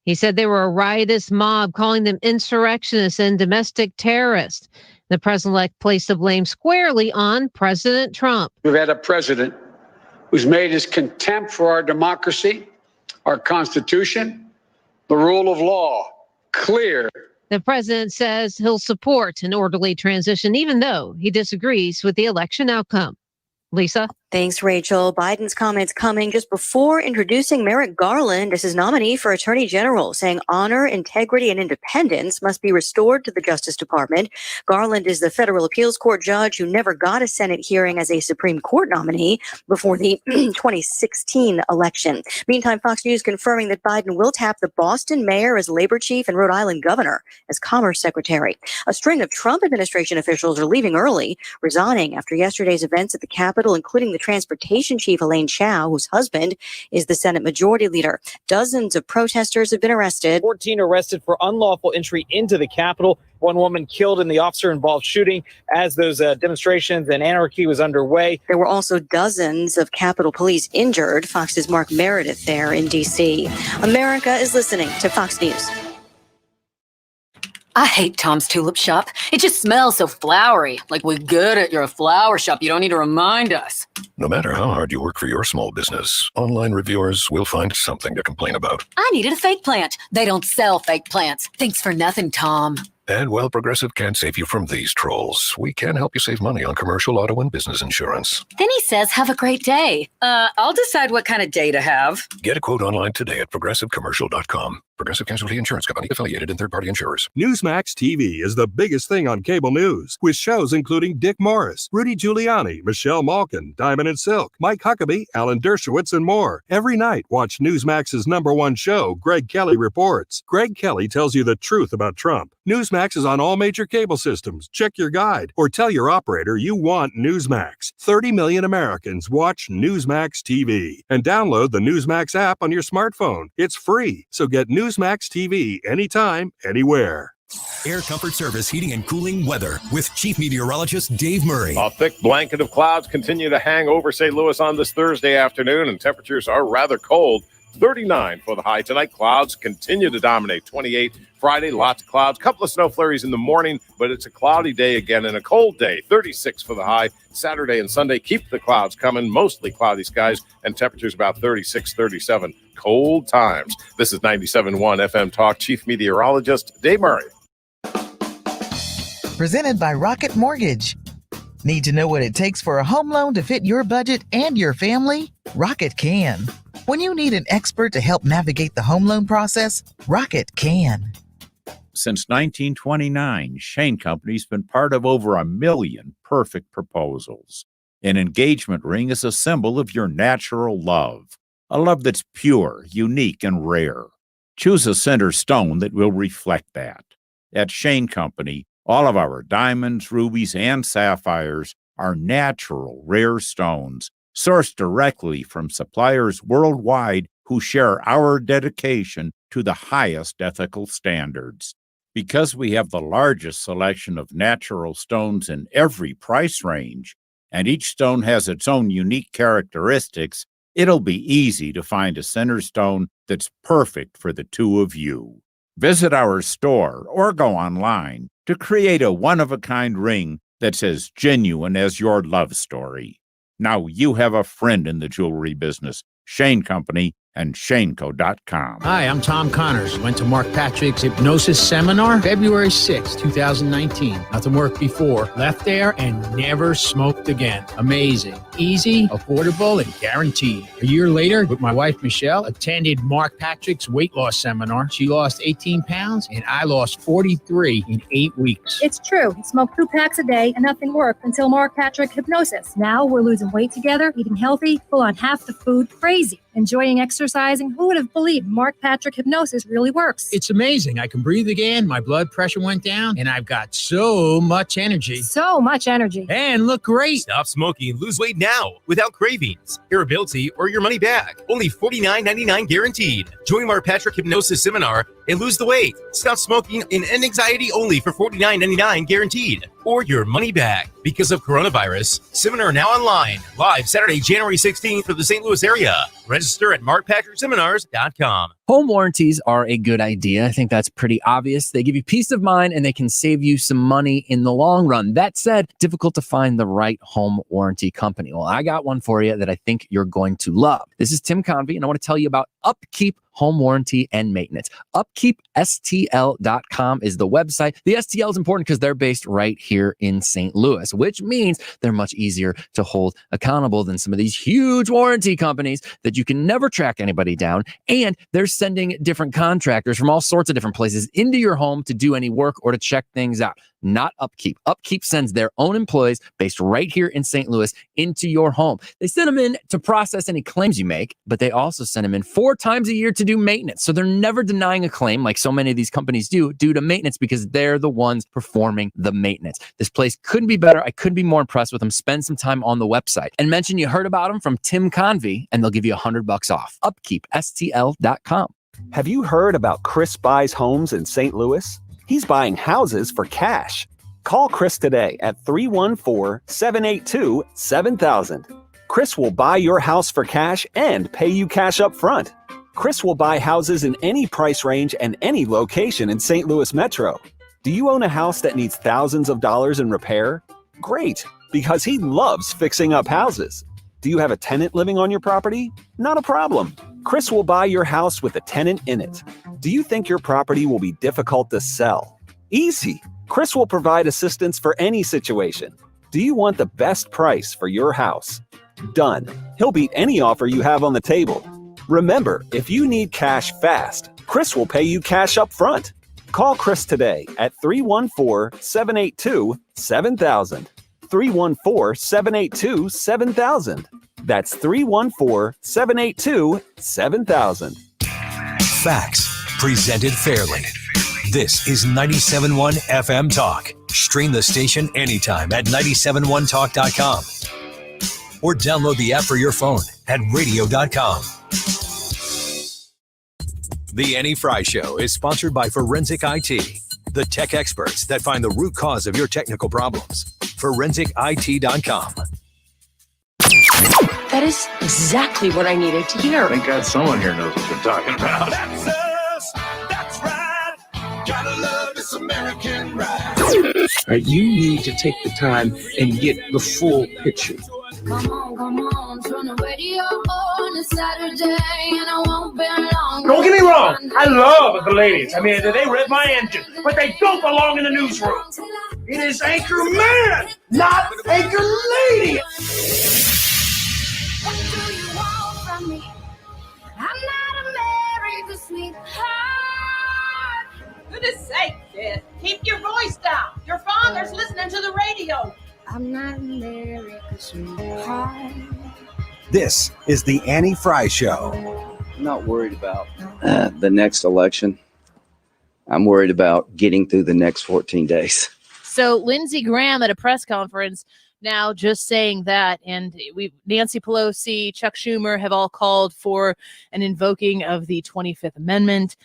He said they were a riotous mob, calling them insurrectionists and domestic terrorists. The president-elect placed the blame squarely on President Trump. We've had a president who's made his contempt for our democracy, our Constitution, the rule of law clear. The president says he'll support an orderly transition, even though he disagrees with the election outcome. Lisa? Thanks, Rachel. Biden's comments coming just before introducing Merrick Garland as his nominee for Attorney General, saying honor, integrity, and independence must be restored to the Justice Department. Garland is the federal appeals court judge who never got a Senate hearing as a Supreme Court nominee before the 2016 election. Meantime, Fox News confirming that Biden will tap the Boston mayor as labor chief and Rhode Island governor as commerce secretary. A string of Trump administration officials are leaving early, resigning after yesterday's events at the Capitol, including the transportation chief Elaine Chao, whose husband is the Senate Majority Leader. Dozens of protesters have been arrested. 14 arrested for unlawful entry into the Capitol. One woman killed in the officer-involved shooting as those demonstrations and anarchy was underway. There were also dozens of Capitol Police injured. Fox's Mark Meredith there in D.C. America is listening to Fox News. I hate Tom's Tulip Shop. It just smells so flowery. Like we're good at your flower shop. You don't need to remind us. No matter how hard you work for your small business, online reviewers will find something to complain about. I needed a fake plant. They don't sell fake plants. Thanks for nothing, Tom. And while Progressive can't save you from these trolls, we can help you save money on commercial auto and business insurance. Then he says, have a great day. I'll decide what kind of day to have. Get a quote online today at progressivecommercial.com. Progressive Casualty Insurance Company, affiliated and third-party insurers. Newsmax TV is the biggest thing on cable news, with shows including Dick Morris, Rudy Giuliani, Michelle Malkin, Diamond and Silk, Mike Huckabee, Alan Dershowitz, and more. Every night, watch Newsmax's #1 show, Greg Kelly Reports. Greg Kelly tells you the truth about Trump. Newsmax is on all major cable systems. Check your guide or tell your operator you want Newsmax. 30 million Americans watch Newsmax TV. And download the Newsmax app on your smartphone. It's free, so get Newsmax TV anytime, anywhere. Air Comfort Service Heating and Cooling weather with Chief Meteorologist Dave Murray. A thick blanket of clouds continue to hang over St. Louis on this Thursday afternoon, and temperatures are rather cold. 39 for the high tonight. Clouds continue to dominate. 28 Friday, lots of clouds. Couple of snow flurries in the morning, but it's a cloudy day again and a cold day. 36 for the high. Saturday and Sunday, keep the clouds coming. Mostly cloudy skies and temperatures about 36, 37. Cold times. This is 97.1 FM Talk. Chief Meteorologist Dave Murray. Presented by Rocket Mortgage. Need to know what it takes for a home loan to fit your budget and your family? Rocket can. When you need an expert to help navigate the home loan process, Rocket can. Since 1929, Shane Company's been part of over 1 million perfect proposals. An engagement ring is a symbol of your natural love, a love that's pure, unique, and rare. Choose a center stone that will reflect that. At Shane Company, all of our diamonds, rubies, and sapphires are natural, rare stones, sourced directly from suppliers worldwide who share our dedication to the highest ethical standards. Because we have the largest selection of natural stones in every price range, and each stone has its own unique characteristics, it'll be easy to find a center stone that's perfect for the two of you. Visit our store or go online to create a one-of-a-kind ring that's as genuine as your love story. Now you have a friend in the jewelry business. Shane Company and shaneco.com. Hi, I'm Tom Connors. Went to Mark Patrick's hypnosis seminar February 6, 2019. Nothing worked before. Left there and never smoked again. Amazing. easy, affordable, and guaranteed. A year later, with my wife Michelle, attended Mark Patrick's weight loss seminar. She lost 18 pounds, and I lost 43 in 8 weeks. It's true. He smoked 2 packs a day, and nothing worked until Mark Patrick hypnosis. Now we're losing weight together, eating healthy, full on half the food, crazy, enjoying exercising. Who would have believed Mark Patrick hypnosis really works? It's amazing. I can breathe again. My blood pressure went down, and I've got so much energy. So much energy. And look great. Stop smoking and lose weight now without cravings, irritability, or your money back. Only $49.99 guaranteed. Join Mark Patrick Hypnosis Seminar and lose the weight. Stop smoking and end anxiety only for $49.99 guaranteed. Or your money back. Because of coronavirus, seminar now online. Live Saturday, January 16th for the St. Louis area. Register at markpatrickseminars.com. Home warranties are a good idea. I think that's pretty obvious. They give you peace of mind and they can save you some money in the long run. That said, difficult to find the right home warranty company. Well, I got one for you that I think you're going to love. This is Tim Convey, and I want to tell you about Upkeep Home Warranty and Maintenance. UpkeepSTL.com is the website. The STL is important because they're based right here in St. Louis, which means they're much easier to hold accountable than some of these huge warranty companies that you can never track anybody down. And they're sending different contractors from all sorts of different places into your home to do any work or to check things out. Not Upkeep. Upkeep sends their own employees based right here in St. Louis into your home. They send them in to process any claims you make, but they also send them in 4 times a year to do maintenance. So they're never denying a claim like so many of these companies do due to maintenance because they're the ones performing the maintenance. This place couldn't be better. I couldn't be more impressed with them. Spend some time on the website and mention you heard about them from Tim Convey and they'll give you $100 off. UpkeepSTL.com. Have you heard about Chris Buys Homes in St. Louis? He's buying houses for cash. Call Chris today at 314-782-7000. Chris will buy your house for cash and pay you cash up front. Chris will buy houses in any price range and any location in St. Louis Metro. Do you own a house that needs thousands of dollars in repair? Great, because he loves fixing up houses. Do you have a tenant living on your property? Not a problem. Chris will buy your house with a tenant in it. Do you think your property will be difficult to sell? Easy. Chris will provide assistance for any situation. Do you want the best price for your house? Done. He'll beat any offer you have on the table. Remember, if you need cash fast, Chris will pay you cash up front. Call Chris today at 314-782-7000. 314-782-7000. That's 314-782-7000. Facts presented fairly. This is 97.1 FM Talk. Stream the station anytime at 971talk.com or download the app for your phone at radio.com. The Annie Frey Show is sponsored by Forensic IT, the tech experts that find the root cause of your technical problems. ForensicIT.com. That is exactly what I needed to hear. Thank God someone here knows what they're talking about. That's us. That's right. Gotta love this American ride. All right, you need to take the time and get the full picture. Come on, turn the radio on. It's Saturday and I won't be long. Don't get me wrong, I love the ladies. I mean, they rev my engine, but they don't belong in the newsroom. It is Anchor Man, not Anchor Lady. What do you want from me? I'm not America's sweetheart. Goodness sake, kid. Keep your voice down. Your father's listening to the radio. I'm not America's sweetheart. This is the Annie Frey Show. I'm not worried about the next election. I'm worried about getting through the next 14 days. So Lindsey Graham at a press conference now just saying that, and Nancy Pelosi, Chuck Schumer have all called for an invoking of the 25th Amendment.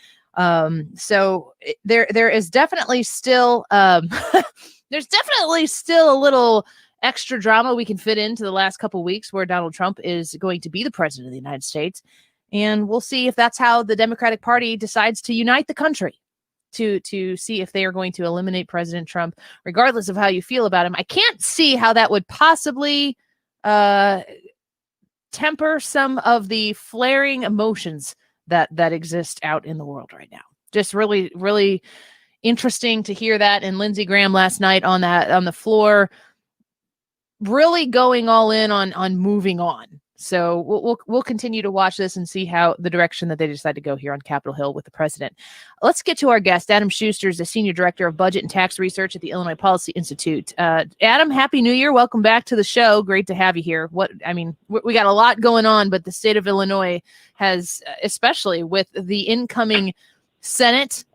So there is definitely still there's definitely still a little extra drama we can fit into the last couple weeks where Donald Trump is going to be the president of the United States. And we'll see if that's how the Democratic Party decides to unite the country to see if they are going to eliminate President Trump, regardless of how you feel about him. I can't see how that would possibly temper some of the flaring emotions that exist out in the world right now. Just really, really interesting to hear that. And Lindsey Graham last night on the floor really going all in on moving on. So we'll continue to watch this and see how the direction that they decide to go here on Capitol Hill with the president. Let's get to our guest. Adam Schuster is the Senior Director of Budget and Tax Research at the Illinois Policy Institute. Adam, Happy New Year. Welcome back to the show. Great to have you here. We got a lot going on, but the state of Illinois has, especially with the incoming Senate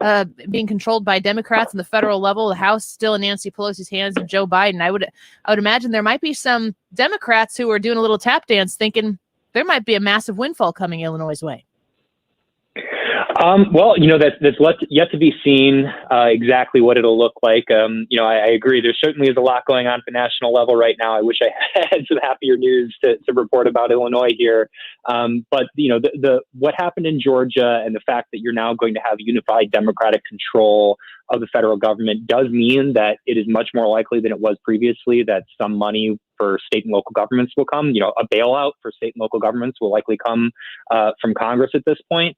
being controlled by Democrats on the federal level, the House still in Nancy Pelosi's hands and Joe Biden. I would imagine there might be some Democrats who are doing a little tap dance thinking there might be a massive windfall coming Illinois' way. Well, that's yet to be seen exactly what it'll look like. I agree. There certainly is a lot going on at the national level right now. I wish I had some happier news to report about Illinois here. But what happened in Georgia and the fact that you're now going to have unified Democratic control of the federal government does mean that it is much more likely than it was previously that some money for state and local governments will come. A bailout for state and local governments will likely come from Congress at this point.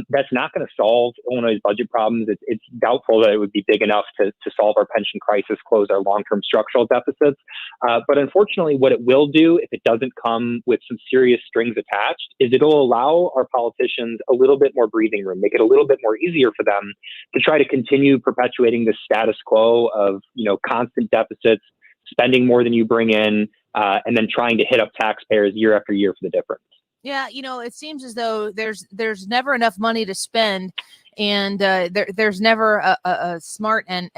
That's not going to solve Illinois' budget problems. It's doubtful that it would be big enough to solve our pension crisis, close our long-term structural deficits. But unfortunately, what it will do, if it doesn't come with some serious strings attached, is it'll allow our politicians a little bit more breathing room, make it a little bit more easier for them to try to continue perpetuating the status quo of, constant deficits, spending more than you bring in, and then trying to hit up taxpayers year after year for the difference. Yeah, it seems as though there's never enough money to spend, and there's never a smart and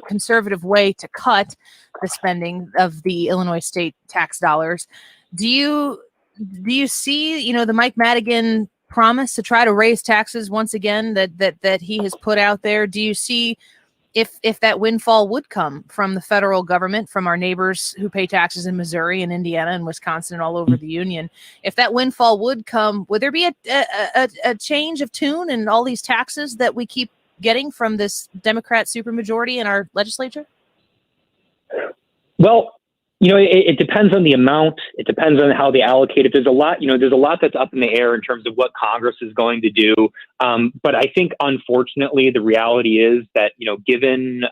conservative way to cut the spending of the Illinois state tax dollars. Do you see, the Mike Madigan promise to try to raise taxes once again that he has put out there? Do you see if that windfall would come from the federal government, from our neighbors who pay taxes in Missouri and Indiana and Wisconsin and all over the union, if that windfall would come, would there be a change of tune in all these taxes that we keep getting from this Democrat supermajority in our legislature? Well, it depends on the amount. It depends on how they allocate it. There's a lot that's up in the air in terms of what Congress is going to do. But I think, unfortunately, the reality is that, given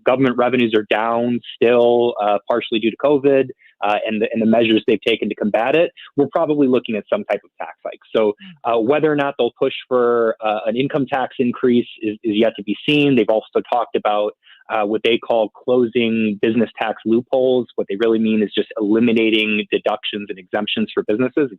government revenues are down still, partially due to COVID, and the measures they've taken to combat it, we're probably looking at some type of tax hike. So whether or not they'll push for an income tax increase is yet to be seen. They've also talked about what they call closing business tax loopholes. What they really mean is just eliminating deductions and exemptions for businesses.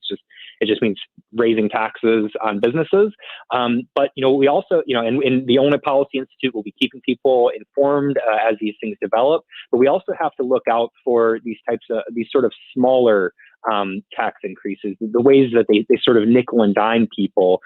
It just means raising taxes on businesses. But we also, in the Illinois Policy Institute, we'll be keeping people informed as these things develop. But we also have to look out for these sort of smaller tax increases, the ways that they sort of nickel and dime people,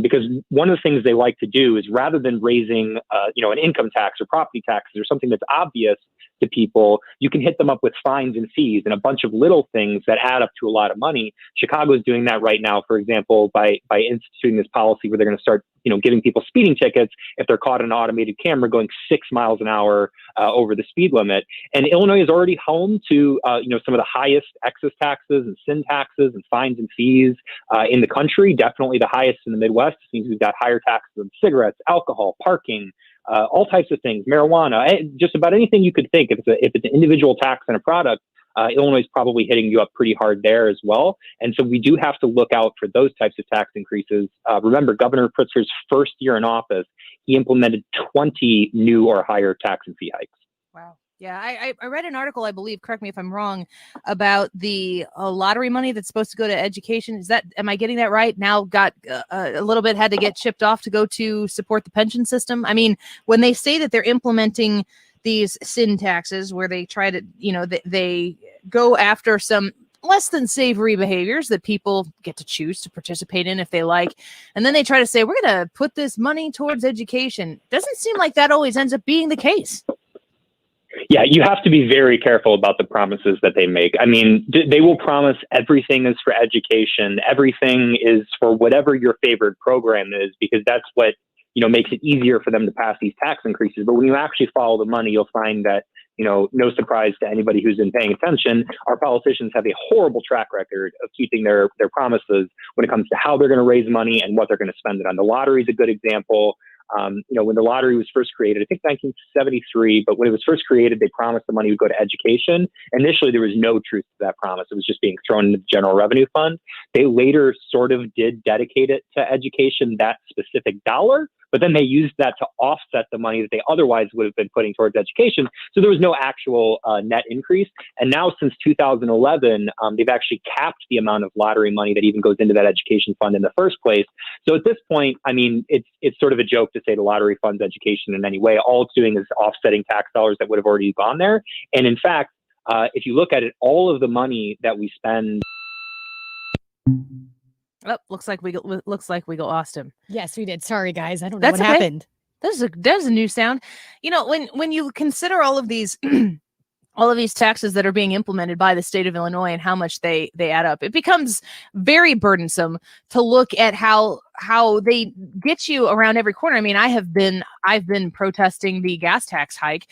because one of the things they like to do is, rather than raising an income tax or property taxes or something that's obvious to people, you can hit them up with fines and fees and a bunch of little things that add up to a lot of money. Chicago is doing that right now, for example, by instituting this policy where they're going to start giving people speeding tickets if they're caught on an automated camera going 6 miles an hour over the speed limit. And Illinois is already home to some of the highest excess taxes and sin taxes and fines and fees in the country. Definitely the highest in the Midwest. It seems we've got higher taxes on cigarettes, alcohol, parking, all types of things, marijuana, just about anything you could think. If it's an individual tax on a product, Illinois is probably hitting you up pretty hard there as well. And so we do have to look out for those types of tax increases. Remember, Governor Pritzker's first year in office, he implemented 20 new or higher tax and fee hikes. Wow. Yeah, I read an article, I believe, correct me if I'm wrong, about the lottery money that's supposed to go to education. Am I getting that right? Now got a little bit had to get chipped off to go to support the pension system. I mean, when they say that they're implementing these sin taxes where they try to, they go after some less than savory behaviors that people get to choose to participate in if they like. And then they try to say, we're going to put this money towards education. Doesn't seem like that always ends up being the case. Yeah, you have to be very careful about the promises that they make. I mean, they will promise everything is for education. Everything is for whatever your favorite program is, because that's what, makes it easier for them to pass these tax increases. But when you actually follow the money, you'll find that, no surprise to anybody who's been paying attention, our politicians have a horrible track record of keeping their promises when it comes to how they're going to raise money and what they're going to spend it on. The lottery is a good example. When the lottery was first created, I think 1973, but when it was first created, they promised the money would go to education. Initially, there was no truth to that promise. It was just being thrown into the general revenue fund. They later sort of did dedicate it to education, that specific dollar, but then they used that to offset the money that they otherwise would have been putting towards education. So there was no actual net increase. And now since 2011, they've actually capped the amount of lottery money that even goes into that education fund in the first place. So at this point, I mean, it's sort of a joke to say the lottery funds education in any way. All it's doing is offsetting tax dollars that would have already gone there. And in fact, if you look at it, all of the money that we spend. Oh, looks like we lost him. Yes, we did. Sorry, guys. I don't know That's what okay. happened. There's a new sound. When you consider all of these all of these taxes that are being implemented by the state of Illinois and how much they add up, it becomes very burdensome to look at how they get you around every corner. I mean, I've been protesting the gas tax hike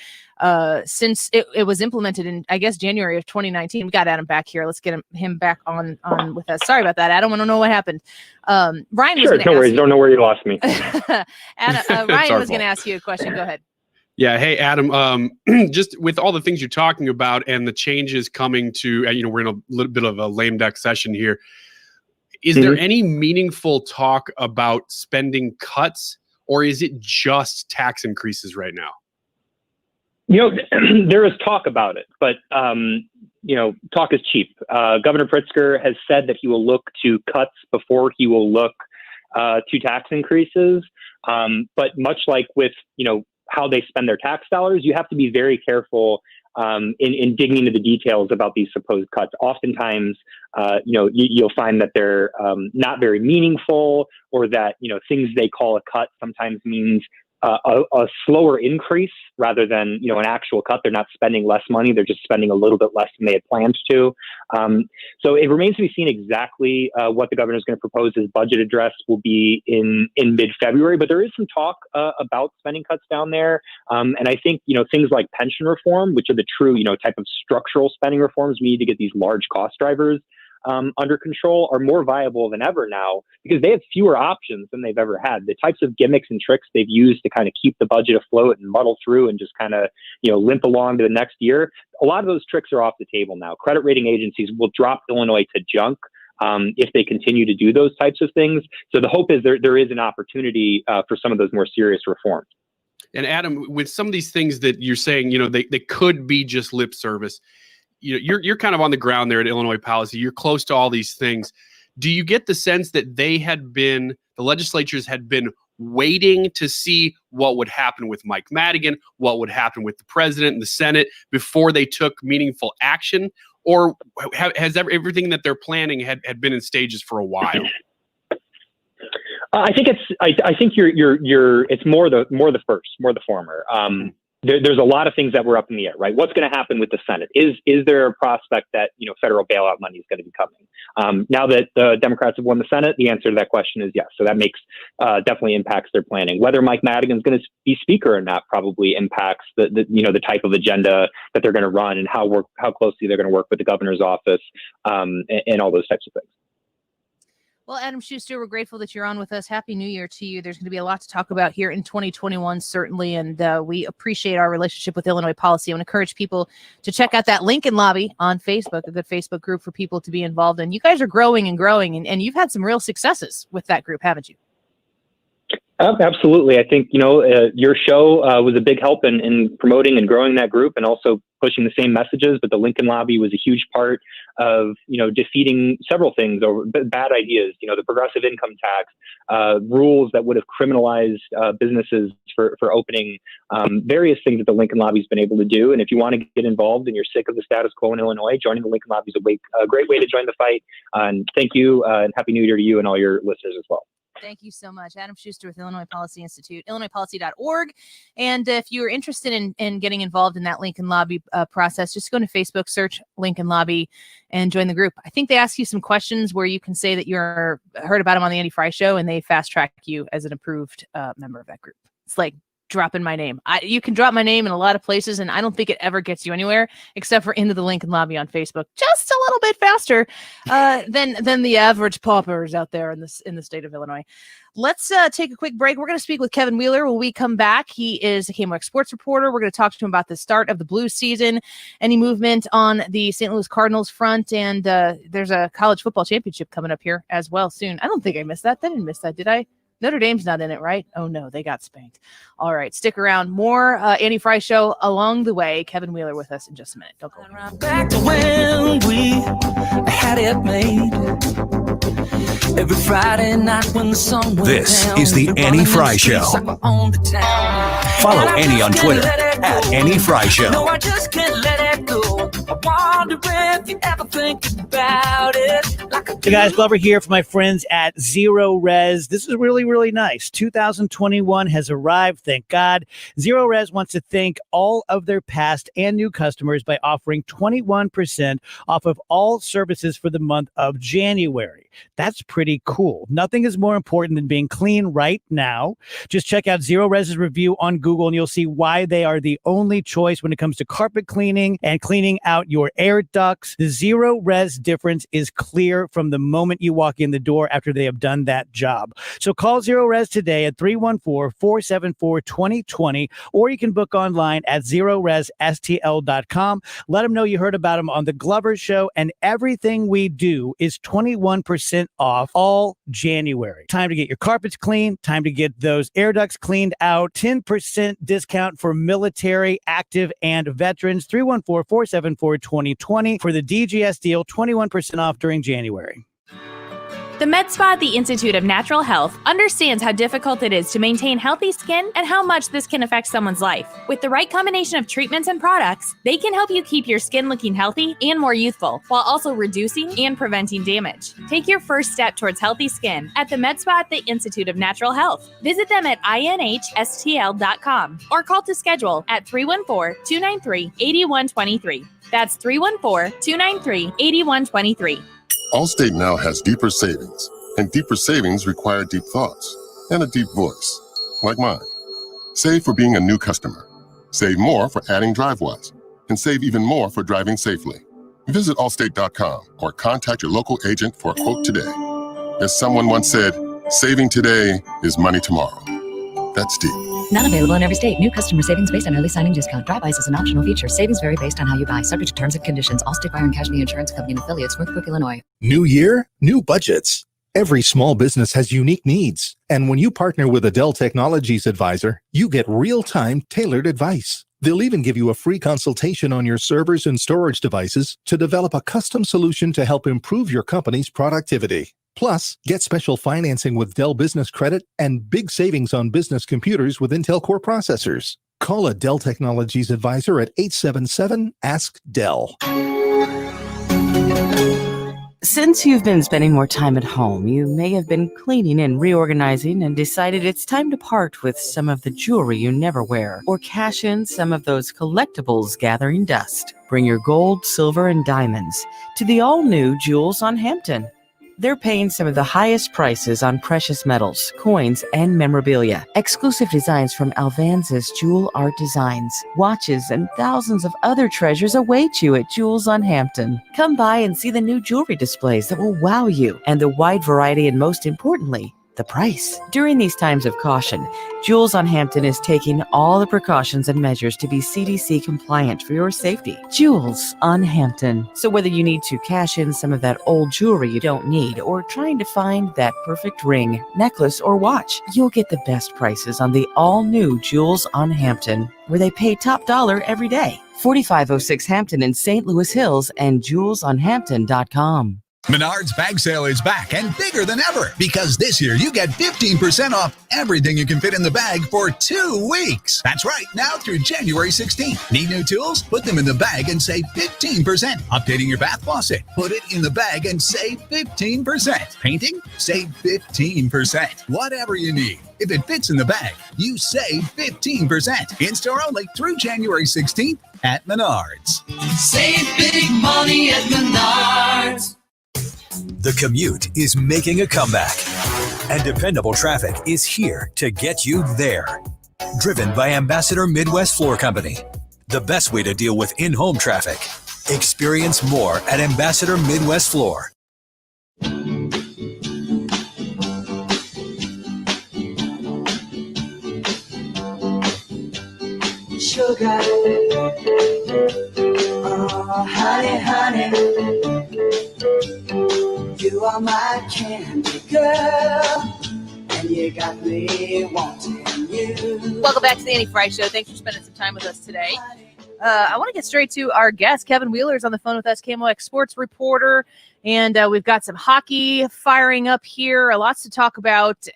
since it was implemented in, I guess, January of 2019. We got Adam back here. Let's get him back on with us. Sorry about that, Adam. I don't know what happened. Ryan was Sure, no worries. Don't know where you lost me. Ryan was going to ask you a question. Go ahead. Yeah. Hey, Adam, just with all the things you're talking about and the changes coming to, we're in a little bit of a lame duck session here. Is there any meaningful talk about spending cuts, or is it just tax increases right now? There is talk about it, but, talk is cheap. Governor Pritzker has said that he will look to cuts before he will look to tax increases. But much like with, how they spend their tax dollars, you have to be very careful in digging into the details about these supposed cuts. Oftentimes, you'll find that they're not very meaningful, or that, things they call a cut sometimes means a slower increase rather than, an actual cut. They're not spending less money. They're just spending a little bit less than they had planned to. So it remains to be seen exactly what the governor is going to propose. His budget address will be in mid-February, but there is some talk about spending cuts down there. And I think, things like pension reform, which are the true, type of structural spending reforms we need to get these large cost drivers under control, are more viable than ever now, because they have fewer options than they've ever had. The types of gimmicks and tricks they've used to kind of keep the budget afloat and muddle through and just kind of, limp along to the next year, a lot of those tricks are off the table now. Credit rating agencies will drop Illinois to junk if they continue to do those types of things. So the hope is there is an opportunity for some of those more serious reforms. And Adam, with some of these things that you're saying, they could be just lip service. You're kind of on the ground there at Illinois Policy. You're close to all these things. Do you get the sense that the legislatures had been waiting to see what would happen with Mike Madigan, what would happen with the president and the Senate before they took meaningful action? Or has everything that they're planning had been in stages for a while? I think it's more the former. There's a lot of things that were up in the air, right? What's going to happen with the Senate? Is there a prospect that, federal bailout money is going to be coming? Now that the Democrats have won the Senate, the answer to that question is yes. So that makes definitely impacts their planning. Whether Mike Madigan is going to be speaker or not probably impacts the type of agenda that they're going to run and how closely they're going to work with the governor's office and all those types of things. Well, Adam Schuster, we're grateful that you're on with us. Happy New Year to you. There's going to be a lot to talk about here in 2021, certainly, and we appreciate our relationship with Illinois Policy. I want to encourage people to check out that Lincoln Lobby on Facebook, a good Facebook group for people to be involved in. You guys are growing and growing, and you've had some real successes with that group, haven't you? Absolutely. I think, your show was a big help in promoting and growing that group and also pushing the same messages. But the Lincoln Lobby was a huge part of, defeating several things over bad ideas, the progressive income tax, rules that would have criminalized businesses for opening, various things that the Lincoln Lobby's been able to do. And if you want to get involved and you're sick of the status quo in Illinois, joining the Lincoln Lobby is a great way to join the fight. And thank you and Happy New Year to you and all your listeners as well. Thank you so much. Adam Schuster with Illinois Policy Institute, illinoispolicy.org. And if you're interested in getting involved in that Lincoln Lobby process, just go to Facebook, search Lincoln Lobby, and join the group. I think they ask you some questions where you can say that you're heard about them on the Andy Frey Show, and they fast track you as an approved member of that group. It's like dropping my name. You can drop my name in a lot of places, and I don't think it ever gets you anywhere except for into the Lincoln lobby on Facebook. Just a little bit faster than the average paupers out there in the state of Illinois. Let's take a quick break. We're going to speak with Kevin Wheeler when we come back. He is a KMOX sports reporter. We're going to talk to him about the start of the Blues season, any movement on the St. Louis Cardinals front, and there's a college football championship coming up here as well soon. I don't think I missed that. They didn't miss that, did I? Notre Dame's not in it, right? Oh, no, they got spanked. All right, stick around. More Annie Frey Show along the way. Kevin Wheeler with us in just a minute. Don't go. Back to when we had it made. Every Friday night when the sun went This down, is the we're Annie running Frey the Show. streets like we're on the town. Follow And I Annie on just Twitter can't let it go. at Annie Frey Show. No, I just can't let it go. I wonder if you ever think about it. Like Hey guys, Glover here for my friends at Zero Res. This is really, really nice. 2021 has arrived, thank God. Zero Res wants to thank all of their past and new customers by offering 21% off of all services for the month of January. That's pretty cool. Nothing is more important than being clean right now. Just check out Zero Res's review on Google and you'll see why they are the only choice when it comes to carpet cleaning and cleaning out your air ducts. The Zero Res difference is clear from the moment you walk in the door after they have done that job. So call Zero Res today at 314-474-2020, or you can book online at ZeroResSTL.com. Let them know you heard about them on the Glover Show, and everything we do is 21% off all January. Time to get your carpets clean, time to get those air ducts cleaned out. 10% discount for military, active, and veterans. 314-474-2020 for the DGS deal, 21% off during January. The Med Spa at the Institute of Natural Health understands how difficult it is to maintain healthy skin and how much this can affect someone's life. With the right combination of treatments and products, they can help you keep your skin looking healthy and more youthful, while also reducing and preventing damage. Take your first step towards healthy skin at the Med Spa at the Institute of Natural Health. Visit them at inhstl.com or call to schedule at 314-293-8123. That's 314-293-8123. Allstate now has deeper savings, and deeper savings require deep thoughts and a deep voice, like mine. Save for being a new customer. Save more for adding DriveWise, and save even more for driving safely. Visit allstate.com or contact your local agent for a quote today. As someone once said, saving today is money tomorrow. That's deep. Not available in every state. New customer savings based on early signing discount. DriveWise is an optional feature. Savings vary based on how you buy. Subject to terms and conditions. Allstate Fire and Casualty Insurance Company and affiliates, Northbrook, Illinois. New year, new budgets. Every small business has unique needs. And when you partner with a Dell Technologies advisor, you get real-time tailored advice. They'll even give you a free consultation on your servers and storage devices to develop a custom solution to help improve your company's productivity. Plus, get special financing with Dell Business Credit and big savings on business computers with Intel Core processors. Call a Dell Technologies advisor at 877-ASK-DELL. Since you've been spending more time at home, you may have been cleaning and reorganizing and decided it's time to part with some of the jewelry you never wear or cash in some of those collectibles gathering dust. Bring your gold, silver, and diamonds to the all-new Jewels on Hampton. They're paying some of the highest prices on precious metals, coins, and memorabilia. Exclusive designs from Alvanza's Jewel Art Designs, watches, and thousands of other treasures await you at Jewels on Hampton. Come by and see the new jewelry displays that will wow you, and the wide variety, and most importantly, the price. During these times of caution, Jewels on Hampton is taking all the precautions and measures to be CDC compliant for your safety. Jewels on Hampton. So whether you need to cash in some of that old jewelry you don't need or trying to find that perfect ring, necklace, or watch, you'll get the best prices on the all-new Jewels on Hampton, where they pay top dollar every day. 4506 Hampton in St. Louis Hills and jewelsonhampton.com. Menards Bag Sale is back and bigger than ever because this year you get 15% off everything you can fit in the bag for 2 weeks. That's right, now through January 16th. Need new tools? Put them in the bag and save 15%. Updating your bath faucet? Put it in the bag and save 15%. Painting? Save 15%. Whatever you need. If it fits in the bag, you save 15%. In-store only through January 16th at Menards. Save big money at Menards. The commute is making a comeback, and dependable traffic is here to get you there. Driven by Ambassador Midwest Floor Company. The best way to deal with in-home traffic. Experience more at Ambassador Midwest Floor. Sugar, oh honey, honey, you are my candy girl, and you got me wanting you. Welcome back to the Annie Frey Show. Thanks for spending some time with us today. I want to get straight to our guest. Kevin Wheeler is on the phone with us, KMOX sports reporter, and we've got some hockey firing up here. Lots to talk about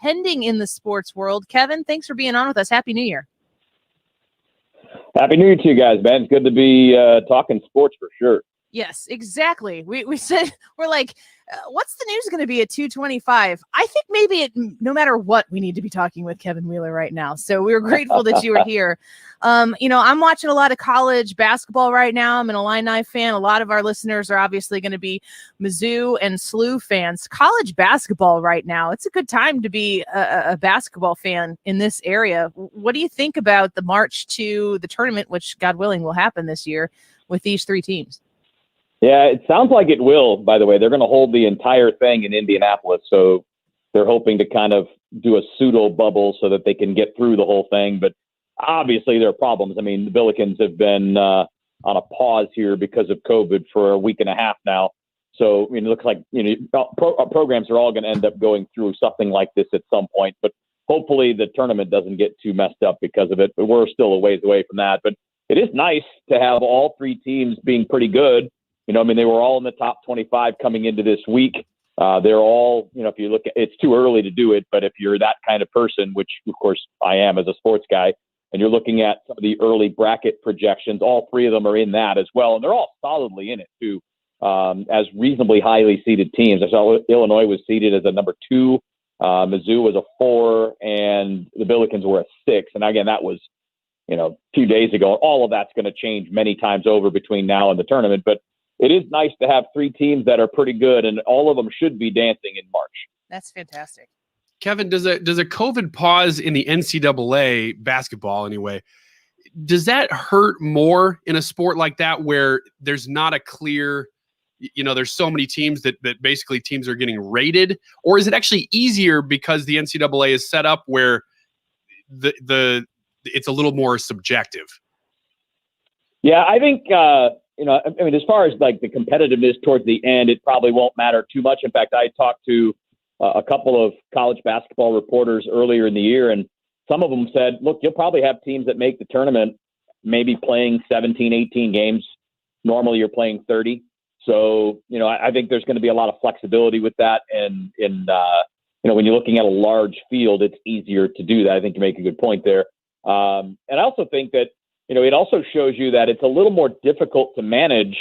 pending in the sports world. Kevin, thanks for being on with us. Happy New Year. Happy New Year to you guys, man. It's good to be talking sports for sure. Yes, exactly. We said, we're like, what's the news going to be at 2:25? I think maybe no matter what, we need to be talking with Kevin Wheeler right now. So we're grateful that you were here. I'm watching a lot of college basketball right now. I'm an Illini fan. A lot of our listeners are obviously going to be Mizzou and SLU fans. College basketball right now, it's a good time to be a basketball fan in this area. What do you think about the march to the tournament, which God willing will happen this year with these three teams? Yeah, it sounds like it will, by the way. They're going to hold the entire thing in Indianapolis, so they're hoping to kind of do a pseudo bubble so that they can get through the whole thing. But obviously there are problems. I mean, the Billikens have been on a pause here because of COVID for a week and a half now. So, it looks like, programs are all going to end up going through something like this at some point. But hopefully the tournament doesn't get too messed up because of it. But we're still a ways away from that. But it is nice to have all three teams being pretty good. They were all in the top 25 coming into this week. They're all, if you look at, it's too early to do it, but if you're that kind of person, which of course I am as a sports guy, and you're looking at some of the early bracket projections, all three of them are in that as well. And they're all solidly in it too, as reasonably highly seeded teams. I saw Illinois was seeded as a number 2. Mizzou was a 4, and the Billikens were a 6. And again, that was, a few days ago. All of that's going to change many times over between now and the tournament, but it is nice to have three teams that are pretty good, and all of them should be dancing in March. That's fantastic. Kevin, does a COVID pause in the NCAA basketball anyway, does that hurt more in a sport like that where there's not a clear, there's so many teams that basically teams are getting rated? Or is it actually easier because the NCAA is set up where it's a little more subjective? Yeah, I think as far as like the competitiveness towards the end, it probably won't matter too much. In fact, I talked to a couple of college basketball reporters earlier in the year, and some of them said, look, you'll probably have teams that make the tournament maybe playing 17, 18 games. Normally you're playing 30. So, I think there's going to be a lot of flexibility with that. And when you're looking at a large field, it's easier to do that. I think you make a good point there. And I also think that, it also shows you that it's a little more difficult to manage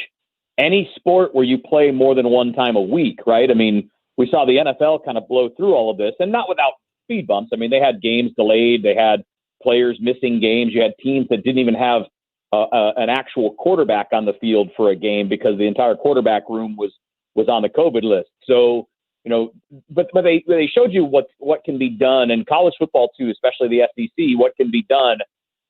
any sport where you play more than one time a week, right? I mean, we saw the NFL kind of blow through all of this, and not without speed bumps. I mean, they had games delayed. They had players missing games. You had teams that didn't even have an actual quarterback on the field for a game because the entire quarterback room was on the COVID list. So, but they showed you what can be done, and college football too, especially the SEC, what can be done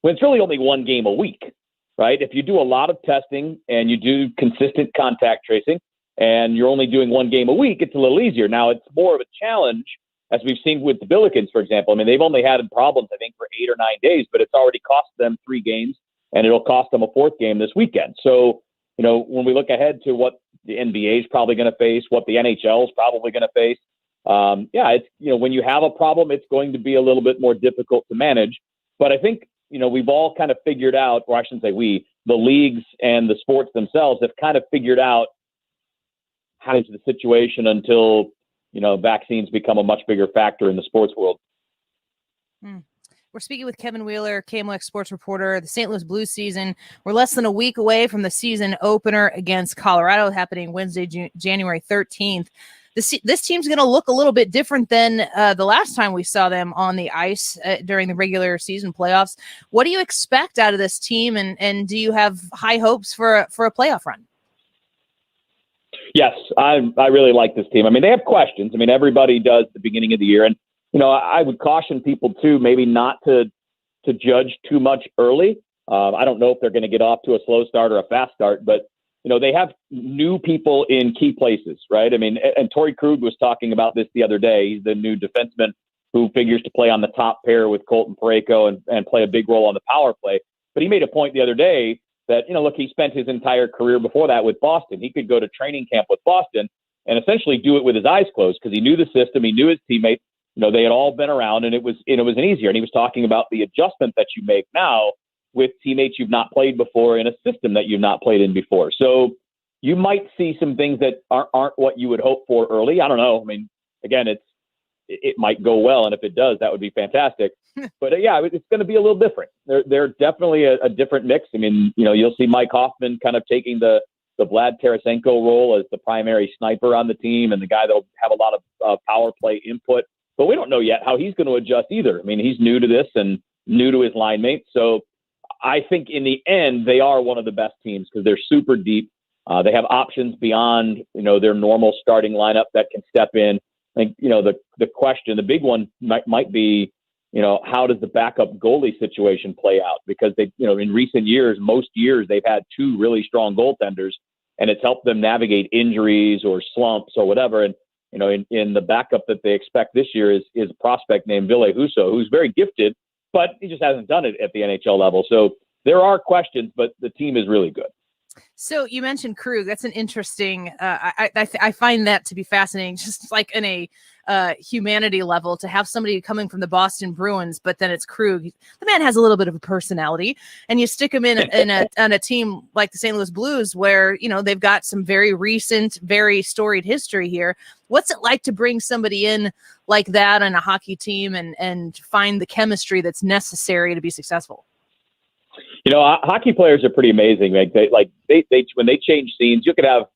when it's really only one game a week, right? If you do a lot of testing and you do consistent contact tracing and you're only doing one game a week, it's a little easier. Now, it's more of a challenge, as we've seen with the Billikens, for example. I mean, they've only had problems, I think, for 8 or 9 days, but it's already cost them 3 games, and it'll cost them a 4th game this weekend. So, when we look ahead to what the NBA is probably going to face, what the NHL is probably going to face, it's, when you have a problem, it's going to be a little bit more difficult to manage. But I think, we've all kind of figured out, or I shouldn't say we, the leagues and the sports themselves have kind of figured out how to the situation until, vaccines become a much bigger factor in the sports world. We're speaking with Kevin Wheeler, KMOX sports reporter. The St. Louis Blues season, we're less than a week away from the season opener against Colorado happening Wednesday, January 13th. This team's going to look a little bit different than the last time we saw them on the ice during the regular season playoffs. What do you expect out of this team, and do you have high hopes for a playoff run? Yes, I really like this team. I mean, they have questions. I mean, everybody does at the beginning of the year. And, I would caution people too, maybe not to to judge too much early. I don't know if they're going to get off to a slow start or a fast start, but they have new people in key places, right? I mean, and Torrey Krug was talking about this the other day. He's the new defenseman who figures to play on the top pair with Colton Parayko and play a big role on the power play. But he made a point the other day that, look, he spent his entire career before that with Boston. He could go to training camp with Boston and essentially do it with his eyes closed because he knew the system, he knew his teammates. They had all been around, and it was an easier. And he was talking about the adjustment that you make now with teammates you've not played before in a system that you've not played in before. So you might see some things that aren't what you would hope for early. I don't know. I mean, again, it might go well, and if it does, that would be fantastic. But yeah, it's going to be a little different. They're definitely a different mix. I mean, you'll see Mike Hoffman kind of taking the Vlad Tarasenko role as the primary sniper on the team and the guy that'll have a lot of power play input. But we don't know yet how he's going to adjust either. I mean, he's new to this and new to his line mates. So I think in the end, they are one of the best teams because they're super deep. They have options beyond, their normal starting lineup that can step in. I think, the question, the big one might be, how does the backup goalie situation play out? Because they, in recent years, most years they've had two really strong goaltenders, and it's helped them navigate injuries or slumps or whatever. And in the backup that they expect this year is a prospect named Ville Husso, who's very gifted, but he just hasn't done it at the NHL level. So there are questions, but the team is really good. So you mentioned Krug. That's an interesting. I find that to be fascinating, just like in a humanity level, to have somebody coming from the Boston Bruins, but then it's Krug. The man has a little bit of a personality, and you stick him on a team like the St. Louis Blues, where they've got some very recent, very storied history here. What's it like to bring somebody in like that on a hockey team and find the chemistry that's necessary to be successful? Hockey players are pretty amazing. They when they change scenes, you could have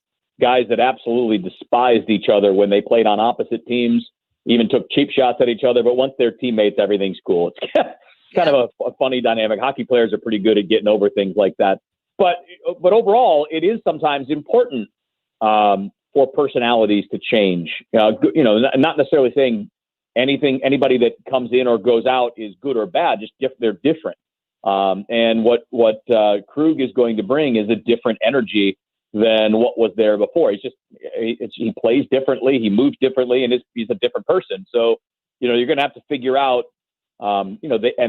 guys that absolutely despised each other when they played on opposite teams, even took cheap shots at each other. But once they're teammates, everything's cool. It's kind of a funny dynamic. Hockey players are pretty good at getting over things like that. But overall, it is sometimes important for personalities to change. Not necessarily saying anybody that comes in or goes out is good or bad. Just they're different. And what Krug is going to bring is a different energy than what was there before. He plays differently, he moves differently, and he's a different person. So, you're going to have to figure out, and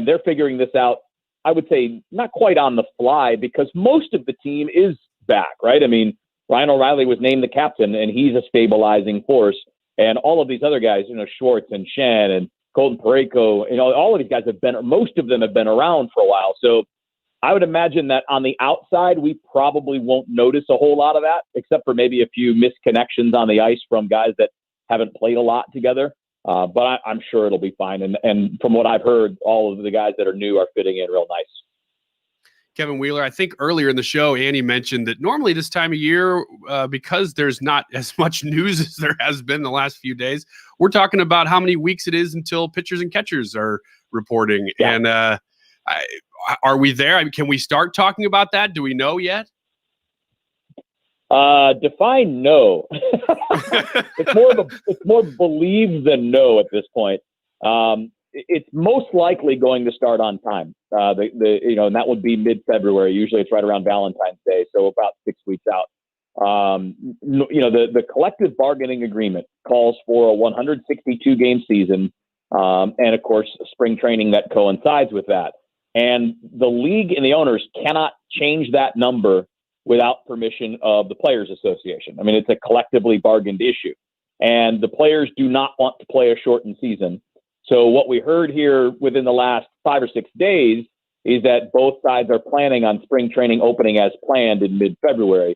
they're figuring this out, I would say not quite on the fly, because most of the team is back, right? I mean, Ryan O'Reilly was named the captain, and he's a stabilizing force. And all of these other guys, Schwartz and Shen and Colton Parayko, all of these guys most of them have been around for a while. So I would imagine that on the outside, we probably won't notice a whole lot of that, except for maybe a few misconnections on the ice from guys that haven't played a lot together. But I'm sure it'll be fine. And from what I've heard, all of the guys that are new are fitting in real nice. Kevin Wheeler, I think earlier in the show, Annie mentioned that normally this time of year, because there's not as much news as there has been the last few days, we're talking about how many weeks it is until pitchers and catchers are reporting. Yeah. And are we there? I mean, can we start talking about that? Do we know yet? Define no. It's more believe than no at this point. It's most likely going to start on time. And that would be mid-February. Usually it's right around Valentine's Day, so about 6 weeks out. The collective bargaining agreement calls for a 162-game season, and of course, spring training that coincides with that. And the league and the owners cannot change that number without permission of the Players Association. I mean, it's a collectively bargained issue, and the players do not want to play a shortened season. So what we heard here within the last 5 or 6 days is that both sides are planning on spring training opening as planned in mid-February.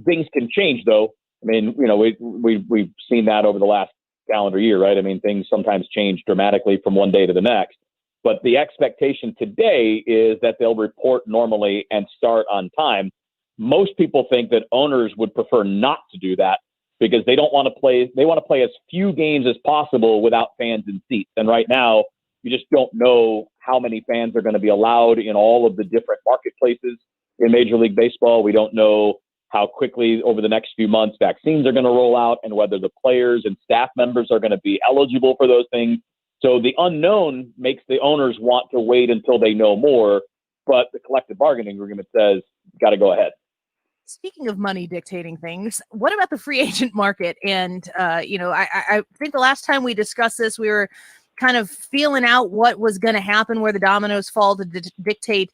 Things can change, though. I mean, we've seen that over the last calendar year, right? I mean, things sometimes change dramatically from one day to the next. But the expectation today is that they'll report normally and start on time. Most people think that owners would prefer not to do that, because they don't want to play. They want to play as few games as possible without fans in seats. And right now, you just don't know how many fans are going to be allowed in all of the different marketplaces in Major League Baseball. We don't know how quickly over the next few months vaccines are going to roll out and whether the players and staff members are going to be eligible for those things. So the unknown makes the owners want to wait until they know more, but the collective bargaining agreement says, got to go ahead. Speaking of money dictating things, what about the free agent market? And, I think the last time we discussed this, we were kind of feeling out what was going to happen, where the dominoes fall to dictate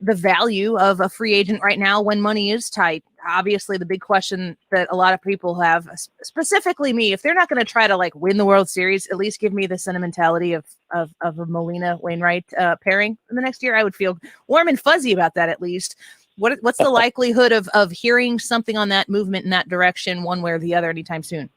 the value of a free agent right now when money is tight. Obviously, the big question that a lot of people have, specifically me, if they're not going to try to like win the World Series, at least give me the sentimentality of a Molina Wainwright pairing in the next year. I would feel warm and fuzzy about that at least. What's the likelihood of hearing something on that movement in that direction, one way or the other, anytime soon?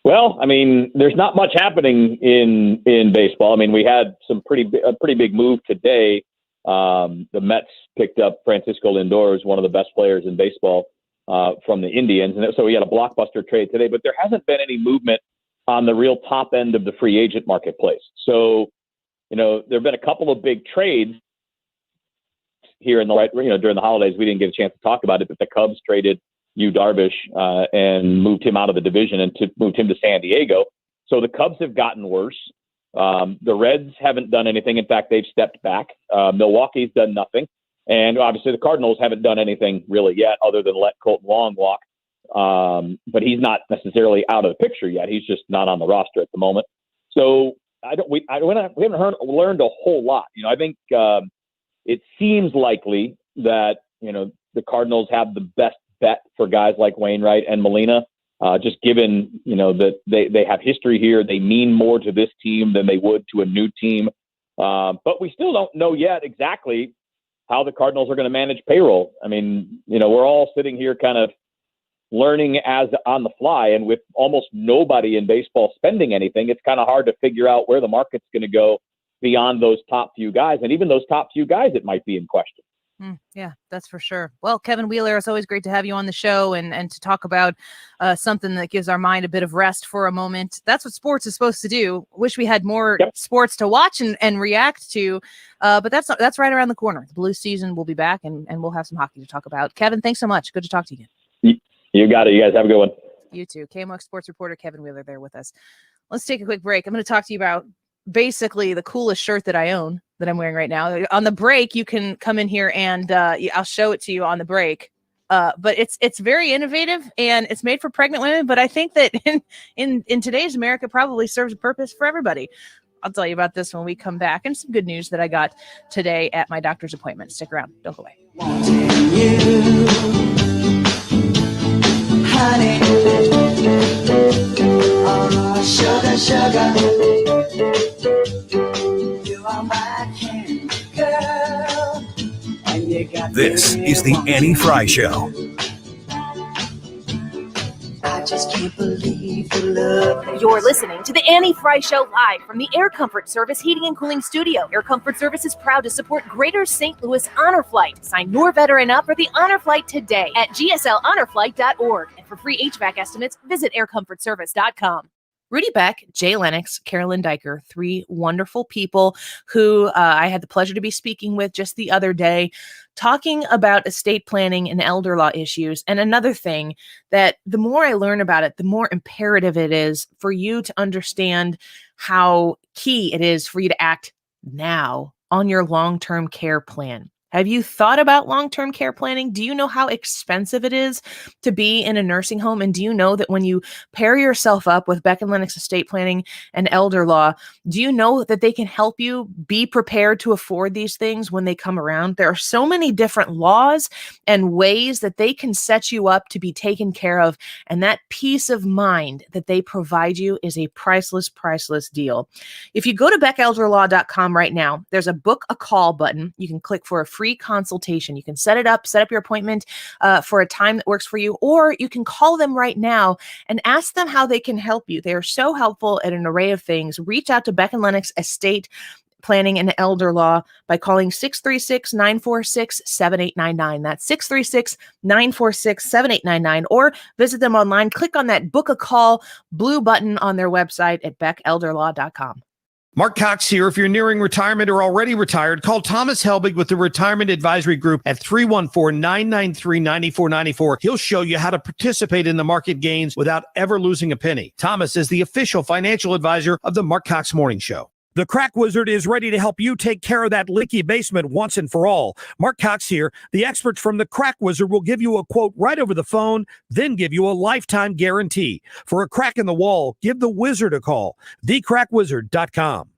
Well, I mean, there's not much happening in baseball. I mean, we had a pretty big move today. The Mets picked up Francisco Lindor, one of the best players in baseball, from the Indians. And so we had a blockbuster trade today, but there hasn't been any movement on the real top end of the free agent marketplace. So, there have been a couple of big trades here during the holidays. We didn't get a chance to talk about it, but the Cubs traded Yu Darvish and moved him out of the division and moved him to San Diego. So the Cubs have gotten worse. The Reds haven't done anything. In fact, they've stepped back. Milwaukee's done nothing. And obviously the Cardinals haven't done anything really yet other than let Colton Wong walk. But he's not necessarily out of the picture yet. He's just not on the roster at the moment. So we haven't learned a whole lot. I think it seems likely that, the Cardinals have the best bet for guys like Wainwright and Molina. Just given, that they have history here, they mean more to this team than they would to a new team. But we still don't know yet exactly how the Cardinals are going to manage payroll. I mean, we're all sitting here kind of learning as on the fly, and with almost nobody in baseball spending anything, it's kind of hard to figure out where the market's going to go beyond those top few guys. And even those top few guys, it might be in question. Yeah, that's for sure. Well, Kevin Wheeler, it's always great to have you on the show and to talk about something that gives our mind a bit of rest for a moment. That's what sports is supposed to do. Wish we had more sports to watch and react to, but that's right around the corner. The Blues season will be back, and we'll have some hockey to talk about. Kevin, thanks so much. Good to talk to you again. You got it. You guys have a good one. You too. KMOX sports reporter Kevin Wheeler there with us. Let's take a quick break. I'm going to talk to you about basically the coolest shirt that I own, that I'm wearing right now. On the break, you can come in here and I'll show it to you on the break. But it's very innovative, and it's made for pregnant women. But I think that in today's America, probably serves a purpose for everybody. I'll tell you about this when we come back, and some good news that I got today at my doctor's appointment. Stick around. Don't go away. Honey, oh, sugar, you are my candy girl, and you got This is the Annie Frey Show. I just can't believe the love. You're listening to the Annie Frey Show live from the Air Comfort Service Heating and Cooling Studio. Air Comfort Service is proud to support Greater St. Louis Honor Flight. Sign your veteran up for the Honor Flight today at gsLhonorflight.org. And for free HVAC estimates, visit aircomfortservice.com. Rudy Beck, Jay Lennox, Carolyn Diker, three wonderful people who I had the pleasure to be speaking with just the other day, talking about estate planning and elder law issues. And another thing that the more I learn about it, the more imperative it is for you to understand how key it is for you to act now on your long-term care plan. Have you thought about long-term care planning? Do you know how expensive it is to be in a nursing home? And do you know that when you pair yourself up with Beck and Lennox Estate Planning and Elder Law, do you know that they can help you be prepared to afford these things when they come around? There are so many different laws and ways that they can set you up to be taken care of. And that peace of mind that they provide you is a priceless, priceless deal. If you go to beckelderlaw.com right now, there's a book a call button. You can click for a free consultation. You can set up your appointment for a time that works for you, or you can call them right now and ask them how they can help you. They are so helpful at an array of things. Reach out to Beck and Lennox Estate Planning and Elder Law by calling 636-946-7899. That's 636-946-7899, or visit them online. Click on that book a call blue button on their website at beckelderlaw.com. Marc Cox here. If you're nearing retirement or already retired, call Thomas Helbig with the Retirement Advisory Group at 314-993-9494. He'll show you how to participate in the market gains without ever losing a penny. Thomas is the official financial advisor of the Marc Cox Morning Show. The Crack Wizard is ready to help you take care of that leaky basement once and for all. Marc Cox here. The experts from the Crack Wizard will give you a quote right over the phone, then give you a lifetime guarantee. For a crack in the wall, give the wizard a call. TheCrackWizard.com.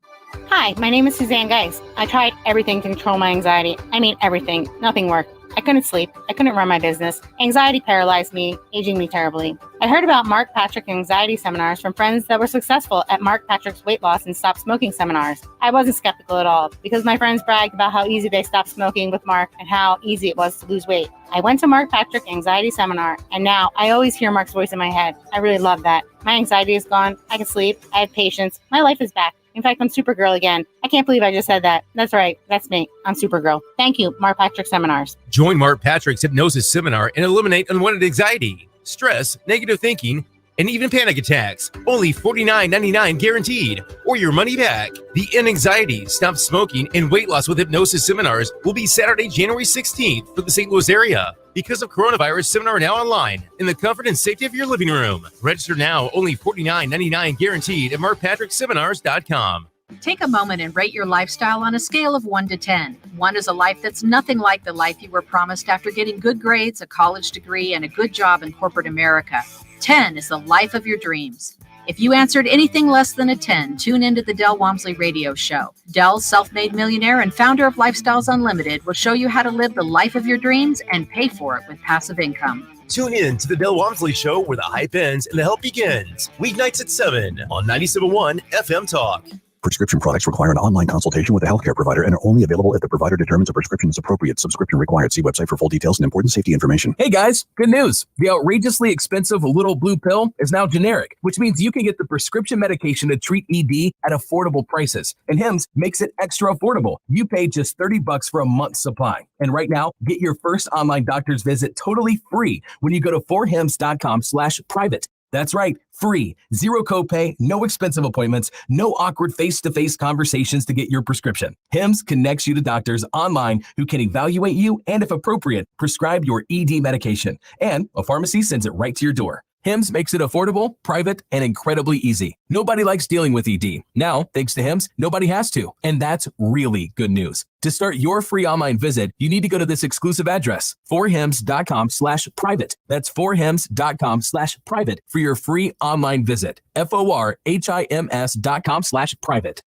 Hi, my name is Suzanne Geis. I tried everything to control my anxiety. I mean, everything. Nothing worked. I couldn't sleep. I couldn't run my business. Anxiety paralyzed me, aging me terribly. I heard about Marc Patrick anxiety seminars from friends that were successful at Marc Patrick's weight loss and stop smoking seminars. I wasn't skeptical at all because my friends bragged about how easy they stopped smoking with Marc and how easy it was to lose weight. I went to Marc Patrick anxiety seminar, and now I always hear Marc's voice in my head. I really love that. My anxiety is gone. I can sleep. I have patience. My life is back. In fact, I'm Supergirl again. I can't believe I just said that. That's right. That's me. I'm Supergirl. Thank you, Marc Patrick Seminars. Join Marc Patrick's hypnosis seminar and eliminate unwanted anxiety, stress, negative thinking, and even panic attacks. Only $49.99 guaranteed, or your money back. The End Anxiety, Stop Smoking, and Weight Loss with Hypnosis seminars will be Saturday, January 16th for the St. Louis area. Because of coronavirus, seminar now online in the comfort and safety of your living room. Register now, only $49.99 guaranteed at marcpatrickseminars.com. Take a moment and rate your lifestyle on a scale of 1 to 10. 1 is a life that's nothing like the life you were promised after getting good grades, a college degree, and a good job in corporate America. 10 is the life of your dreams. If you answered anything less than a 10, tune into the Del Walmsley Radio Show. Del, self-made millionaire and founder of Lifestyles Unlimited, will show you how to live the life of your dreams and pay for it with passive income. Tune in to the Del Walmsley Show, where the hype ends and the help begins. Weeknights at 7 on 97.1 FM Talk. Prescription products require an online consultation with a healthcare provider and are only available if the provider determines a prescription is appropriate. Subscription required. See website for full details and important safety information. Hey guys, good news. The outrageously expensive little blue pill is now generic, which means you can get the prescription medication to treat ED at affordable prices. And Hims makes it extra affordable. You pay just $30 for a month's supply. And right now, get your first online doctor's visit totally free when you go to forhims.com/private. That's right, free, zero copay, no expensive appointments, no awkward face-to-face conversations to get your prescription. Hims connects you to doctors online who can evaluate you and, if appropriate, prescribe your ED medication. And a pharmacy sends it right to your door. Hims makes it affordable, private, and incredibly easy. Nobody likes dealing with ED. Now, thanks to Hims, nobody has to. And that's really good news. To start your free online visit, you need to go to this exclusive address, forhims.com/private. That's forhims.com/private for your free online visit. forhims.com/private.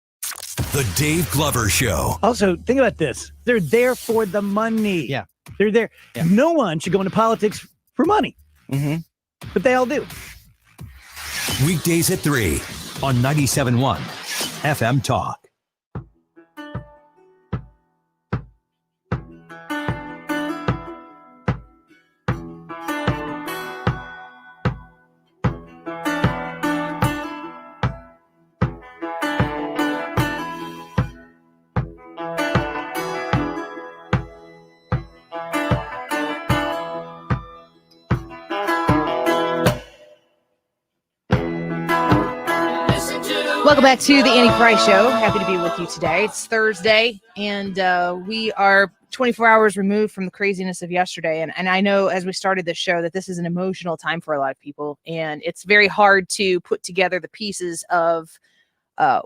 The Dave Glover Show. Also, think about this. They're there for the money. Yeah. They're there. Yeah. No one should go into politics for money. Mm-hmm. But they all do. Weekdays at 3 on 97.1 FM Talk. Welcome back to the Annie Frey Show. Happy to be with you today. It's Thursday, and we are 24 hours removed from the craziness of yesterday. And I know as we started this show that this is an emotional time for a lot of people, and it's very hard to put together the pieces of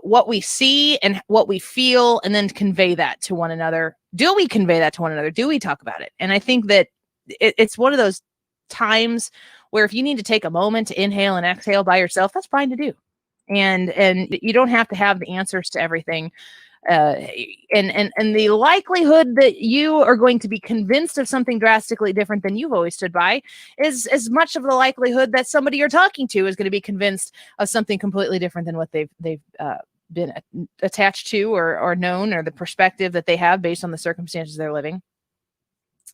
what we see and what we feel and then convey that to one another. Do we convey that to one another? Do we talk about it? And I think that it's one of those times where if you need to take a moment to inhale and exhale by yourself, that's fine to do. And you don't have to have the answers to everything. And the likelihood that you are going to be convinced of something drastically different than you've always stood by is as much of the likelihood that somebody you're talking to is going to be convinced of something completely different than what they've been attached to or known, or the perspective that they have based on the circumstances they're living.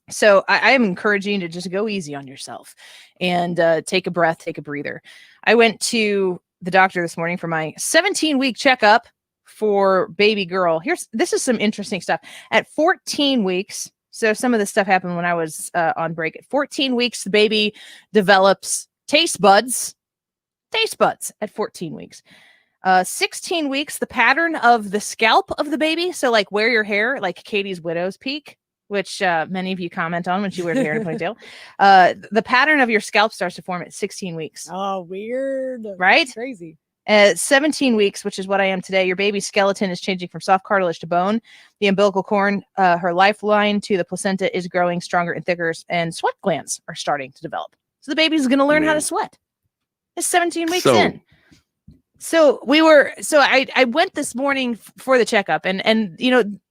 So I am encouraging you to just go easy on yourself and take a breath, take a breather. I went to the doctor this morning for my 17-week checkup for baby girl. This is some interesting stuff. At 14 weeks, so some of this stuff happened when I was on break. At 14 weeks, the baby develops taste buds at 14 weeks. 16 weeks, the pattern of the scalp of the baby. So like wear your hair like Katie's widow's peak, which many of you comment on when she wears hair in a ponytail. The pattern of your scalp starts to form at 16 weeks. Oh, weird. Right? That's crazy. At 17 weeks, which is what I am today, your baby's skeleton is changing from soft cartilage to bone. The umbilical cord, her lifeline to the placenta, is growing stronger and thicker, and sweat glands are starting to develop. So the baby's going to learn how to sweat. It's 17 weeks in. So I went this morning for the checkup, and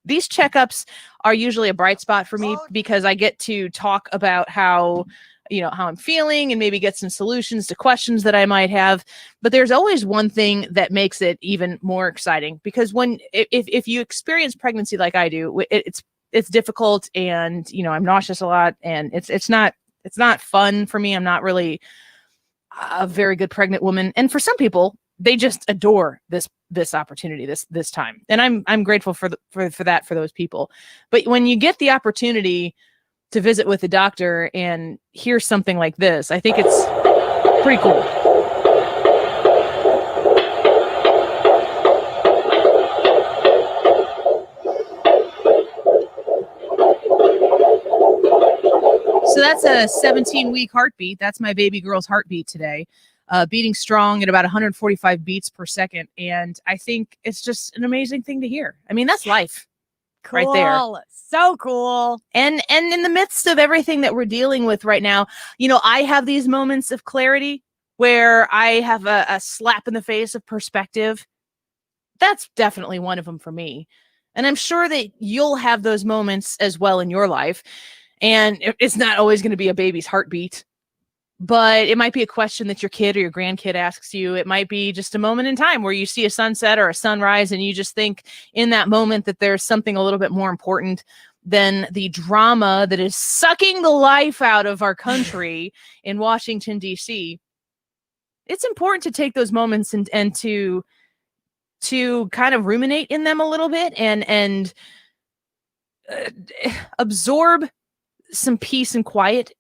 these checkups are usually a bright spot for me because I get to talk about how I'm feeling and maybe get some solutions to questions that I might have. But there's always one thing that makes it even more exciting, because if you experience pregnancy like I do, it's difficult, and I'm nauseous a lot, and it's not fun for me. I'm not really a very good pregnant woman, and for some people, they just adore this opportunity, this time. And I'm grateful for that, for those people. But when you get the opportunity to visit with the doctor and hear something like this, I think it's pretty cool. So that's a 17-week heartbeat. That's my baby girl's heartbeat today. Beating strong at about 145 beats per second. And I think it's just an amazing thing to hear. I mean, that's life. Cool. Right there. So cool. And in the midst of everything that we're dealing with right now, I have these moments of clarity where I have a slap in the face of perspective. That's definitely one of them for me. And I'm sure that you'll have those moments as well in your life. And it's not always going to be a baby's heartbeat, but it might be a question that your kid or your grandkid asks you. It might be just a moment in time where you see a sunset or a sunrise, and you just think in that moment that there's something a little bit more important than the drama that is sucking the life out of our country in Washington, D.C. It's important to take those moments and to kind of ruminate in them a little bit and absorb some peace and quiet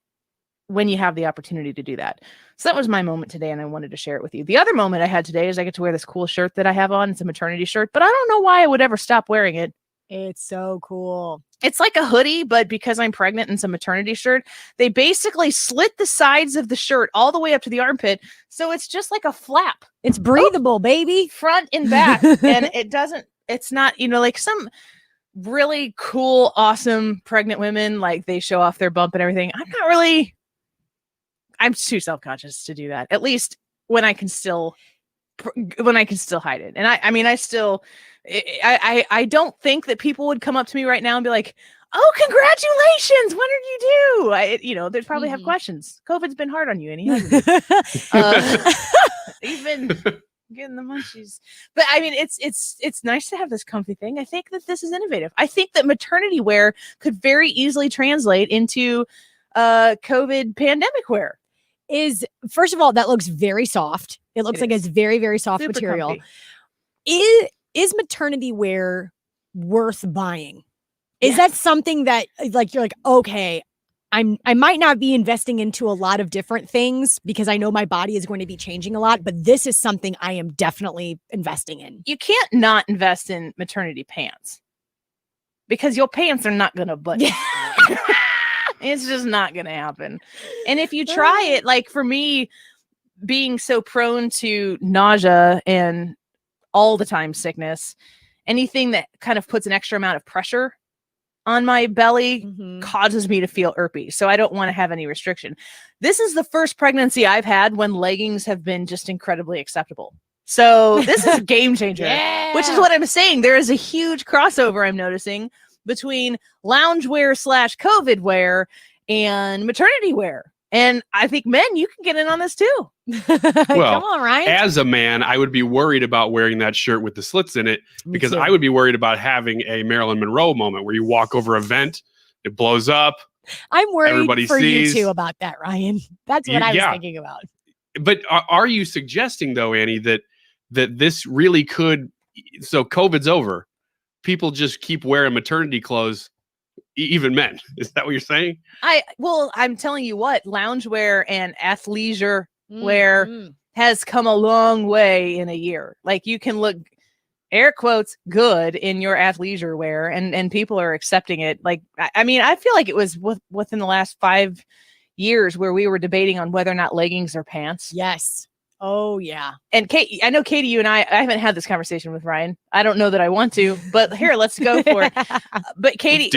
when you have the opportunity to do that. So that was my moment today, and I wanted to share it with you. The other moment I had today is I get to wear this cool shirt that I have on. It's a maternity shirt, but I don't know why I would ever stop wearing it. It's so cool. It's like a hoodie, but because I'm pregnant and it's a maternity shirt, they basically slit the sides of the shirt all the way up to the armpit. So it's just like a flap. It's breathable, baby. Front and back. And it's not, like some really cool, awesome pregnant women, like they show off their bump and everything. I'm too self-conscious to do that. At least when I can still hide it. And I don't think that people would come up to me right now and be like, "Oh, congratulations! What did you do?" They'd probably have questions. COVID's been hard on you, Annie. You've been getting the munchies. But I mean, it's nice to have this comfy thing. I think that this is innovative. I think that maternity wear could very easily translate into COVID pandemic wear. First of all, that looks very soft. It looks like it's very, very soft Super material. comfy. Is maternity wear worth buying? Is that something that like you're like, okay, I might not be investing into a lot of different things because I know my body is going to be changing a lot, but this is something I am definitely investing in. You can't not invest in maternity pants because your pants are not going to budge. It's just not going to happen. And if you try it, like for me, being so prone to nausea and all the time sickness, anything that kind of puts an extra amount of pressure on my belly causes me to feel irpy. So I don't want to have any restriction. This is the first pregnancy I've had when leggings have been just incredibly acceptable. So this is a game changer, which is what I'm saying. There is a huge crossover I'm noticing between loungewear / COVID wear and maternity wear. And I think men, you can get in on this too. Well, come on, Ryan. As a man, I would be worried about wearing that shirt with the slits in it because I would be worried about having a Marilyn Monroe moment where you walk over a vent, it blows up. I'm worried everybody for sees. you too about that, Ryan. That's what I was thinking about. But are you suggesting though, Annie, that this really could, so COVID's over, people just keep wearing maternity clothes, even men? Is that what you're saying? I'm telling you what, loungewear and athleisure wear has come a long way in a year. Like you can look, air quotes, good in your athleisure wear, and people are accepting it. Like, I mean, I feel like it was within the last 5 years where we were debating on whether or not leggings are pants. Yes. Oh yeah. And Kate, I know Katie, you and I haven't had this conversation with Ryan. I don't know that I want to, but here, let's go for it. But Katie,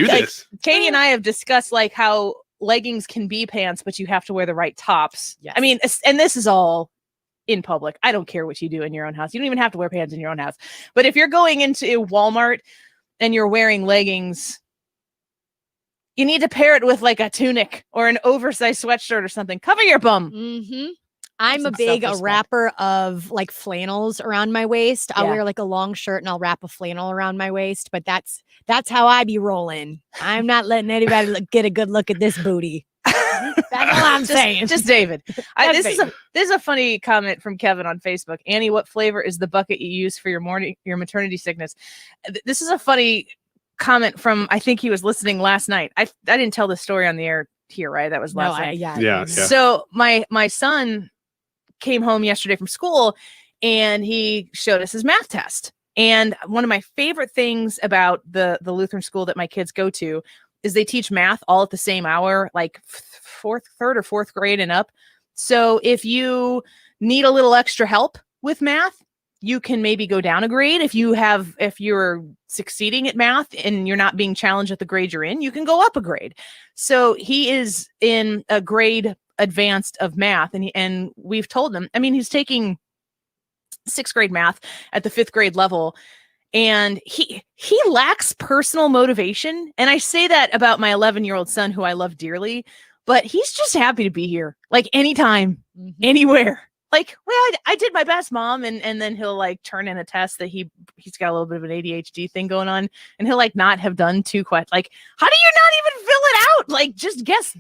Katie and I have discussed like how leggings can be pants, but you have to wear the right tops. Yes. I mean, and this is all in public. I don't care what you do in your own house. You don't even have to wear pants in your own house. But if you're going into Walmart and you're wearing leggings, you need to pair it with like a tunic or an oversized sweatshirt or something. Cover your bum. Mm-hmm. I'm a big wrapper of like flannels around my waist. I'll wear like a long shirt and I'll wrap a flannel around my waist, but that's how I be rolling. I'm not letting anybody get a good look at this booty. That's all I'm saying. Just David. This is a funny comment from Kevin on Facebook. Annie, what flavor is the bucket you use for your maternity sickness? This is a funny comment from, I think he was listening last night. I didn't tell the story on the air here, right? That was last night. Yeah. So my son came home yesterday from school and he showed us his math test. And one of my favorite things about the Lutheran school that my kids go to is they teach math all at the same hour, like third or fourth grade and up. So if you need a little extra help with math, you can maybe go down a grade. If you're succeeding at math and you're not being challenged at the grade you're in, you can go up a grade. So he is in a grade advanced of math, and we've told him, I mean, he's taking 6th grade math at the 5th grade level, and he lacks personal motivation. And I say that about my 11-year-old son, who I love dearly, but he's just happy to be here, like anytime, anywhere. Like, well, I did my best, Mom. And then he'll like turn in a test that he's got a little bit of an ADHD thing going on. And he'll like not have done 2 questions. Like, how do you not even fill it out? Like, just guess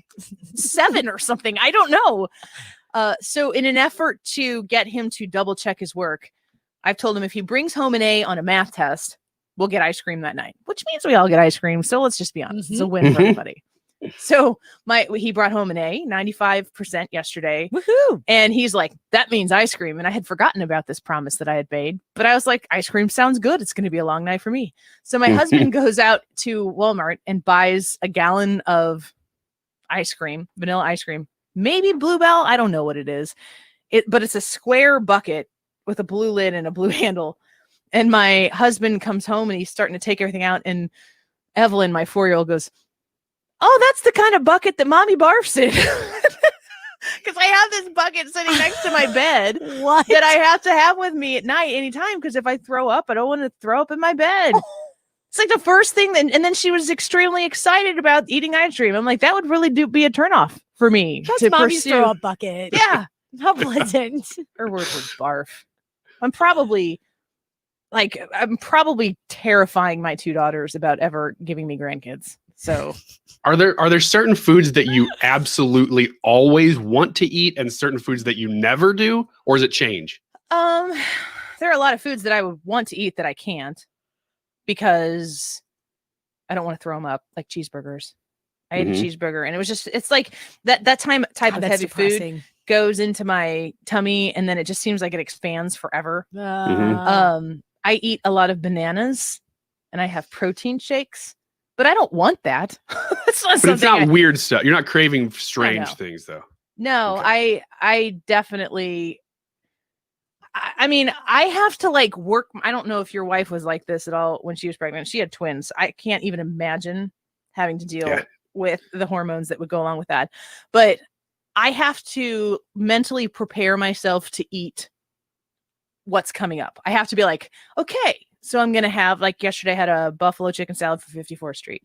7 or something. I don't know. So in an effort to get him to double check his work, I've told him if he brings home an A on a math test, we'll get ice cream that night, which means we all get ice cream. So let's just be honest. It's a win for everybody. So he brought home an A, 95% yesterday. Woohoo! And he's like, that means ice cream. And I had forgotten about this promise that I had made, but I was like, ice cream sounds good. It's going to be a long night for me. So my husband goes out to Walmart and buys a gallon of ice cream, vanilla ice cream, maybe Bluebell. I don't know what it is. But it's a square bucket with a blue lid and a blue handle. And my husband comes home and he's starting to take everything out. And Evelyn, my 4-year-old, goes, oh, that's the kind of bucket that Mommy barfs in. Because I have this bucket sitting next to my bed that I have to have with me at night anytime. Because if I throw up, I don't want to throw up in my bed. It's like the first thing. And then she was extremely excited about eating ice cream. I'm like, that would really be a turnoff for me. That's Mommy's throw up bucket. Yeah. How pleasant. Her word was barf. I'm probably terrifying my 2 daughters about ever giving me grandkids. So are there certain foods that you absolutely always want to eat and certain foods that you never do, or does it change? There are a lot of foods that I would want to eat that I can't because I don't want to throw them up, like cheeseburgers. I ate a cheeseburger and it's like that type of heavy food goes into my tummy and then it just seems like it expands forever. I eat a lot of bananas and I have protein shakes. But I don't want that. It's not weird stuff. You're not craving strange things, though. No, okay. I definitely. I mean, I have to like work. I don't know if your wife was like this at all when she was pregnant. She had twins. I can't even imagine having to deal with the hormones that would go along with that. But I have to mentally prepare myself to eat what's coming up. I have to be like, okay. So I'm going to have, like yesterday I had a buffalo chicken salad for 54th Street.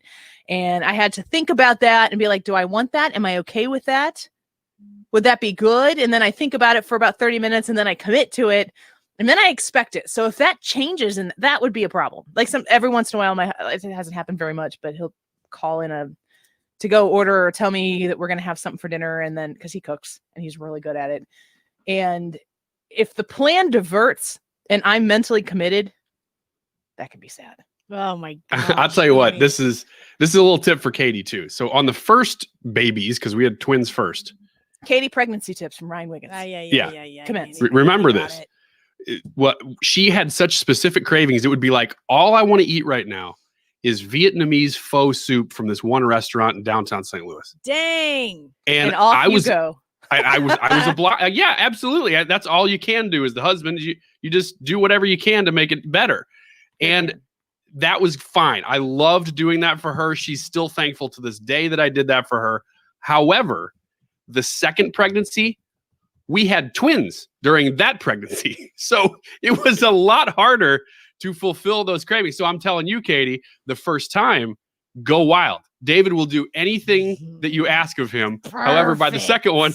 And I had to think about that and be like, do I want that? Am I okay with that? Would that be good? And then I think about it for about 30 minutes and then I commit to it. And then I expect it. So if that changes, and that would be a problem. Like every once in a while, it hasn't happened very much, but he'll call in a to-go order or tell me that we're going to have something for dinner. And then, because he cooks and he's really good at it. And if the plan diverts and I'm mentally committed, that can be sad. Oh my God. I'll tell you what, this is a little tip for Katie too. So on the first babies, because we had twins first, Katie, pregnancy tips from Ryan Wiggins. Yeah. Commence. Remember this. What she had such specific cravings, it would be like, all I want to eat right now is Vietnamese pho soup from this one restaurant in downtown St. Louis. Dang. And off I was, you go. I was obliged. Yeah, absolutely. That's all you can do as the husband. You just do whatever you can to make it better. And that was fine. I loved doing that for her. She's still thankful to this day that I did that for her. However, the second pregnancy, we had twins during that pregnancy. So it was a lot harder to fulfill those cravings. So I'm telling you, Katie, the first time, go wild. David will do anything that you ask of him. Perfect. However, by the second one,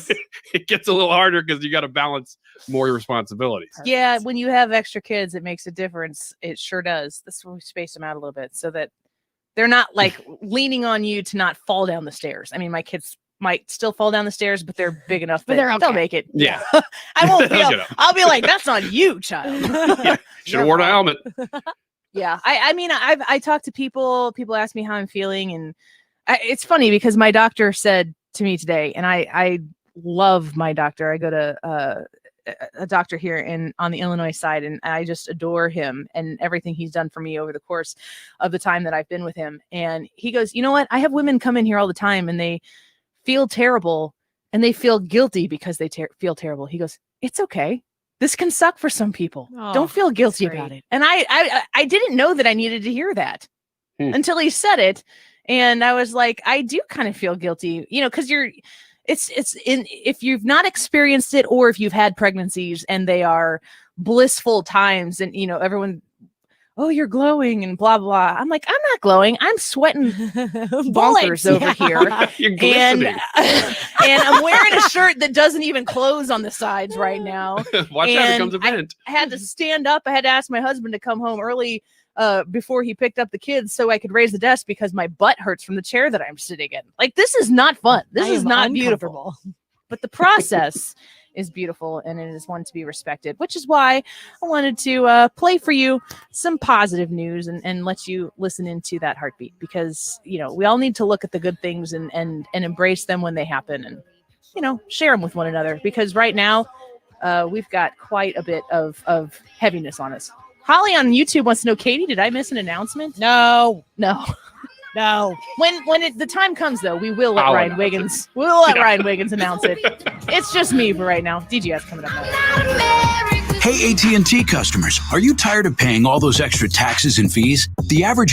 it gets a little harder because you got to balance more responsibilities. Yeah, when you have extra kids, it makes a difference. It sure does. That's why we space them out a little bit so that they're not like leaning on you to not fall down the stairs. I mean, my kids might still fall down the stairs, but they're big enough that they'll make it. Yeah. I won't feel, I'll be like, that's on you, child. Should have worn a helmet. Yeah. I mean, I talk to people ask me how I'm feeling. And it's funny because my doctor said to me today, and I love my doctor. I go to a doctor here on the Illinois side, and I just adore him and everything he's done for me over the course of the time that I've been with him. And he goes, you know what? I have women come in here all the time and they feel terrible and they feel guilty because they feel terrible. He goes, it's okay. This can suck for some people. Don't feel guilty about it. And I didn't know that I needed to hear that until he said it. And I was like, I do kind of feel guilty, because if you've not experienced it, or if you've had pregnancies and they are blissful times and, everyone, oh, you're glowing and blah, blah. I'm like, I'm not glowing. I'm sweating bonkers over here. You're glistening. And I'm wearing a shirt that doesn't even close on the sides right now. Watch out, it comes a vent. I had to stand up. I had to ask my husband to come home early before he picked up the kids so I could raise the desk because my butt hurts from the chair that I'm sitting in. Like, this is not fun. This is not beautiful. But the process is beautiful, and it is one to be respected, which is why I wanted to play for you some positive news and let you listen into that heartbeat, because, we all need to look at the good things and embrace them when they happen and, share them with one another, because right now we've got quite a bit of heaviness on us. Holly on YouTube wants to know, Katie, did I miss an announcement? No. When the time comes, though, we will let Ryan Wiggins. We'll let Ryan Wiggins announce it. It's just me for right now. DGS coming up. Hey, AT&T customers, are you tired of paying all those extra taxes and fees? The average